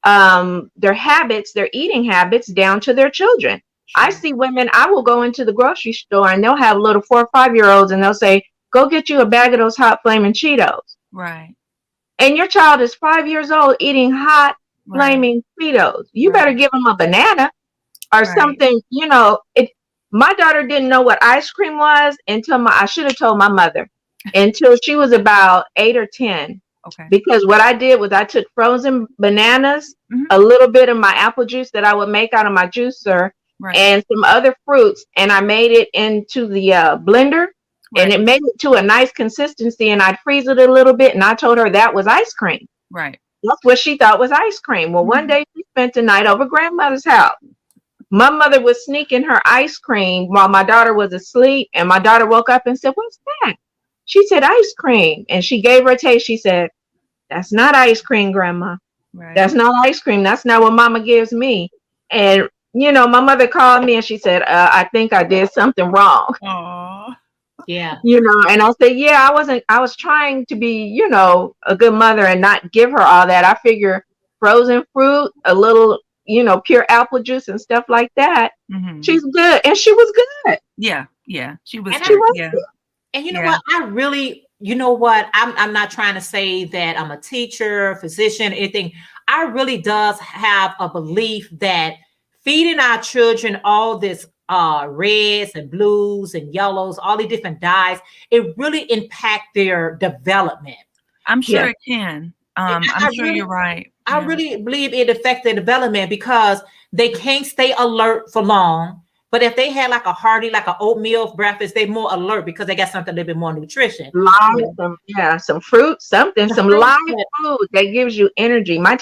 habits, their eating habits, down to their children. I see women. I will go into the grocery store, and they'll have little 4 or 5 year olds, and they'll say, "Go get you a bag of those hot flaming Cheetos." Right. And your child is 5 years old eating hot flaming Cheetos. You better give them a banana or something. You know, my daughter didn't know what ice cream was until I should have told my mother until she was about 8 or 10. Okay. Because what I did was I took frozen bananas, a little bit of my apple juice that I would make out of my juicer, and some other fruits, and I made it into the blender, and it made it to a nice consistency, and I'd freeze it a little bit, and I told her that was ice cream. Right. That's what she thought was ice cream. Well, one day she spent the night over grandmother's house. My mother was sneaking her ice cream while my daughter was asleep, and my daughter woke up and said, "What's that?" She said, "Ice cream." And she gave her a taste. She said, "That's not ice cream, Grandma. That's not ice cream. That's not what Mama gives me." And, you know, my mother called me and she said, "I think I did something wrong." Aww. Yeah. You know, and I said, "Yeah, I was trying to be, you know, a good mother and not give her all that. I figure frozen fruit, a little, you know, pure apple juice and stuff like that. She's good." And she was good. Yeah. Yeah. She was good. And you know what? I'm not trying to say that I'm a teacher, physician, anything. I really does have a belief that feeding our children all this reds and blues and yellows, all the different dyes, it really impact their development. I'm sure it can. I'm sure you're right. I really believe it affects their development because they can't stay alert for long. But if they had like a hearty, like an oatmeal breakfast, they're more alert because they got something a little bit more nutrition. Some fruit, some live food that gives you energy. My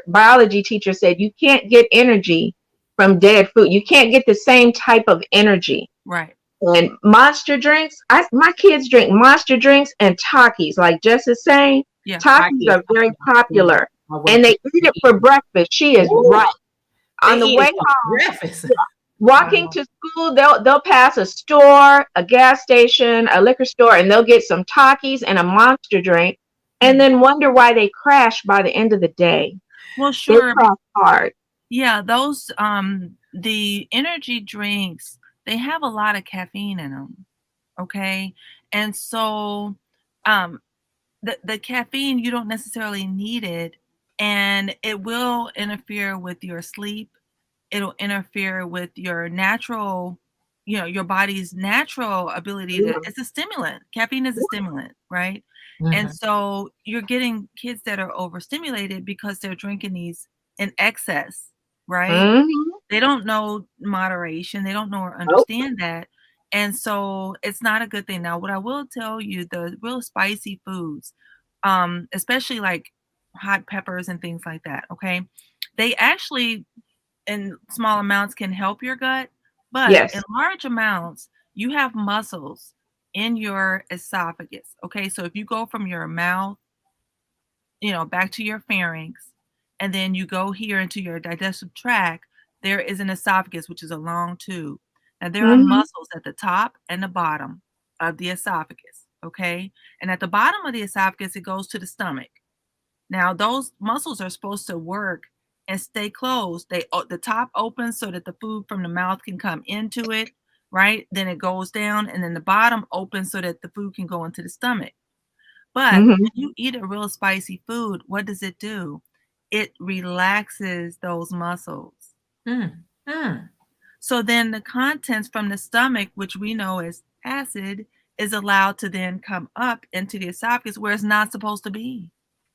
biology teacher said you can't get energy from dead food. You can't get the same type of energy. Right. And monster drinks, my kids drink monster drinks and Takis, like Jess is saying. Yeah, Takis are very popular. And they eat it for breakfast. She is right. On the way home. Breakfast. Walking to school, they'll pass a store, a gas station, a liquor store, and they'll get some Takis and a monster drink, and then wonder why they crash by the end of the day. Well, sure. They crash hard. Yeah, those the energy drinks, they have a lot of caffeine in them. Okay, and so the caffeine, you don't necessarily need it, and it will interfere with your sleep. It'll interfere with your natural, you know, your body's natural ability to, it's a stimulant. Caffeine is a stimulant, right? And so you're getting kids that are overstimulated because they're drinking these in excess, right? They don't know moderation. They don't know or understand that. And so it's not a good thing. Now, what I will tell you, the real spicy foods, especially like hot peppers and things like that, okay? They actually, in small amounts, can help your gut, but in Yes. large amounts, you have muscles in your esophagus, okay? So if you go from your mouth, back to your pharynx, and then you go here into your digestive tract, there is an esophagus, which is a long tube. Now, there are Mm-hmm. muscles at the top and the bottom of the esophagus, okay? And at the bottom of the esophagus, it goes to the stomach. Now, those muscles are supposed to work and stay closed. The top opens so that the food from the mouth can come into it, right? Then it goes down, and then the bottom opens so that the food can go into the stomach. But Mm-hmm. when you eat a real spicy food, what does it do? It relaxes those muscles. Mm. Mm. So then the contents from the stomach, which we know as acid, is allowed to then come up into the esophagus where it's not supposed to be.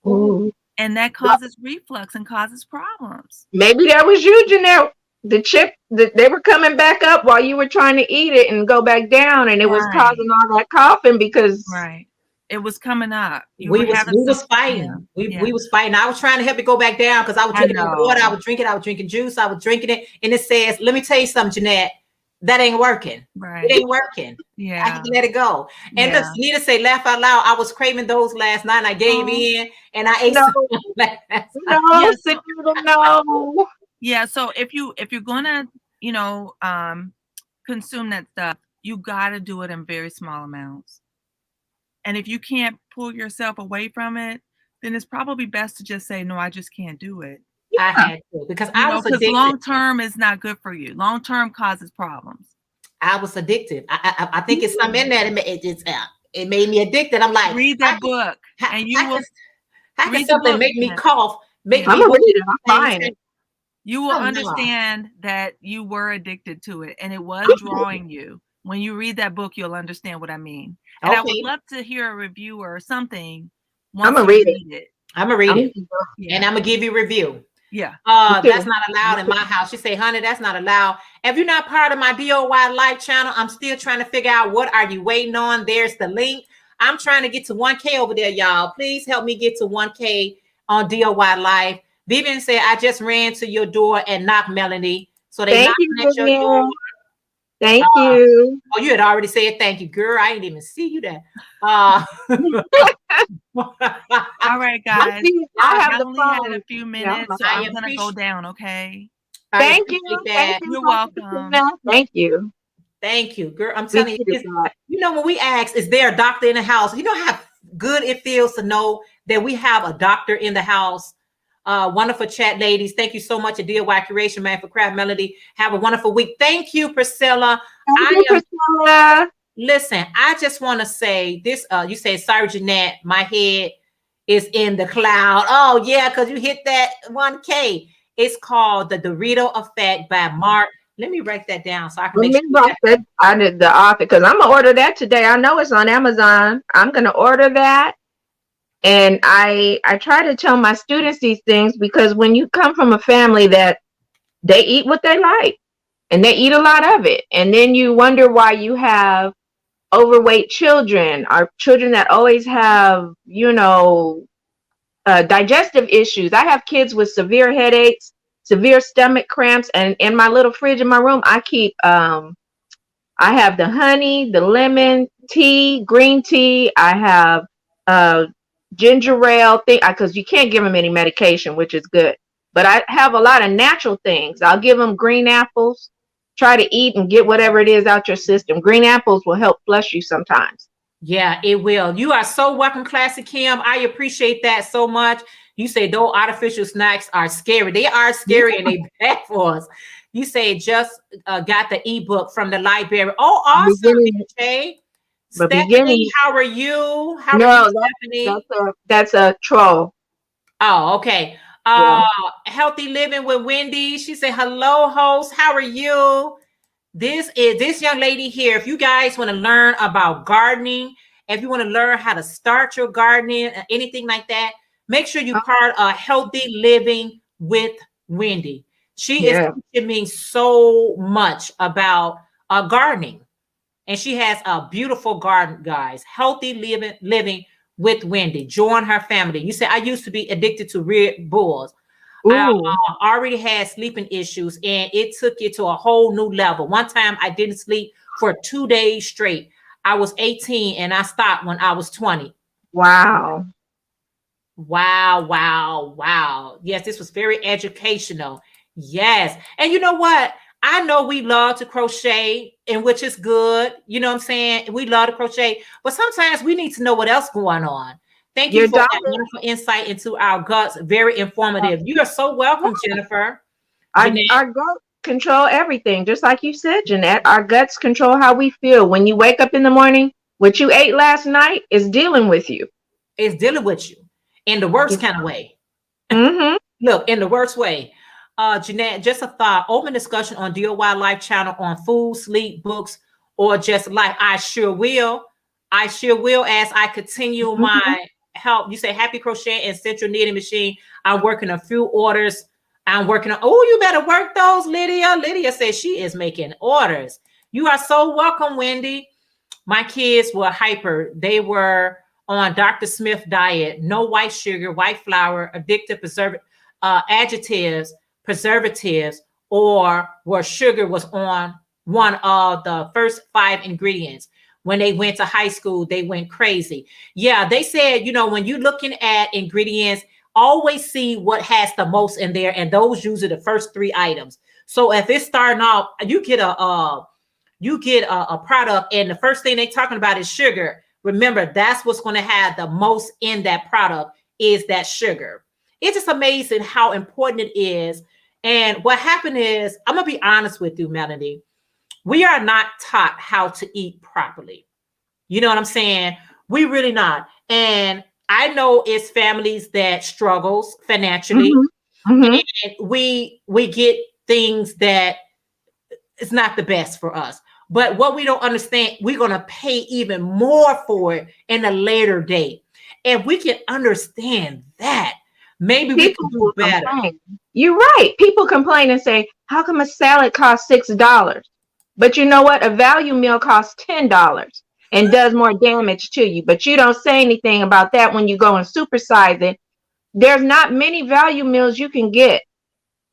Ooh. And that causes reflux and causes problems. Maybe that was you, Jeanette. The chip that they were coming back up while you were trying to eat it and go back down, and it was Right. causing all that coughing because Right. It was coming up. You We were was having we was some, fighting. yeah. We was fighting. I was trying to help it go back down because I was I drinking the water. I know. was drinking juice. I was drinking it, and it says, "Let me tell you something, Jeanette. That ain't working. Right. It ain't working. I Yeah. had to let it go." And Yeah. look, Nita say, "Laugh out loud." I was craving those last night, and I gave in, and I ate no, some last night. no, Yeah, so- Sarita, no. Yeah, so if you're gonna, consume that stuff, you gotta do it in very small amounts. And if you can't pull yourself away from it, then it's probably best to just say, no, I just can't do it. I had to because I was Because addicted. long term is not good for you. Long term causes problems. I was addicted. I think it's something in there. It made me addicted. I'm like, Read that book, and you will how can read the something book, make me Jeanette. cough? Make Yeah. me I'm gonna want read it. I'm things fine. You will Oh, no. understand that you were addicted to it, and it was drawing you. When you read that book, you'll understand what I mean. And I would Okay. love to hear a review or something I'm once gonna you read read it. I'm gonna read it, Yeah. and I'm gonna give you a review. Yeah. That's not allowed in my house. She say, honey, that's not allowed. If you're not part of my DOY Life channel, I'm still trying to figure out what are you waiting on. There's the link. I'm trying to get to 1K over there, y'all. Please help me get to 1K on DOY Life. Vivian said, I just ran to your door and knocked, Melanie. So they Thank knocking you, at your door. Vivian. Thank you. Oh, you had already said thank you, girl. I ain't even see you there. All right, guys. I have I the only had phone. a few minutes, so I I'm gonna go down, okay? Thank you. That. Thank you. You're welcome. Thank you. Thank you, girl. I'm telling you, Appreciate that. you know, when we ask, is there a doctor in the house? You know how good it feels to know that we have a doctor in the house. Wonderful chat, ladies. Thank you so much, a DIY Creation Man for Craft Melody. Have a wonderful week. Thank you, Priscilla. Thank you, Priscilla. Listen, I just want to say this. You said, sorry, Jeanette, my head is in the cloud. Oh, yeah, because you hit that 1K. It's called The Dorito Effect by Mark. Let me write that down so I can make sure. I did the author because I'm gonna order that today. I know it's on Amazon. I'm gonna order that. And I try to tell my students these things because when you come from a family that they eat what they like and they eat a lot of it, and then you wonder why you have overweight children or children that always have, digestive issues. I have kids with severe headaches, severe stomach cramps, and in my little fridge in my room, I keep I have the honey, the lemon tea, green tea. I have ginger ale thing because you can't give them any medication, which is good. But I have a lot of natural things. I'll give them green apples. Try to eat and get whatever it is out your system. Green apples will help flush you sometimes. Yeah, it will. You are so welcome, Classic Kim. I appreciate that so much. You say those artificial snacks are scary. They are scary and they bad for us. You say just got the ebook from the library. Oh, awesome, Jay. Stephanie, how are you? How are you, Stephanie? That's a troll. Oh, okay. Healthy Living with Wendy. She said, hello, host. How are you? This is this young lady here. If you guys want to learn about gardening, if you want to learn how to start your gardening, anything like that, make sure you part of Healthy Living with Wendy. She is teaching me so much about gardening. and she has a beautiful garden, guys. Healthy living with Wendy. Join her family. You said I used to be addicted to Red Bulls. I Ooh. already had sleeping issues, and it took it to a whole new level. One time I didn't sleep for 2 days straight. I was 18 and I stopped when I was 20. Wow. Wow, wow, wow. Yes, this was very educational. Yes. And you know what? I know we love to crochet, and which is good. You know what I'm saying? We love to crochet, but sometimes we need to know what else going on. Thank you Your for that daughter, wonderful insight into our guts. Very informative. You are so welcome, Jennifer. Jeanette. our guts control everything. Just like you said, Jeanette, our guts control how we feel. When you wake up in the morning, what you ate last night is dealing with you. Is dealing with you in the worst kind of way. Mm-hmm. Look, in the worst way. Jeanette, just a thought, open discussion on DOY Life channel on food, sleep, books, or just life. I sure will. I sure will as I continue my help. You say happy crochet and central knitting machine. I'm working a few orders. I'm working on, oh, you better work those, Lydia. Lydia says she is making orders. You are so welcome, Wendy. My kids were hyper. They were on Dr. Smith diet, no white sugar, white flour, addictive adjectives, preservatives, or where sugar was on one of the first 5 ingredients. When they went to high school, they went crazy. Yeah, they said, you know, when you're looking at ingredients, always see what has the most in there, and those usually the first 3 items. So if it's starting off, you get a product, and the first thing they're talking about is sugar. Remember, that's what's going to have the most in that product is that sugar. It's just amazing how important it is. And what happened is, I'm going to be honest with you, Melanie. We are not taught how to eat properly. You know what I'm saying? We really not. And I know it's families that struggles financially. Mm-hmm. And we get things that it's not the best for us. But what we don't understand, we're going to pay even more for it in a later date. And we can understand that. Maybe we can do better. Complain. You're right. People complain and say, how come a salad costs $6? But you know what? A value meal costs $10 and does more damage to you. But you don't say anything about that when you go and supersize it. There's not many value meals you can get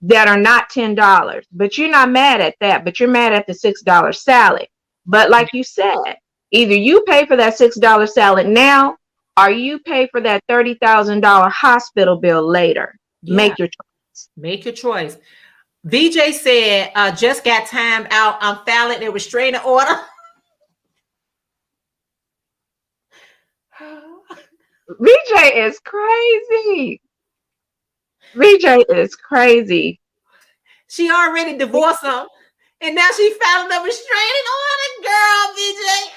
that are not $10, but you're not mad at that, but you're mad at the $6 salad. But like you said, either you pay for that $6 salad now, or you pay for that $30,000 hospital bill later. Yeah. Make your choice. Make your choice. VJ said, just got timed out. I'm filing a restraining order. VJ is crazy. VJ is crazy. She already divorced him, and now she filed a restraining order. Girl, VJ,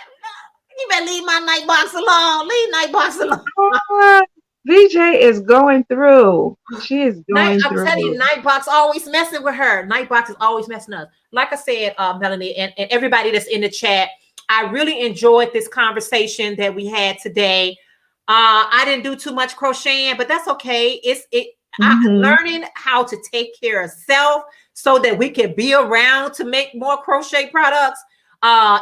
you better leave my night box alone. Leave night box alone. VJ is going through. She is going through. I'm telling you, Nightbox always messing with her. Nightbox is always messing us. Like I said, Melanie, and everybody that's in the chat, I really enjoyed this conversation that we had today. I didn't do too much crocheting, but that's okay. I'm learning how to take care of self so that we can be around to make more crochet products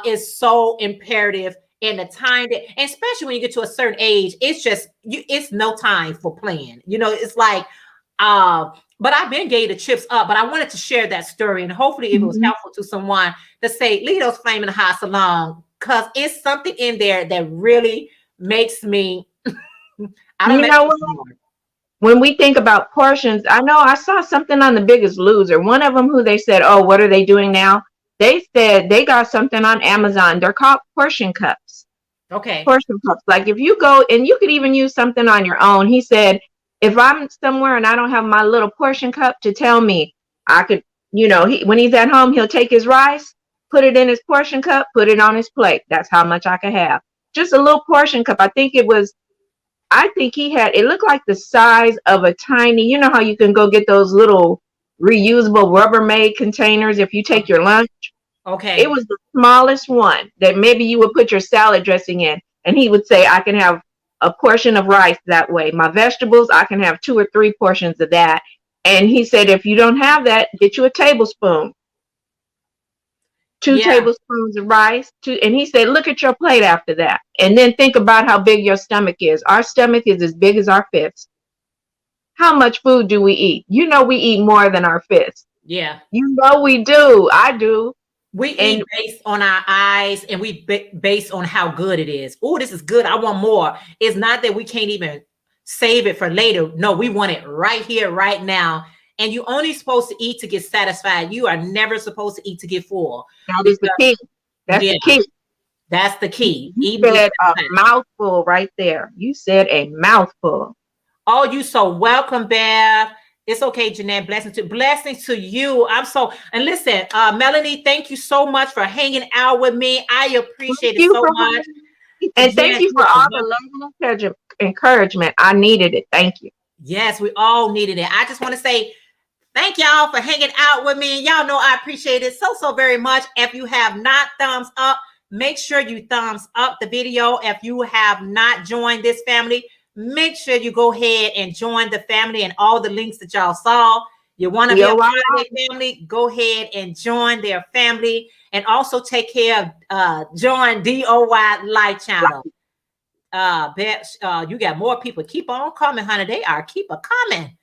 is so imperative. In the time that, and especially when you get to a certain age, it's just it's no time for playing. You know, it's like, but I've been gave the chips up, but I wanted to share that story, and hopefully it was helpful to someone to say, leave those flaming hots alone, because it's something in there that really makes me. I don't know what. When we think about portions, I know I saw something on The Biggest Loser. One of them who they said, oh, what are they doing now? They said they got something on Amazon. They're called portion cups. Okay. Portion cups. Like if you go, and you could even use something on your own. He said, if I'm somewhere and I don't have my little portion cup to tell me, I could, you know, when he's at home, he'll take his rice, put it in his portion cup, put it on his plate. That's how much I could have. Just a little portion cup. I think he had, it looked like the size of a tiny, you know how you can go get those little reusable Rubbermaid containers if you take your lunch. Okay. It was the smallest one that maybe you would put your salad dressing in. And he would say, I can have a portion of rice that way. My vegetables, I can have 2 or 3 portions of that. And he said, if you don't have that, get you a tablespoon. 2 Yeah. tablespoons of rice, and he said, look at your plate after that. And then think about how big your stomach is. Our stomach is as big as our fist. How much food do we eat? You know, we eat more than our fist. Yeah. You know we do. I do. We And eat based on our eyes, and we based on how good it is. Oh, this is good. I want more. It's not that we can't even save it for later. No, we want it right here, right now. And you're only supposed to eat to get satisfied. You are never supposed to eat to get full. that is the key. That's Yeah, the key. that's the key. You Eat to get said a satisfied. mouthful right there. You said a mouthful. Oh, you so welcome, Bev. It's okay, Jeanette. Blessings to you. I'm so, and listen, Melanie, thank you so much for hanging out with me. I appreciate Thank you it so for much. And thank Yes, you for you are all welcome. the love and encouragement. I needed it. Thank you. Yes, we all needed it. I just want to say thank y'all for hanging out with me. Y'all know I appreciate it so very much. If you have not thumbs up, make sure you thumbs up the video. If you have not joined this family, make sure you go ahead and join the family and all the links that y'all saw. You want to be a part of their family, go ahead and join their family, and also take care of join DOY Life Channel. You got more people. Keep on coming, honey. They are keep a coming.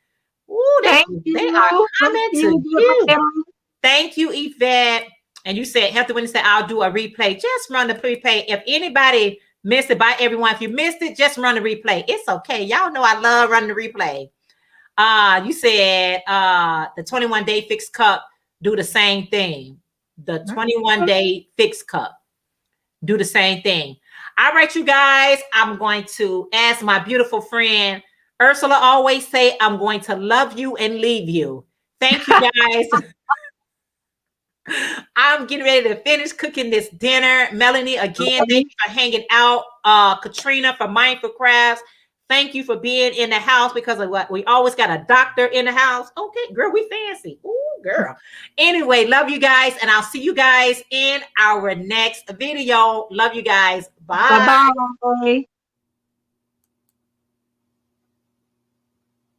Ooh, they are coming to you. Thank you, Yvette. And you said, Healthy Wendy said, I'll do a replay. Just run the replay. If anybody missed it, by everyone, if you missed it, just run the replay. It's okay. Y'all know I love running the replay. You said the 21-day fixed cup do the same thing. The 21-day fixed cup do the same thing. All right, you guys, I'm going to ask my beautiful friend Ursula always say, I'm going to love you and leave you. Thank you, guys. I'm getting ready to finish cooking this dinner. Melanie, again, thank you for hanging out. Katrina from Mindful Crafts, thank you for being in the house because of what we always got a doctor in the house. Okay, girl, we fancy. Ooh, girl. Anyway, love you guys, and I'll see you guys in our next video. Love you guys. Bye. Bye-bye.